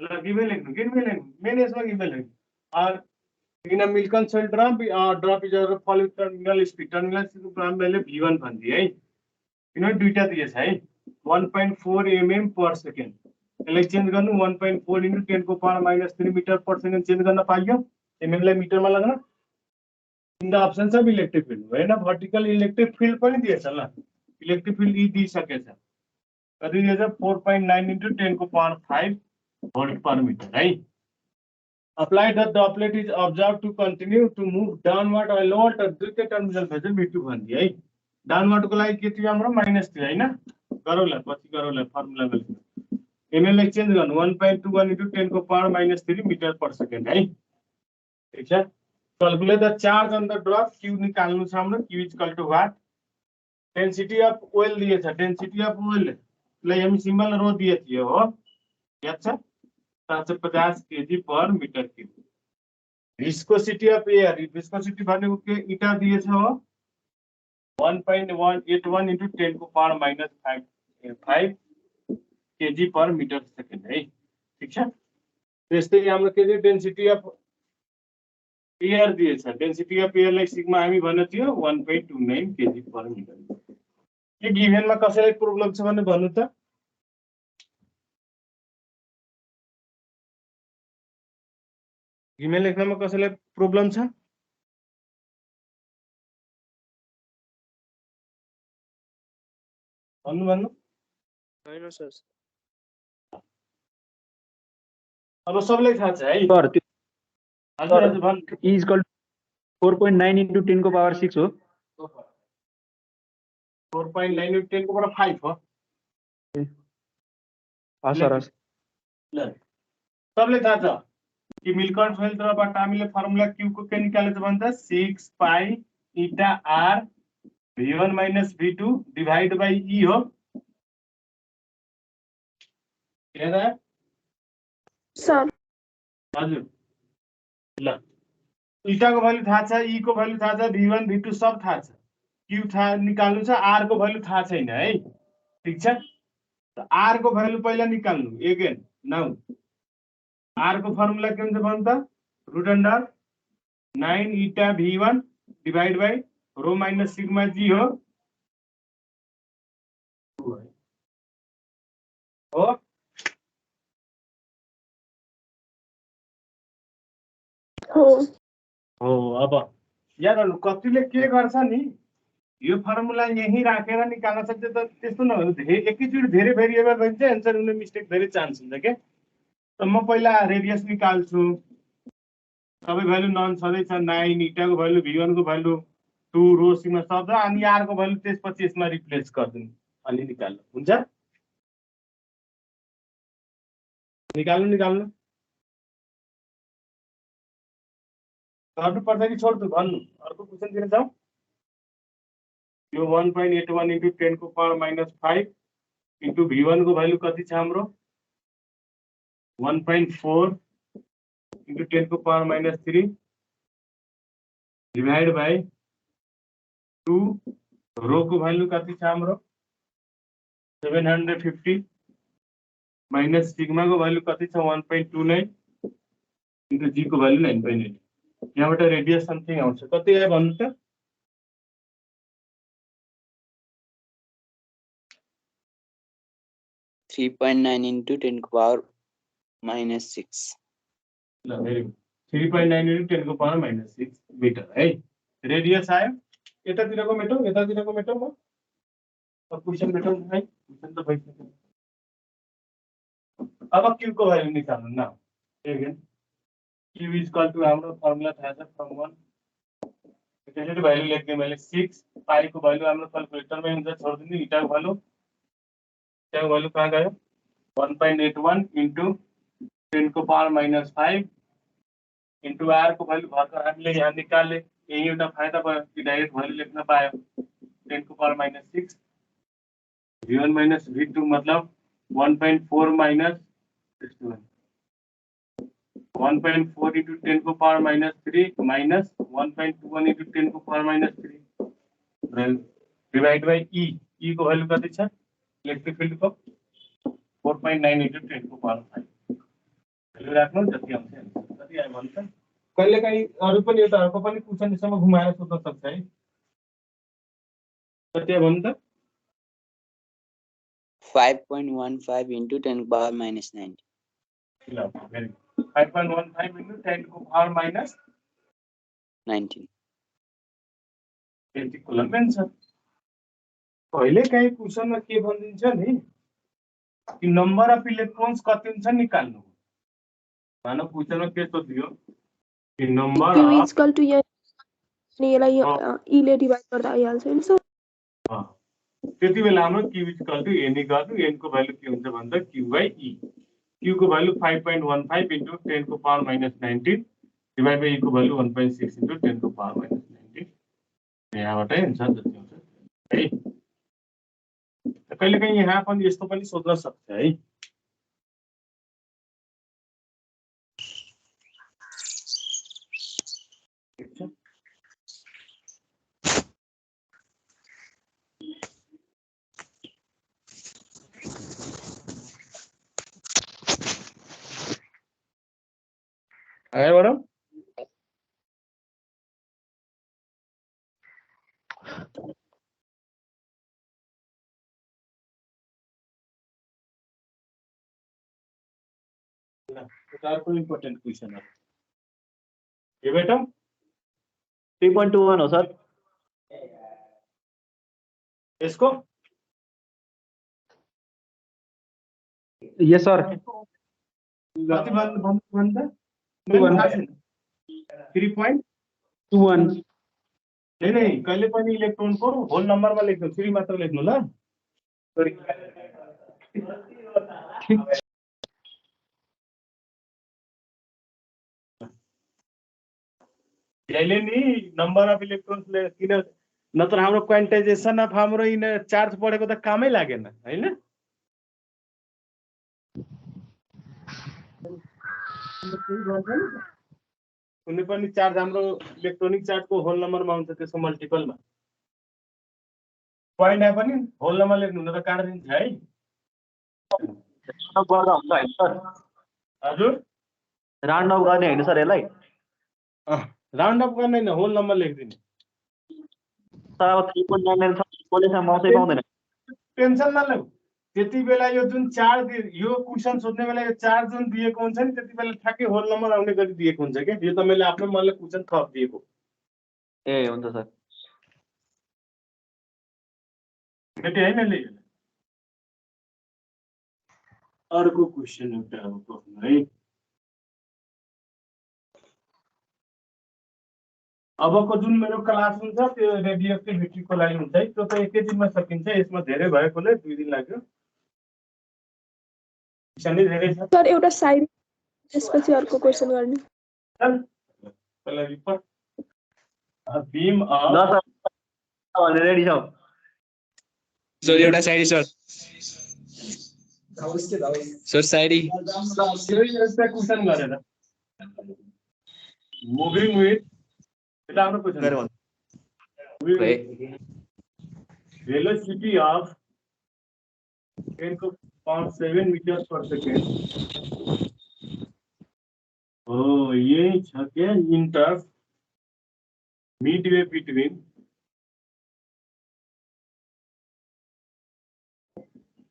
ल गिभन लेख्नु, गिभन लेख्नु, मेन यसमा गिभन लेख्नु। in a Milken cell drop is a fall with terminal speed, terminal speed को हामीले v1 भनिदिए है। किनभने दुईटा दिएछ है, 1.4 mm per second। यसलाई चेन्ज गर्नु 1.4 into 10 को power -3 metre per second change गर्न पाइयो। mm लाई मिटरमा लगाउन। In the option of electric field हैन, भर्टिकल इलेक्ट्रिक फिल्ड पनि दिएछ ल। इलेक्ट्रिक फिल्ड ई दिइसकेछ। कति दिएछ? 4.9 into 10 को पावर 5 volt per meter है। Apply that the droplet is observed to continue to move downward or lower to दुईटै टर्मिनल भेजन v2 भनिदिए है। डाउनवर्ड को लागि के थियो हाम्रो -3 हैन, गरौला पछि गरौला फर्मुला लेख्नु। ml लाई चेन्ज गर्नु 1.21 into 10 को पावर -3 मीटर पर सेकेन्ड है। ठीक छ। Calculate the charge on the drop, q निकाल्नु छ हाम्रो। q is equal to what? Density of oil दिएछ, डेन्सिटी अफ ओइल लाई हामी सिम्बल रो दिए थियो हो, याद छ? 750 kg per metre cube. Viscosity of air, viscosity भनेको के इटा दिएछ हो 1.181 into 10 को power -5 kg per metre second है। ठीक छ। त्यस्तै हाम्रो के थियो? डेन्सिटी अफ एयर दिएछ, डेन्सिटी अफ एयर लाई सिग्मा हामी भन्नु थियो 1.29 kg पर मीटर। के गिभनमा कसैलाई प्रब्लम छ भने भन्नु त? गिभन लेख्नमा कसैलाई प्रब्लम छ? भन्नु भन्नु। होइन सर। अब सबलाई थाहा छ है। सर त्यो हजुर हजुर भन्। E is equal to 4.9 into 10 को पावर 6 हो। 4.9 into 10 को पावर 5 हो। हाँ सर, हाँ। ल सबलाई थाहा छ कि मिल्कन फिल्टरबाट हामीले फर्मुला q को के निकालेछ भन्छ 6 पाई eta r v1 minus v2 divide by e हो। याद आयो? सर हजुर। ल eta को भ्यालु थाहा छ, e को भ्यालु थाहा छ, v1 v2 सब थाहा छ। q थाहा निकाल्नु छ, r को भ्यालु थाहा छैन है। ठीक छ। त r को भ्यालु पहिला निकाल्नु। अगेन नाउ r को फर्मुला के हुन्छ भन्छ त? Root under 9 eta v1 divide by rho minus sigma g हो। हो हो। अब याद गर्नु, कतिले के गर्छ नि, यो फर्मुला यही राखेर निकाल्न सक्छ। त त्यस्तो नभए एकैचोटि धेरै भेरिएबल भन्छ चाहिँ एन्सर हुने मिस्टेक धेरै चान्स हुन्छ के। त म पहिला रेडियस निकाल्छु, सबै भ्यालु नन छँदैछ। 9 eta को भ्यालु, v1 को भ्यालु 2 रो सिग्मा सब, अनि r को भ्यालु त्यसपछि यसमा रिप्लेस गर्दिनु अनि निकाल्नु हुन्छ। निकाल्नु गर्नु पर्छ कि छोड्छु भन्नु। अर्को क्वेसनतिर जाउँ। यो 1.81 into 10 को पावर -5 into v1 को भ्यालु कति छ हाम्रो? 1.4 into 10 को पावर -3 डिवाइड बाई 2 रो को भ्यालु कति छ हाम्रो? 750 माइनस सिग्मा को भ्यालु कति छ? 1.29 into g को भ्यालु 9.8। यहाँबाट रेडियस समथिङ आउँछ। कति आयो भन्नु त? -3.9 into 10 को पावर -6। ल भेरी गुड। 3.9 into 10 को पावर -6 मिटर है। रेडियस आयो। यतातिरको मेटौँ म। अब क्वेसन मेटौँ है। क्वेसन त भइसक्यो। अब q को भ्यालु निकाल्नु न। Again q is equal to हाम्रो फर्मुला थाहा छ फ्रम 1 त्यसैले भ्यालु लेख्ने मैले 6 पाई को भ्यालु हाम्रो क्याल्कुलेटरमै हुन्छ, छोड्दिनु। eta को भ्यालु कहाँ गयो? 1.81 into 10 को पावर -5 into r को भ्यालु भर्खर हामीले यहाँ निकाले। यही एउटा फाइदा भयो कि डाइरेक्ट भ्यालु लेख्न पायो। 10 को पावर -6 v1 minus v2 मतलब 1.4 minus 1.4 into 10 को power minus 3 minus 1.21 into 10 को power minus 3 divide by E. E को value कति छ इलेक्ट्रिक फिल्ड को 4.9 into 10 को power 5 value राख्नु जति आउँछ कति आयो भन्छ कहिले काहीँ अरु पनि एउटा अर्को पनि क्वेशन यसमा घुमाएर सोध्न सक्छ है कति आयो भन्नु त 5.15 into 10 power minus 90. ल भेरी 5.15 into 10 को power minus 19. यति कुलम छ कहिले काहीँ क्वेशनमा के भनिदिन्छ नि कि नम्बर अफ इलेक्ट्रोन्स कति हुन्छ निकाल्नु मानव क्वेशनमा के सोधियो कि number Q of is equal to N अनि यसलाई E ले डिवाइड गर्दा आइहाल्छ हैन सर त्यति बेला हाम्रो Q is equal to N गर्नु N को भ्यालु के हुन्छ भन्दा Q by E Q को भ्यालु 5.15 into 10 को power minus 19 divide by E को भ्यालु 1.6 into 10 को power minus 19 यहाँबाटै हुन्छ जति हुन्छ है कहिलेकाहीँ यहाँ पनि यस्तो पनि सोध्न सक्छ है ठीक छ अगाडि बढौँ अर्को इम्पोर्टेन्ट क्वेसन हो के बेटा 3.21 हो सर यसको यस सर कति भन्दा 3.21 नहीं कहिले पनि इलेक्ट्रोनको होल नम्बरमा लेख्नु 3 मात्र लेख्नु ल यसले नि नम्बर अफ इलेक्ट्रोन्स किन नत्र हाम्रो क्वान्टाइजेसन अफ हाम्रो चार्ज पढेको त कामै लागेन हैन कुनै पनि चार्ज हाम्रो इलेक्ट्रोनिक चार्जको होल नम्बरमा हुन्छ त्यसको मल्टिपलमा पोइन्ट आए पनि होल नम्बर लेख्नु न त काट्दिन्छ है हजुर राउन्ड अफ गर्ने हैन सर यसलाई राउन्ड अफ गर्ने हैन होल नम्बर लेखिदिने तर अब 3.99 छ कोलेसम्म आउँछ पाउँदैन टेन्सन नलिऊ त्यति बेला यो जुन चार्ज यो क्वेशन सोध्ने बेला यो चार्ज जुन दिएको हुन्छ नि त्यति बेला ठ्याक्कै होल नम्बर आउने गरी दिएको हुन्छ के यो त मैले आफ्नो मनले क्वेशन थप दिएको ए हुन्छ सर भेटे हैन ले अर्को क्वेशन एउटा अब गर्नु है अबको जुन मेरो क्लास हुन्छ त्यो रेडियोएक्टिभिटीको लागि हुन्छ है त्यो त एकै दिनमा सकिन्छ यसमा धेरै भएकोले 2 दिन लाग्यो किनभने धेरै छ सर एउटा साइड त्यसपछि अर्को क्वेशन गर्ने पहिला रिपोर्ट बीम अफ ल सर रेडी छ सर एउटा साइडी सर साइडी यस्ता क्वेशन गरेर मुभिङ विथ এটা আমরা क्वेशन गरे velocity of 10 को power 7 meters per second oh ये छ के inter midway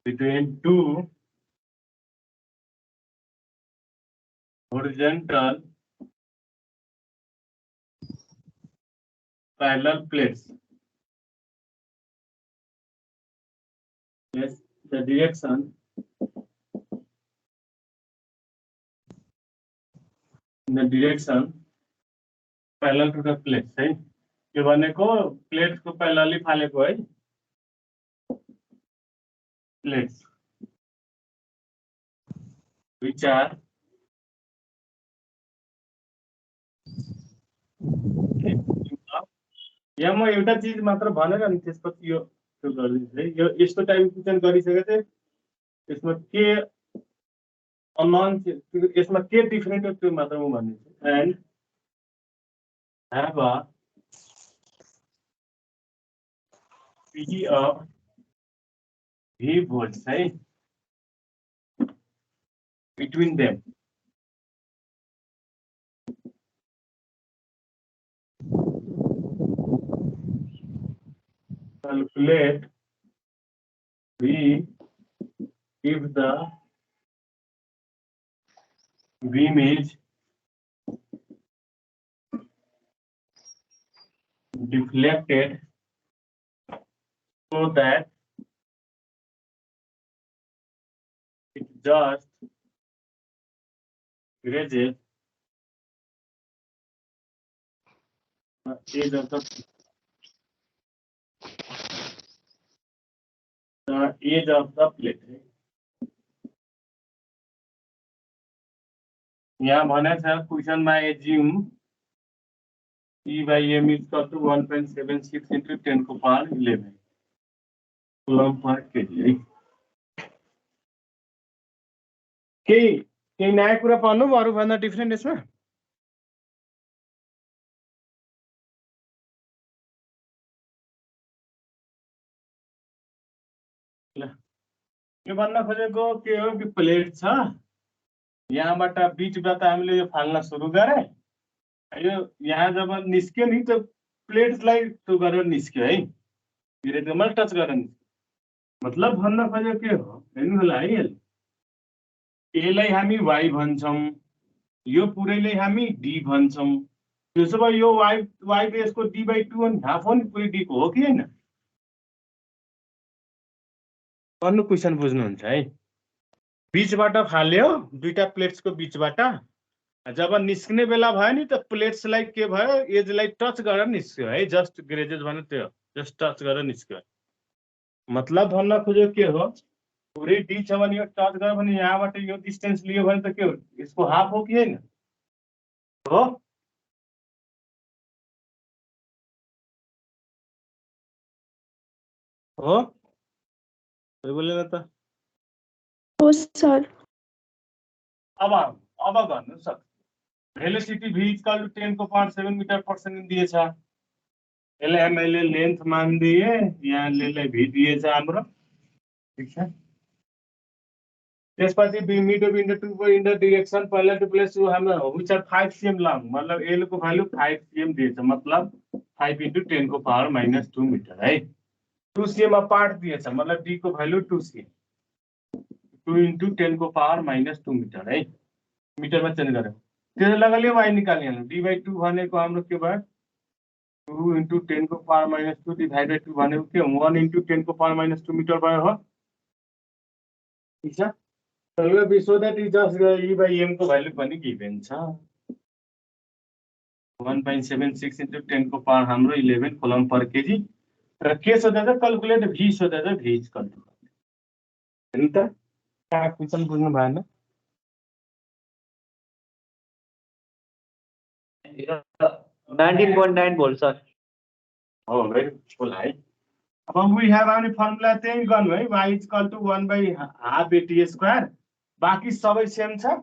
between two horizontal parallel plates. Yes, the direction parallel to the plates. है यो भनेको प्लेट्स को प्यारलली फालेको है प्लेट्स which are यहाँ म एउटा चीज मात्र भनेर अनि त्यसपछि यो त्यो गरिदिन्छु है यो यस्तो टाइम क्वेशन गरिसकेको थिएँ त्यसमा के अननोन यसमा के डिफरेन्ट हो त्यो मात्र म भन्छु and have a P of V volts है between them. Calculate V if the beam is deflected so that it just grazes the edge of the plate. यहाँ भने छ क्वेशनमा assume E by M is equal to 1.76 into 10 को power 11 coulomb per kg. केही नयाँ कुरा पाउनु अरू भन्दा डिफरेन्ट यसमा ल यो भन्न खोजेको के हो कि प्लेट छ यहाँबाट बीचबाट हामीले यो फाल्न सुरु गरे यो यहाँ जब निस्क्यो नि त प्लेट्सलाई त्यो गरेर निस्क्यो है भित्रैमा टच गरेर निस्क्यो मतलब भन्न खोजेको के हो हेर्नु होला है यसलाई हामी y भन्छौं यो पुरैलाई हामी d भन्छौं त्यसो भए यो y त यसको d/2 अनि हाफ हो नि पुरै d को हो कि हैन भन्नु क्वेशन बुझ्नुहुन्छ है बीचबाट फाल्यो दुईटा प्लेट्सको बीचबाट जब निस्कने बेला भयो नि त प्लेट्सलाई के भयो एजलाई टच गरेर निस्क्यो है जस्ट ग्रेजेस भन्नु त्यो जस्ट टच गरेर निस्क्यो मतलब भन्न खोजेको के हो पुरै डी छ भने यो टच गर्यो भने यहाँबाट यो डिस्टेन्स लियो भने त के हो यसको हाफ हो कि हैन हो हो कोही बोलेन त हो सर अब गर्नु सक्छ भेलोसिटी v इक्वल टू 10 को पावर 7 मीटर पर सेकेन्ड दिएछ यसलाई मैले लेन्थ मान दिए यहाँ ले v दिएछ हाम्रो ठीक छ त्यसपछि मीटर इन्टु 2 को इन्टर डाइरेक्सन पहिला टु प्लेस हाम्रो व्हिच आर 5 cm लङ मतलब l को भ्यालु 5 cm दिएछ मतलब 5 इन्टु 10 को पावर -2 मिटर है 2 cm अपार्ट दिएछ मतलब d को भ्यालु 2 cm 2 इन्टु 10 को पावर -2 मिटर है मिटरमा चेन्ज गर्यो त्यसले लगाले y निकाल्नु d/2 भनेको हाम्रो के भयो 2 इन्टु 10 को पावर -2 डिभाइड बाइ 2 भनेको के 1 इन्टु 10 को पावर -2 मिटर भयो हो ठीक छ तलको बिसो that is just e by m को भ्यालु पनि गिभन छ 1.76 इन्टु 10 को पावर हाम्रो 11 कूलम पर केजी र के सोधेछ क्याल्कुलेट v सोधेछ v इज इक्वल टु हैन त का क्वेशन बुझ्नु भएन 19.9 volt sir. Oh, very cool. अब we have any formula change गर्नु है y is equal to 1/2 AT square बाकी सबै सेम छ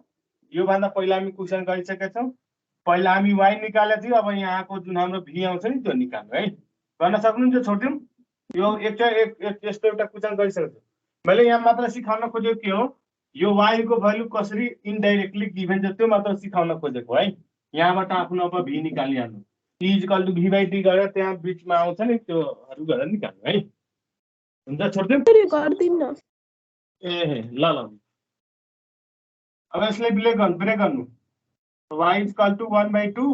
यो भन्दा पहिला हामी क्वेशन गरिसकेका छौं पहिला हामी y निकालेको थियौ अब यहाँको जुन हाम्रो v आउँछ नि त्यो निकाल्नु है गर्न सक्नुहुन्छ छोट्यौं यो एक यस्तो एउटा क्वेशन गरिसकेको छु मैले यहाँ मात्र सिकाउन खोजेको के हो यो y को भ्यालु कसरी इनडाइरेक्टली गिभन छ त्यो मात्र सिकाउन खोजेको है यहाँबाट आफ्नो अब v निकालिहाल्नु e is equal to v/d गरेर त्यहाँ बीचमा आउँछ नि त्योहरु गरेर निकाल्नु है हुन्छ छोड्दियौ गर्दिन ए ल अब यसलाई ब्रेक गर्नु y is equal to 1/2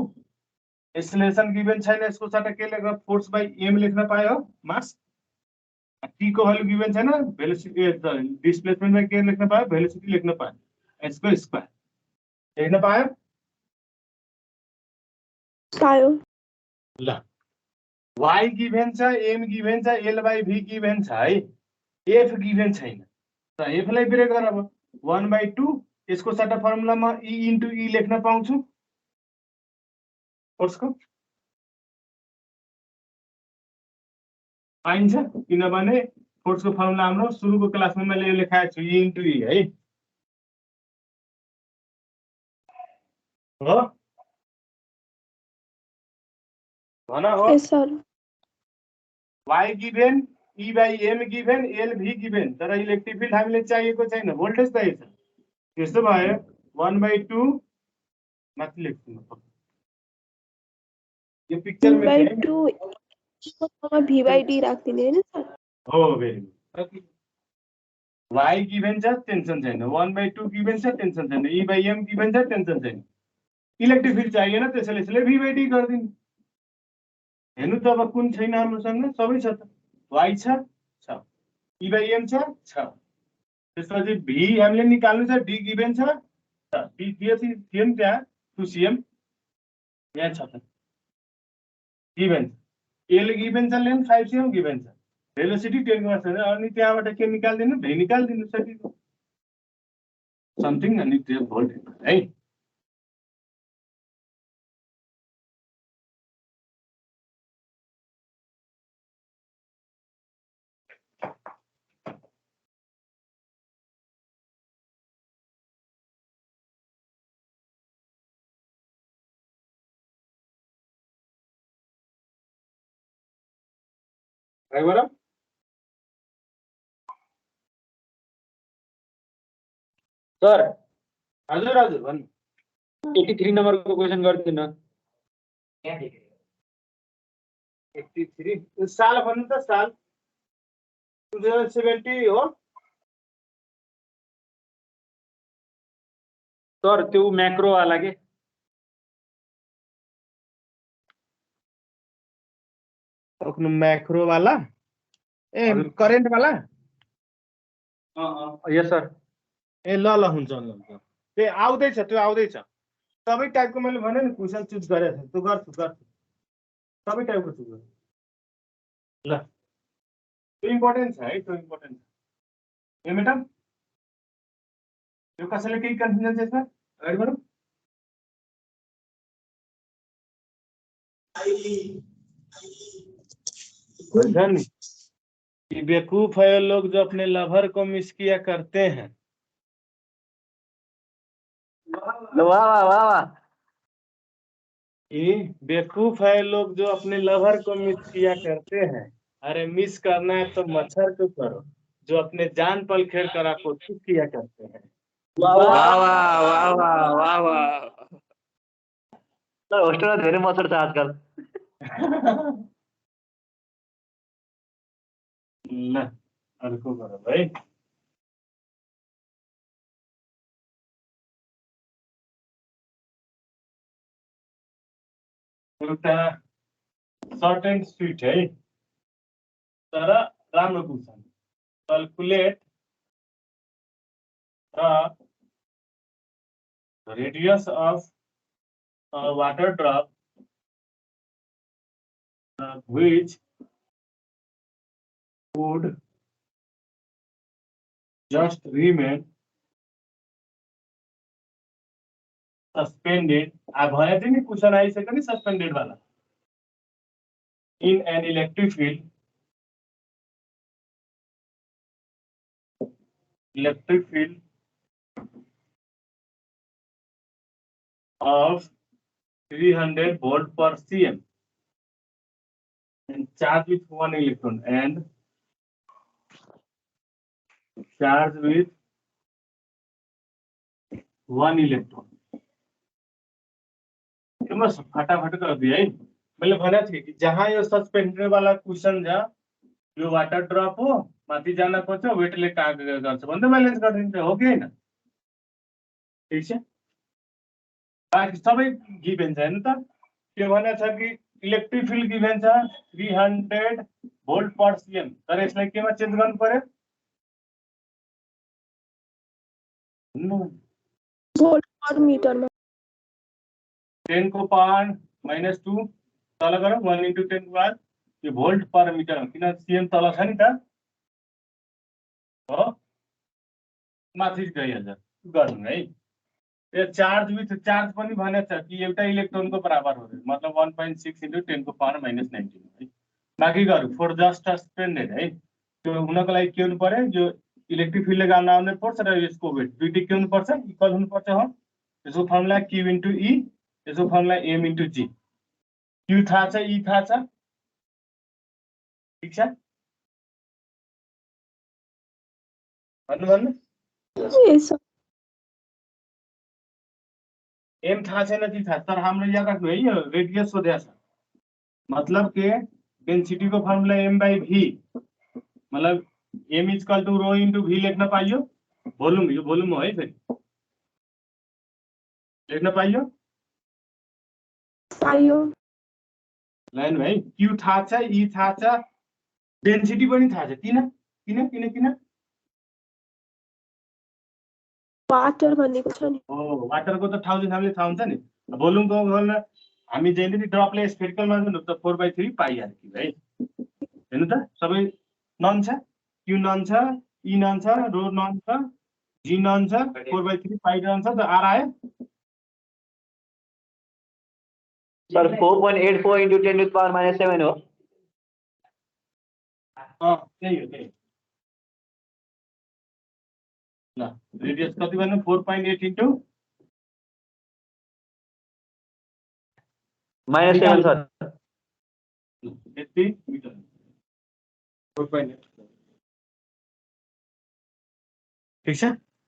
acceleration given छैन यसको साथ के लेख्न फोर्स बाइ m लेख्न पायो मास t को भ्यालु गिभन छैन भेलोसिटी डिस्प्लेसमेन्ट बाइ के लेख्न पायो भेलोसिटी लेख्न पायो s को स्क्वायर लेख्न पायो ल y गिभन छ m गिभन छ l बाइ v गिभन छ है f गिभन छैन त f लाई ब्रेक गर अब 1/2 यसको साथ फर्मुलामा e इन्टु e लेख्न पाउँछु फोर्सको पाइन्छ किनभने फोर्सको फर्मुला हाम्रो सुरुको क्लासमा मैले यो लेखाएको छु e इन्टु e है हो भन हो Yes, sir. y given E by M given L V given तर इलेक्ट्रिक फिल्ड हामीले चाहिएको छैन भोल्टेज चाहिएको छ त्यसो भए 1/2 माथि लेख्छु म यो पिक्चर में है V/2 V by D राख्दिने हैन सर हो भेरी गुड y गिभेन छ टेन्सन छैन 1/2 गिभेन छ टेन्सन छैन E by M गिभेन छ टेन्सन छैन इलेक्ट्रिक फिल्ड चाहिएन त्यसैले यसले V by D गर्दिनु हेर्नु त अब कुन छैन हामीसँग सबै छ त y छ E by M छ त्यसपछि V हामीले निकाल्नु छ D गिभेन छ D दियो थियो नि त्यहाँ 2cm यहाँ छ त गिभेन L गिभेन छ लेन्थ 5cm गिभेन छ भेलोसिटी 10 को छ अनि त्यहाँबाट के निकाल्दिनु V निकाल्दिनु सकियो समथिङ अनि त्यो भोल्टेज है ड्राइभर सर हजुर हजुर भन्नु 83 नम्बरको क्वेशन गर्दिन 83 साल भन्नु त साल 2070 हो सर त्यो मैक्रो वाला के मैक्रो वाला ए करेन्ट वाला यस सर ए ल हुन्छ त्यो आउँदैछ सबै टाइपको मैले भने नि क्वेशन चुज गरेको छु त्यो गर्छु सबै टाइपको चुज गर्छु ल त्यो इम्पोर्टेन्ट छ है त्यो इम्पोर्टेन्ट छ यो मेडम यो कसैले केही कन्फ्युजन छ यसमा अगाडि बढौँ ये बेवकूफ है लोग जो अपने लवर को मिस किया करते हैं वाह ये बेवकूफ है लोग जो अपने लवर को मिस किया करते हैं अरे मिस करना है तो मच्छर को करो जो अपने जान पल खेल कर आपको खुश किया करते हैं होस्टेलमा धेरै मच्छर छ आजकल ल अर्को गरौँ है एउटा सर्ट एन्ड स्वीट है तर राम्रो question calculate the radius of water drop which would just remain suspended अब भने चाहिँ नि क्वेशन आइसक्यो नि सस्पेन्डेड वाला in an electric field of 300 volt per cm and charged with 1 electron and charged with 1 electron यो म फटाफट गरिदिएँ है मैले भनेको थिएँ कि जहाँ यो सस्पेन्डेड वाला क्वेशन छ यो वाटर ड्रप हो माथि जान खोज्छ वेटले काम गर्छ भन्दै ब्यालेन्स गरिदिन्छ हो कि हैन ठीक छ बाकी सबै गिभेन छ हैन त के भनेको छ कि इलेक्ट्रिक फिल्ड गिभेन छ 300 भोल्ट पर सीएम तर यसलाई केमा चेन्ज गर्नु पर्यो वोल्ट पर मीटर में 10 को पावर -2 तल गरौँ 1 × 10 को पावर यो भोल्ट पर मिटर किन सीएम तल छ नि त हो माथि गइहाल्छ गर्नु है यो चार्ज विथ चार्ज पनि भनेको छ कि एउटा इलेक्ट्रोनको बराबर हो मतलब 1.6 × 10 को पावर -19 है बाँकी गरौँ फर जस्ट सस्पेन्डेड है त्यो हुनको लागि के हुनु पर्यो यो इलेक्ट्रिक फिल्डले गर्न आउने फोर्स र यसको वेट दुईटै के हुनु पर्छ इक्वल हुनु पर्छ हो यसको फर्मुला Q into E, यसको formula M into G. Q थाहा छ, E थाहा छ, ठीक छ? भन्नु Yes, sir. M थाहा छैन कि थाहा, तर हाम्रो याद राख्नु है, यो रेडियस सोधेको छ, मतलब के डेन्सिटी को फर्मुला M by V, मतलब M इक्वल टू रो इन्टु V लेख्न पाइयो, भोल्युम, यो भोल्युम हो है, फेरि लेख्न पाइयो, पाइयो। लाइन भाइ, Q थाहा छ, E थाहा छ, डेन्सिटी पनि थाहा छ, किन वाटर भनेको छ नि। हो, वाटरको त हामीले थाहा हुन्छ नि, भोल्युमको हामी जहिले ड्रपले स्फेरिकल मान्छौँ त 4/3 पाइ हाल्यो कि भाइ, हेर्नु त सबै नन छ, Q नन छ, E नन छ, रो नन छ, G नन छ, 4/3 पाइ नन छ, त आर आयो। Sir 4.84 into 10 to the power minus 7 हो। त्यही हो। ल रेडियस कति भन्नु, 4.8 into minus 7 सर। यति मिटर 4.8, ठीक छ,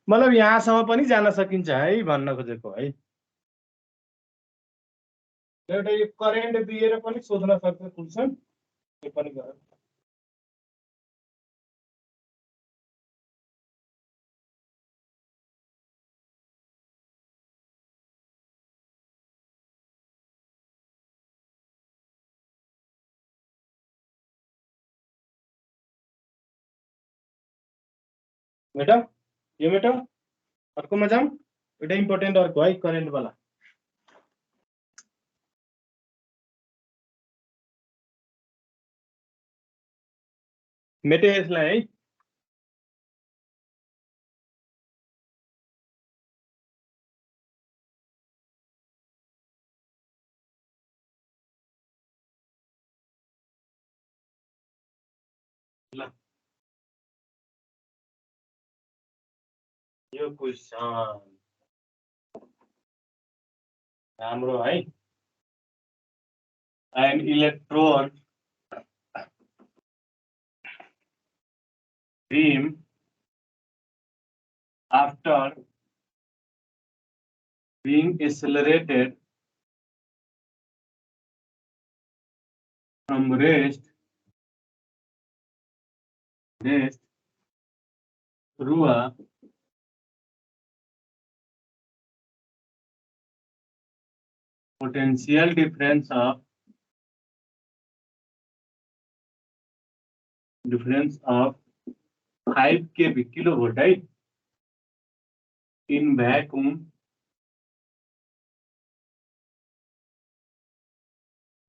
मतलब यहाँसम्म पनि जान सकिन्छ है भन्न खोजेको है। एउटा यो करेन्ट दिएर पनि सोध्न सक्छ क्वेशन, त्यो पनि गर। बेटा यो बेटा अर्कोमा जाऊँ, एउटा इम्पोर्टेन्ट अर्को है करेन्ट वाला। मेटे यसलाई है, ल यो क्वेशन राम्रो है। An electron beam after being accelerated from rest through a potential difference of 5 kV kilovolt in vacuum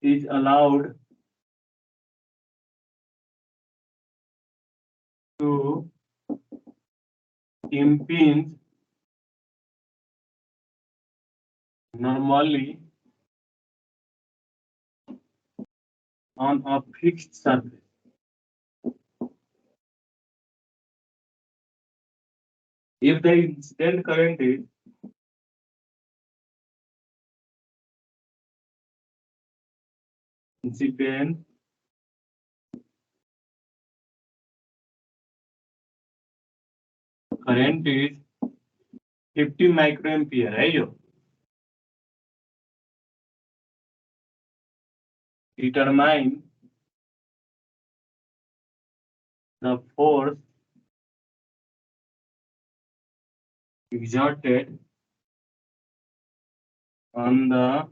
is allowed to impinge normally on a fixed surface. If the incident current is current is 50 microampere है यो, determine the force exerted on the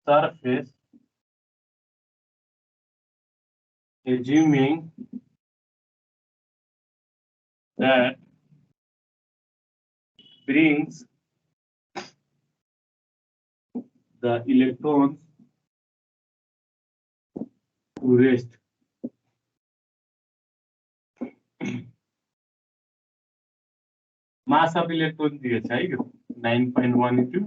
surface, assuming that brings the electrons to rest. Mass of electrons दिएको छ है यो 9.1 into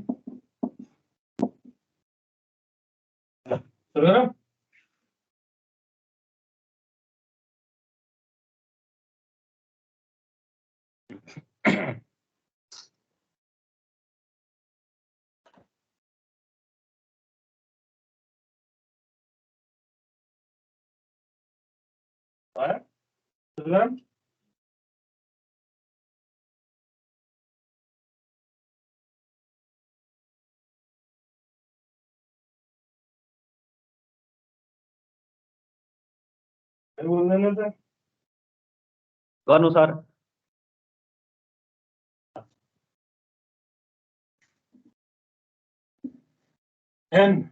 बोल्दैन त गर्नु sir and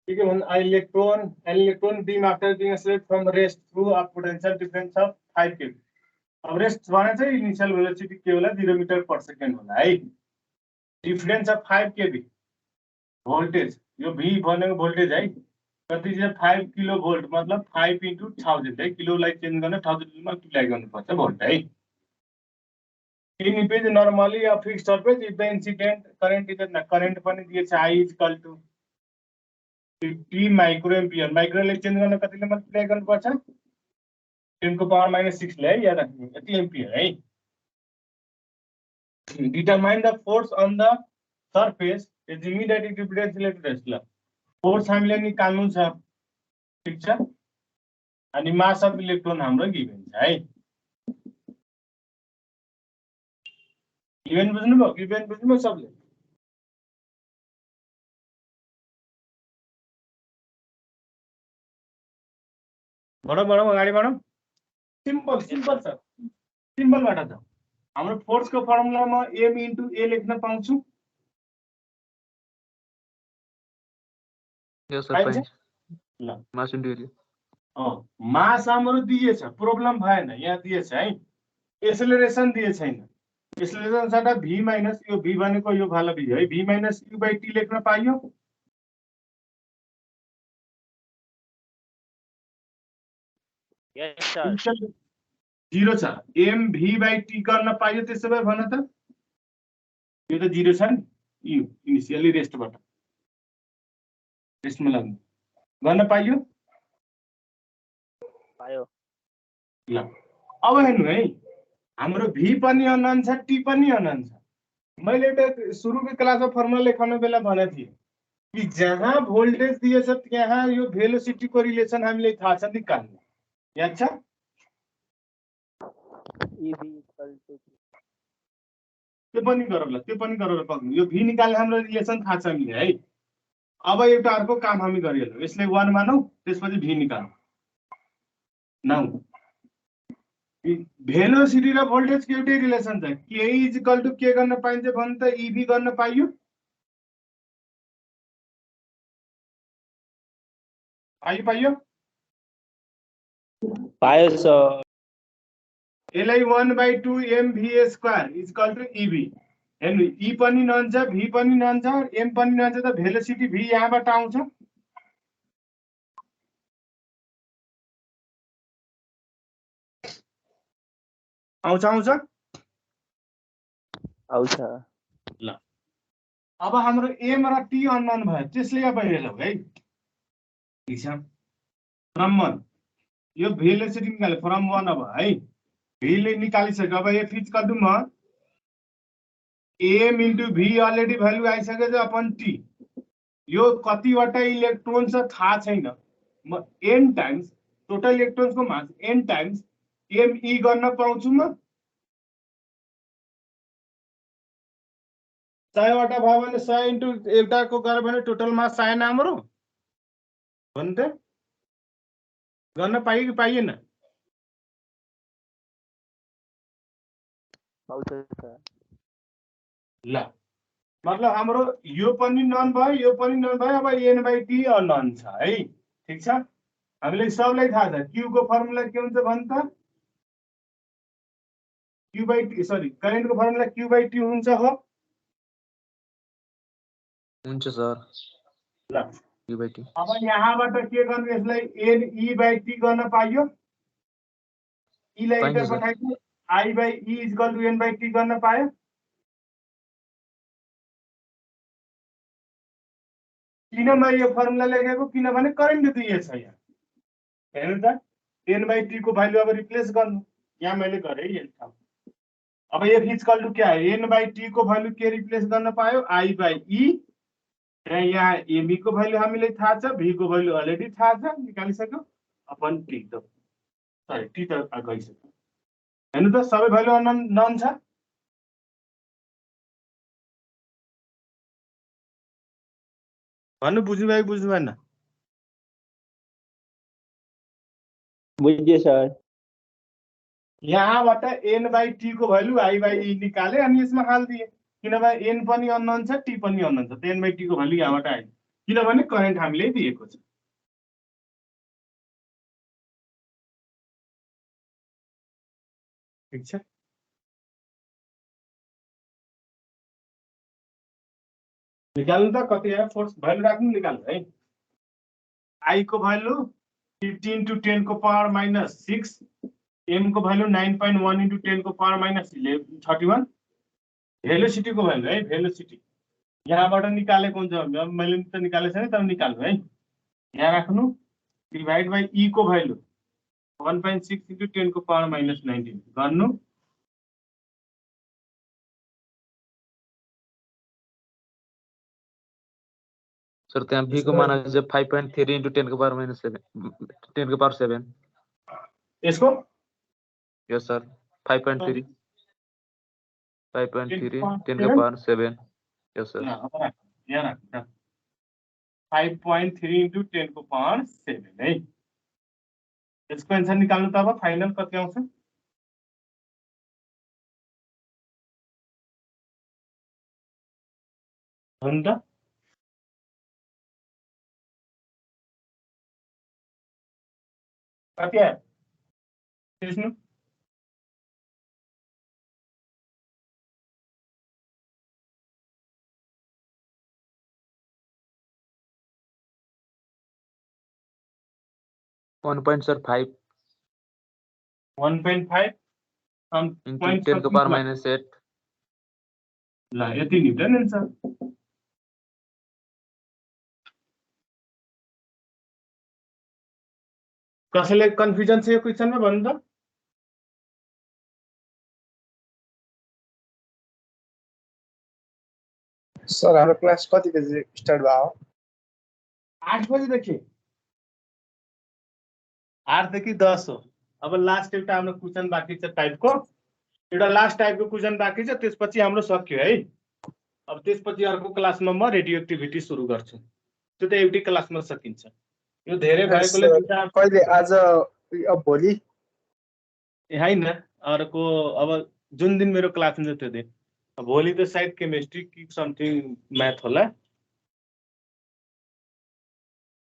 an electron beam after being accelerated from rest through a potential difference of 5 kV. अब rest भने चाहिँ इनिशियल भेलोसिटी के होला 0 मिटर पर सेकेन्ड होला है डिफरेन्स अफ 5 केबी भोल्टेज यो v भनेको भोल्टेज है कति चाहिँ 5 किलो भोल्ट मतलब 5 into 1000 है किलोलाई चेन्ज गर्न 1000 ले मल्टिप्लाई गर्नुपर्छ भोल्ट है in page normally a fixed surface if the incident current is current पनि दिएछ I is equal to 50 micro ampere माइक्रोले चेन्ज गर्न कतिले मल्टिप्लाई गर्नुपर्छ 10 को पावर -6 ले याद राख्नु यति एम्पियर है determine the force on the surface assuming that it represents electric rest ल फोर्स हामीले निकाल्नु छ ठीक छ अनि मास अफ इलेक्ट्रोन हाम्रो गिभन छ है गिभन बुझ्नुभयो सबले बढो अगाडि बढो सिम्पल सर सिम्पलबाट छ हाम्रो फोर्स को फर्मुला म m into a लेख्न पाउँछु यस सर पाइन्छ? फाइन ल मास इन्टु एरिया मास हाम्रो दिएछ प्रब्लम भएन यहाँ दिएछ है एक्सेलरेसन दिए छैन एक्सेलरेसन साटा v माइनस यो v भनेको यो भाला v है v minus u by t लेख्न पाइयो यस सर 0 छ m v by t गर्न पाइयो त्यसो भए भन त यो त 0 छ नि यो इनिशियली रेस्टबाट रेस्टमा लाग्नु गर्न पाइयो पायो ल अब हेर्नु है हाम्रो v पनि अनन छ t पनि अनन छ मैले एउटा सुरुको क्लासमा फर्मुला लेखाउने बेला भनेको थिएँ कि जहाँ भोल्टेज दिएछ त्यहाँ यो भेलोसिटी को रिलेसन हामीले थाहा छ निकाल्नु याद छ EV equal to त्यो पनि गरौँ पक्नु यो v निकाल्ने हाम्रो रिलेसन थाहा छ हामीले है अब एउटा अर्को काम हामी गरिहालौँ यसले 1 मानौ त्यसपछि v निकालौँ नाउ भेलोसिटी र भोल्टेज को एउटै रिलेसन छ k इज इक्वल टु के गर्न पाइन्छ भने त EV गर्न पाइयो पाइयो पायो सर यसलाई 1/2 mva square is equal to EV हेर्नु E पनि नन छ v पनि नन छ m पनि नन छ त भेलोसिटी v यहाँबाट आउँछ आउँछ आउँछ ल अब हाम्रो m र t अननोन भयो त्यसले अब हेरौँ है ठीक छ फ्रम 1 यो भेलोसिटी निकाल्यो फ्रम 1 अब है v ले निकालिसक्यो अब f इज इक्वल टु म m into v already value आइसक्यो छ अपन t यो कतिवटा इलेक्ट्रोन छ थाहा छैन म n टाइम्स टोटल इलेक्ट्रोन्स को मास n टाइम्स me गर्न पाउँछु म 100 वटा भयो भने 100 इन्टु एउटाको गर्यो भने टोटल मास आएन हाम्रो भन त गर्न पाइयो कि पाइएन आउँछ सर ल मतलब हाम्रो यो पनि नन भयो यो पनि नन भयो अब n/t अननोन छ है ठीक छ हामीले सबलाई थाहा छ q को फर्मुला के हुन्छ भन त q/t सरी करेन्ट को फर्मुला q/t हुन्छ हो हुन्छ सर ल u/t अब यहाँबाट के गर्नु यसलाई ne/t गर्न पाइयो e लाई पाइन्छ इन्टर सर। पठाइदिनु i/e is equal to n/t गर्न पायो किन मैले यो फर्मुला लेखेको किनभने करेन्ट दिएछ यहाँ हेर्नु त n/t को भ्यालु अब रिप्लेस गर्नु यहाँ मैले गरे यही ठाउँ अब f इक्वल टू क्या है n बाई t को भ्यालु के रिप्लेस गर्न पायो i बाई e यहाँ एमी को भ्यालु हामीलाई थाहा छ v को भ्यालु अलरेडी थाहा छ निकालिसक्यो अपन t त सरी t त गइसक्यो हेर्नु त सबै भ्यालु नन छ भन्नु बुझ्नु भयो बुझ्नु भएन बुझिए सर। यहाँबाट n बाई t को भ्यालु i बाई e निकाले अनि यसमा हाल्दिए किनभने n पनि अननोन छ t पनि अननोन छ n बाई t को भ्यालु यहाँबाट आयो किनभने करेन्ट हामीले दिएको छ ठीक छ निकाल्नु त कति आयो फोर्स भ्यालु राख्नु निकाल्नु है i को भ्यालु 15 to 10 को पावर माइनस 6 m को भ्यालु 9.1 into 10 को पावर माइनस 31 भेलोसिटी को भ्यालु है भेलोसिटी यहाँबाट निकालेको हुन्छ मैले त निकालेको छैन तर निकाल्नु है यहाँ राख्नु डिभाइड बाइ e को भ्यालु 1.6 into 10 को पावर माइनस 19 गर्नु सर त्यहाँ v को मान आउँछ 5.3 into 10 को पावर माइनस 7 10 को पावर 7 यसको यस सर 5.3 10 को पावर 7 यस सर यहाँ राख्नु 5.3 into 10 को पावर 7 है यसको एन्सर निकाल्नु त अब फाइनल कति आउँछ हुन्छ कति आयो त्यसनु 1.5 1.5 into 10 को पावर माइनस 8 ल यति न्युटन एन्सर कसैले कन्फ्युजन छ यो क्वेशनमा भन्नु त सर हाम्रो क्लास कति बजे स्टार्ट भयो 8 बजेदेखि 8 देखि 10 हो अब लास्ट एउटा हाम्रो क्वेशन बाँकी छ टाइपको एउटा लास्ट टाइपको क्वेशन बाँकी छ त्यसपछि हाम्रो सक्यो है अब त्यसपछि अर्को क्लासमा म रेडियो एक्टिभिटी सुरु गर्छु त्यो त एउटै क्लासमा सकिन्छ यो धेरै भएकोले कहिले आज अब भोलि हैन अर्को अब जुन दिन मेरो क्लास हुन्छ त्यो दिन भोलि त सायद केमिस्ट्री कि समथिङ म्याथ होला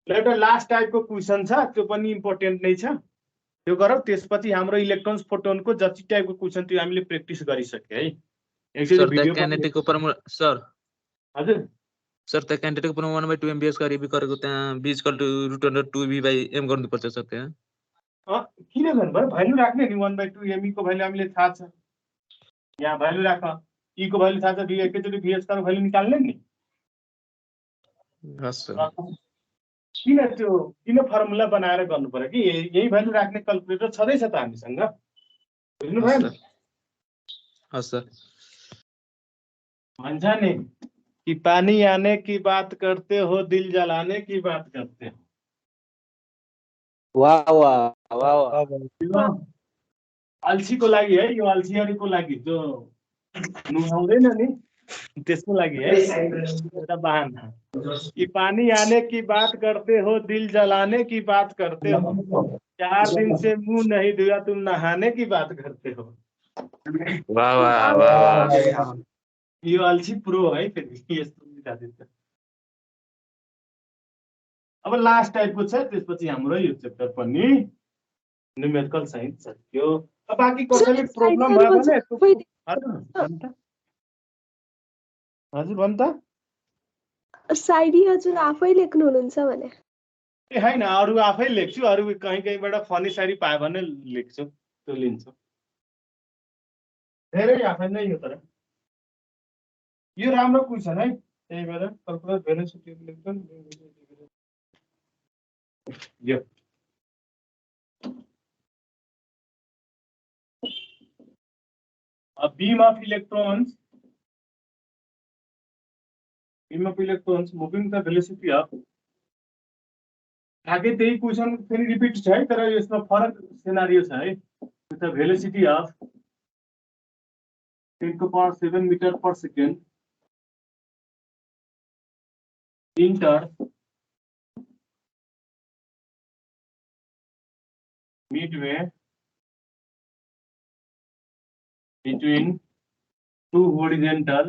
एउटा लास्ट टाइपको क्वेशन छ त्यो पनि इम्पोर्टेन्ट नै छ त्यो गरौ त्यसपछि हाम्रो इलेक्ट्रोन्स फोटोनको जति टाइपको क्वेशन त्यो हामीले प्र्याक्टिस गरिसक्यो है सर त्यो क्यान्डिडेटको फर्मुला सर हजुर सर त्यो क्यान्डिडेटको फर्मुला 1/2 एमबीएस का रिभी गरेको त्यहाँ b = √2v/m गर्नु पर्छ सर त्यहाँ किन भन्नुभयो भ्यालु राख्ने नि 1/2 me को भ्यालु हामीले थाहा छ यहाँ भ्यालु राख e को भ्यालु थाहा छ v एकैचोटी vs को भ्यालु निकाल्ने नि हस् सर किन फर्मुला बनाएर गर्नु पर्यो कि यही भ्यालु राख्ने क्याल्कुलेटर छँदैछ त हामीसँग बुझ्नु भयो हस् सर भन्छ नि कि पानी आने की बात करते हो दिल जलाने की बात करते हो वाह वाह वाह अल्छीको लागि है यो अल्छीहरुको लागि जो नुहाउँदैन नि त्यसको लागि है एउटा बहाना कि पानी आने की बात करते हो दिल जलाने की बात करते हो 4 दिन से मुंह नहीं धोया तुम नहाने की बात करते हो वाह वाह वाह यो अल्छी प्रो है फेरि यस्तो दिन्छ अब लास्ट टाइपको छ त्यसपछि हाम्रो यो च्याप्टर पनि न्यूमेरिकल साइन्स सक्यो अब बाँकी कसैले प्रब्लम भयो भने हजुर भन् त साइडी हजुर आफै लेख्नु हुनुहुन्छ भने ए हैन अरु आफै लेख्छु अरु कहीँबाट फनी साइडी पाए भने लेख्छु त्यो लिन्छु धेरै आफै नै यो तर यो राम्रो क्वेशन है त्यही भएर कल्कुलस भेलोसिटी लेख्छन् यो a beam of electrons moving the velocity of आगे त्यही क्वेशन फेरि रिपिट छ है, तर यसमा फरक सिनारियो छ है। with a velocity of 10⁷ meter per second enter midway between two horizontal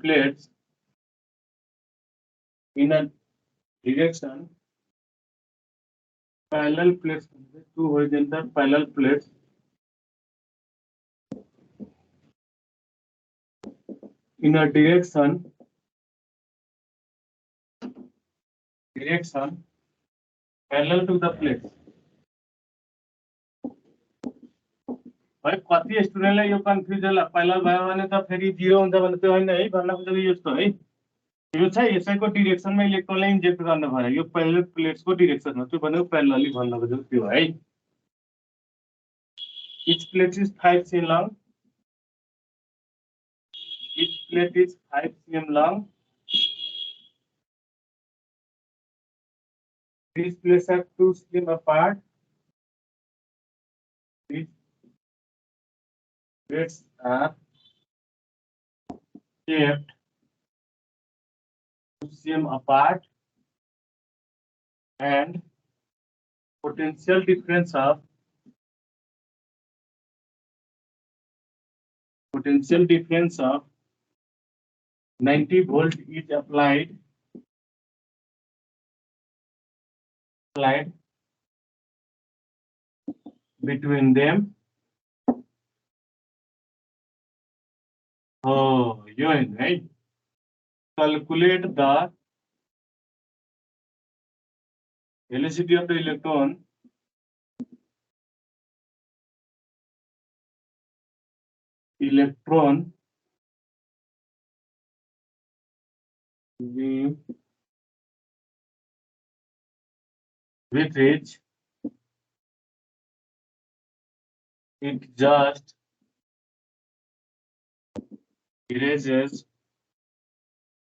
plates in a direction parallel plates, two horizontal parallel plates in a direction parallel to the plates. है कति स्टुडेन्टलाई यो कन्फ्युजन पैरेलल भयो भने त फेरि 0 हुन्छ भने त्यो हैन है, भन्न खोजेको यस्तो है। यो चाहिँ यसैको डिरेक्सनमा इलेक्ट्रोनलाई इन्जेक्ट गर्न पर्यो, यो पैरेलल प्लेट्सको डिरेक्सनमा, त्यो भनेको पैरेलली भन्न खोजेको त्यो है। each plate is 5 cm long, each plate is 5 cm long. These plates are 2 cm apart. These plates are kept 2 cm apart, and potential difference of 90 volt is applied between them. Oh, you are right. Calculate the velocity of the electron with which it just erases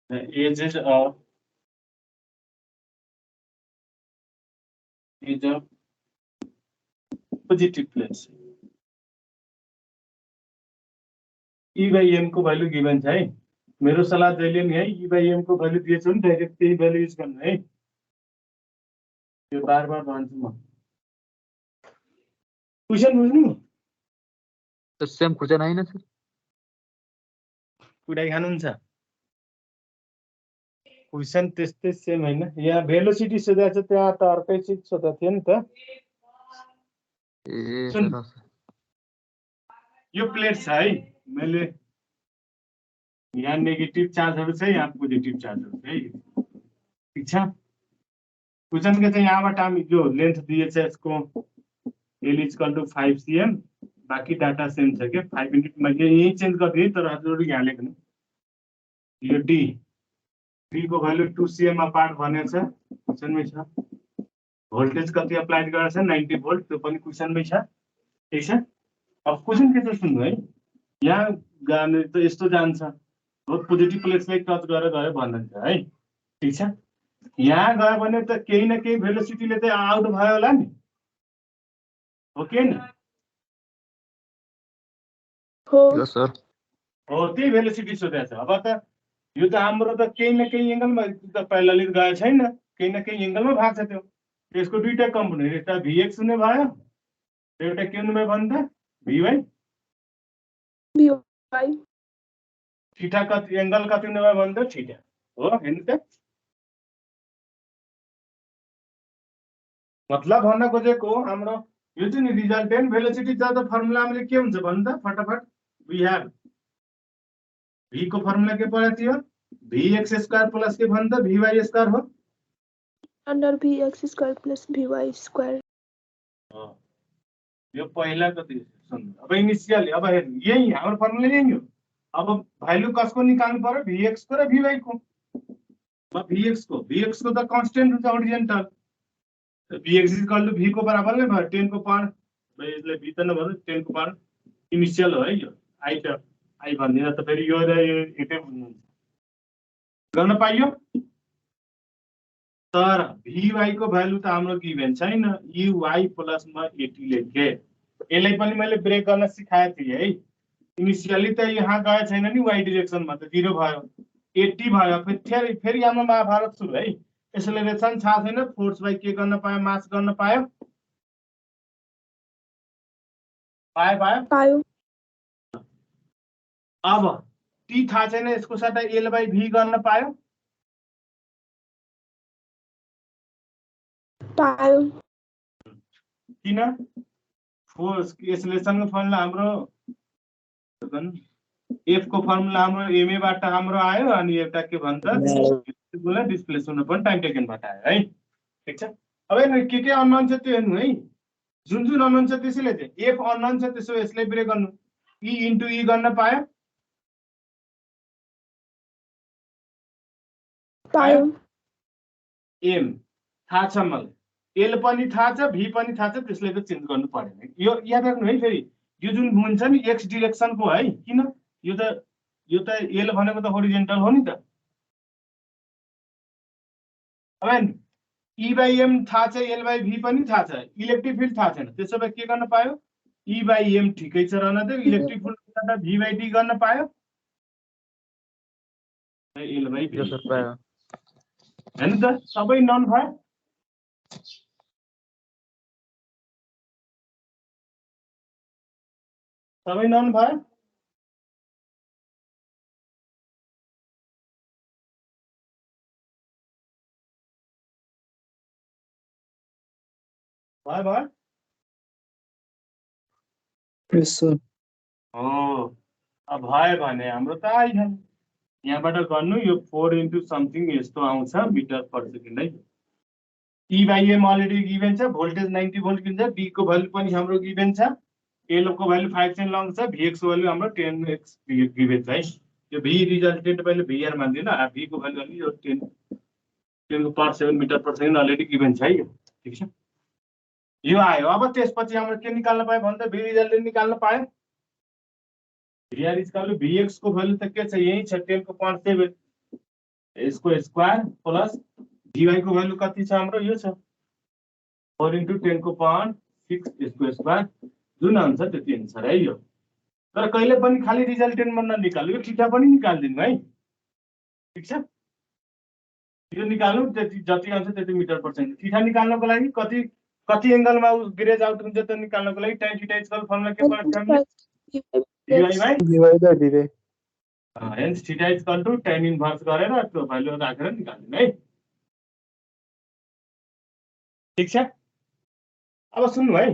the edges of positive plates. E by m को value given छ है। मेरो सल्लाह जहिले नि है E by m को value दिएछ नि डाइरेक्ट त्यही भ्यालु युज गर्नु है। यो बार-बार भन्छु म। क्वेशन बुझ्नु? सर सेम क्वेशन आएन सर? कुराइ खानुहुन्छ? क्वेशन त्यस्तै सेम हैन। यहाँ भेलोसिटी सोधेको छ, त्यहाँ त अर्कै चीज सोधेको थियो नि त। ए सुन, सर यो प्लेट छ है, मैले यहाँ नेगेटिभ चार्जहरु छ, यहाँ पोजिटिभ चार्जहरु छ है। ठीक छ? क्वेशन के चाहिँ यहाँबाट हामी जो लेन्थ दिएछ यसको L = 5 cm, बाकी डाटा सेम छ के 5 युनिट मैले यही चेन्ज गर्दिए, तर हजुरहरु यहाँ लेख्नु। यो D को भ्यालु 2 cm अपार्ट भनेछ, क्वेशनमै छ। भोल्टेज कति अप्लाइड गरेछ 90 भोल्ट, त्यो पनि क्वेशनमै छ। ठीक छ? अब क्वेशन के छ सुन्नु है। यहाँ गाने त यस्तो जान्छ, हो पोजिटिभ प्लेट्सलाई टच गरेर गयो भन्छ है। ठीक छ? यहाँ गयो भने त केही न केही भेलोसिटीले त आउट भयो होला नि, हो के नि? हो सर। हो त्यही भेलोसिटी सोधेको छ। अब त यो त हाम्रो त केही न केही एंगलमा त पैरेलली गएको छैन, केही न केही एंगलमा भएको छ त्यो। यसको दुईटा कम्पोनेन्ट, एउटा Vx हुने भयो, एउटा के हुने भयो भन्दा Vy। थीटा कति एंगल कति हुने भयो भन्दा थीटा हो हैन त? मतलब भन्न खोजेको हाम्रो यो चाहिँ नि रिजल्टेन्ट भेलोसिटी छ त फर्मुला हामीले के हुन्छ भन्दा फटाफट वी हैव v को फर्मुला के परेको थियो vx² प्लस के भन्दा vy² हो अंडर vx² प्लस vy²। यो पहिला कति सुन। अब इनिशियल अब हेर्नु यही हाम्रो फर्मुला यही हो। अब भ्यालु कसको निकाल्नु पर्यो vx को र vy को। अब vx को त कांस्टेंट हुन्छ original, Vx is equal to v को बराबर नै भयो 10 को पावर भाइ यसले v त नभन्नु 10 को पावर इनिशियल हो है यो i त i भन्दिन त फेरि यो र यो एकै भन्नुहुन्छ गर्न पाइयो तर vy को भ्यालु त हाम्रो गिभन छैन uy प्लस म 80 लेखे यसलाई पनि मैले ब्रेक गर्न सिकाएको थिएँ है इनिशियली त यहाँ गए छैन नि y डाइरेक्सनमा त 0 भयो 80 भयो फेरि हाम्रो महाभारत सुरु है एक्सेलरेसन थाहा छैन फोर्स बाइ के गर्न पायो मास गर्न पायो पायो अब t थाहा छैन यसको साथ l बाइ v गर्न पायो पायो किन फोर्स एक्सेलरेसन को फर्मुला हाम्रो f को फर्मुला हाम्रो ma बाट हाम्रो आयो अनि एउटा के भन्छ त्यसलाई डिस्प्लेसमेन्ट पनि टाइम टेकन बाट आयो है ठीक छ अब हेर्नु के अननोन छ त्यो हेर्नु है जुन अननोन छ त्यसैले चाहिँ f अननोन छ त्यसो यसलाई ब्रेक गर्नु e इन्टु e गर्न पायो पायो m थाहा छ मलाई l पनि थाहा छ v पनि थाहा छ त्यसले त चेन्ज गर्नु पर्दैन यो याद राख्नु है फेरि यो जुन हुन्छ नि x डाइरेक्सन को है किन यो त l भनेको त होरिजेन्टल हो नि त अब e बाइ m थाहा छ l बाइ v पनि थाहा छ इलेक्ट्रिक फिल्ड थाहा छैन त्यसो भए के गर्न पायो e बाइ m ठिकै छ रहन त electric field v by d गर्न पायो l बाइ v सर पायो हैन त सबै नन भयो सबै नन भयो भयो यस सर हो अब भयो भने हाम्रो त आइहाल्यो यहाँबाट गर्नु यो 4 इन्टु समथिङ यस्तो आउँछ मिटर पर सेकेन्ड है e by m already given छ भोल्टेज 90 भोल्ट किन्छ b को भ्यालु पनि हाम्रो गिभन छ l को भ्यालु 5 10 लङ छ vx को भ्यालु हाम्रो 10x गिभन छ है यो v रिजल्टेन्ट मैले vr मान्दिन v को भ्यालु अलि यो 10 को power 7 metre per second already given छ है यो ठीक छ यो आयो अब त्यसपछि हाम्रो के निकाल्न पायो भने त v रिजल्टेन्ट निकाल्न पायो vr इक्वल टु vx को भ्यालु त के छ यही छ 10 को पावर 7 यसको स्क्वायर प्लस dy को भ्यालु कति छ हाम्रो यो छ 4 इन्टु 10 को पावर 6 यसको स्क्वायर जुन आन्सर त्यति आन्सर है यो तर कहिले पनि खाली रिजल्टेन्टमा ननिकाल्नु यो थीटा पनि निकाल्दिनु है ठीक छ यो निकाल्नु त्यति जति आउँछ त्यति मिटर पर सेकेन्ड थीटा निकाल्नको लागि कति एंगलमा ग्रेज आउट हुन्छ त निकाल्नको लागि tan थीटा इक्वल फर्मुला के पर्छ हामीले dy डिवाइड डिवे hence theta equal to tan inverse गरेर त्यो भ्यालु राखेर निकाल्नु है ठीक छ अब सुन्नु है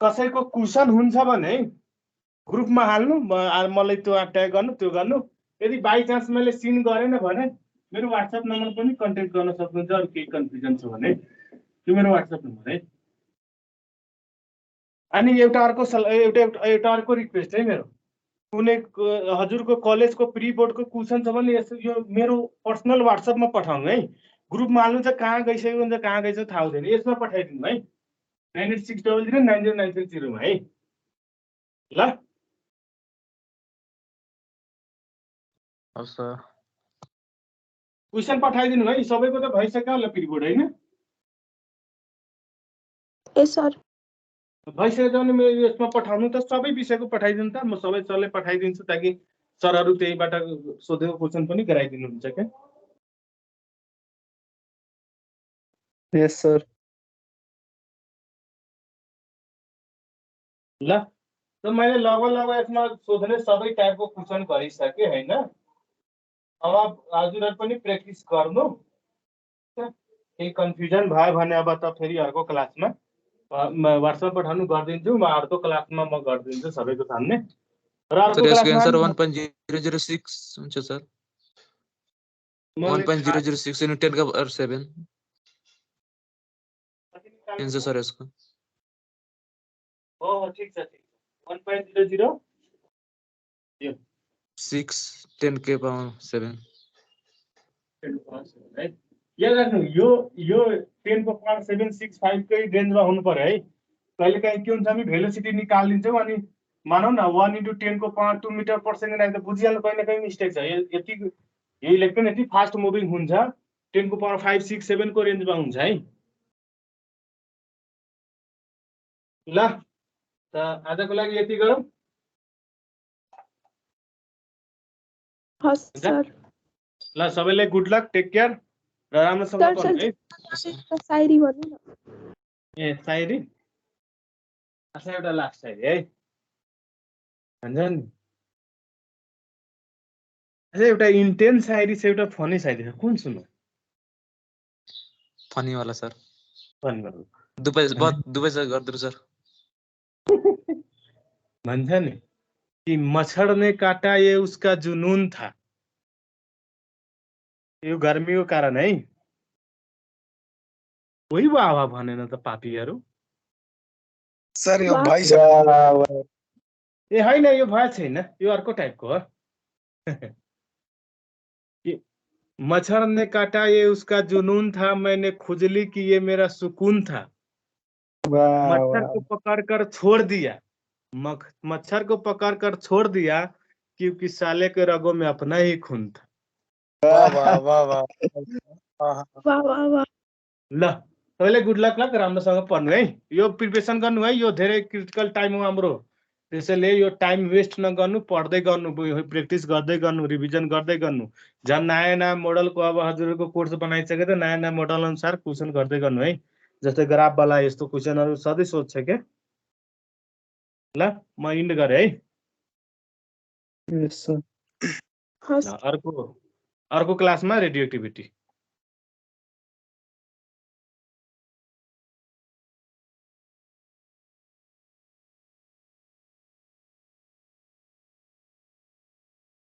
कसैको क्वेशन हुन्छ भने ग्रुपमा हाल्नु मलाई त्यो ट्याग गर्नु त्यो गर्नु यदि बाइ चान्स मैले सिन गरेन भने मेरो WhatsApp नम्बर पनि कन्ट्याक्ट गर्न सक्नुहुन्छ अरु केही कन्फ्युजन छ भने त्यो मेरो WhatsApp नम्बर है अनि एउटा अर्को रिक्वेस्ट है मेरो कुनै हजुरको कलेजको प्री बोर्डको क्वेशन छ भने यो मेरो पर्सनल WhatsApp मा पठाउनु है ग्रुपमा हाल्नु चाहिँ कहाँ गइसक्यो हुन्छ कहाँ गइसक्यो थाहा हुँदैन यसमा पठाइदिनु है 9860090930 मा है ल हस् क्वेशन पठाइदिनु है सबैको त भइसक्यो होला प्री बोर्ड हैन ए सर भइसक्यो भने मेरो यसमा पठाउनु त सबै विषयको पठाइदिनु त म सबै सरले पठाइदिन्छु ताकि सरहरु त्यहीबाट सोधेको क्वेशन पनि गराइदिनु हुन्छ के यस सर ल त मैले लगभग यसमा सोध्ने सबै टाइपको क्वेशन गरिसके हैन अब हजुरहरु पनि प्र्याक्टिस गर्नु केही कन्फ्युजन भयो भने अब त फेरि अर्को क्लासमा WhatsApp पठाउनु गर्दिन्छु म अर्को क्लासमा म गर्दिन्छु सबैको सामने र अर्को क्लासमा आन्सर 1.006 हुन्छ सर 1.006 into 10 का पावर 7 आन्सर सर यसको हो ठीक छ 1.00 यो 6 10 के पावर 7 है याद राख्नु यो 10 को पावर 765 कै रेन्जमा हुनु पर्यो है। कहिले काहीँ के हुन्छ हामी भेलोसिटी निकालिदिन्छौँ अनि मानौ न 1 × 10 को पावर 2 मिटर पर सेकेन्ड आइदियो बुझिहाल्नु कहिले काहीँ मिस्टेक छ। यति यो इलेक्ट्रोन यति फास्ट मुभिङ हुन्छ 10 को पावर 5, 6, 7 को रेन्जमा हुन्छ है। ल त आजको लागि यति गरौँ। हस् सर। ल सबैलाई गुड लक, टेक केयर र राम्रोसँग सर पढ्नु है। सर सायरी भन्नु न। ए सायरी अच्छा एउटा लास्ट सायरी है भन्छ नि। अच्छा एउटा इन्टेन्स सायरी छ एउटा फनी सायरी छ, कुन सुन्नु? फनी वाला सर। फनी वाला दुबई से गर्दछु सर। भन्छ नि कि मच्छर ने काटा ये उसका जुनून था। यो गर्मीको कारण है। कोही बाबा भनेन त पापीहरू। सर यो वाह। भाइ छ। ए होइन यो भए छैन, यो अर्को टाइपको हो। कि मच्छर ने काटा ये उसका जुनून था, मैंने खुजली की ये मेरा सुकून था। मच्छर को पकड़कर छोड़ दिया, मच्छर को पकड़कर छोड़ दिया क्योंकि साले के रगों में अपना ही खून था। वाह वाह वाह वाह वाह वाह। ल सबैले गुड लक ल, राम्रोसँग पढ्नु है। यो प्रिपरेसन गर्नु है, यो धेरै क्रिटिकल टाइम हो हाम्रो। त्यसैले यो टाइम वेस्ट नगर्नु, पढ्दै गर्नु, प्र्याक्टिस गर्दै गर्नु, रिभिजन गर्दै गर्नु। झन् नयाँ नयाँ मोडलको अब हजुरहरूको कोर्स बनाइसक्यो त नयाँ नयाँ मोडल अनुसार क्वेसन गर्दै गर्नु है। जस्तै ग्राफवाला यस्तो क्वेसनहरू सधैँ सोध्छ क्या। ल म इन्ड गरेँ है। यस सर। हस् ल, अर्को क्लासमा रेडियो एक्टिभिटी।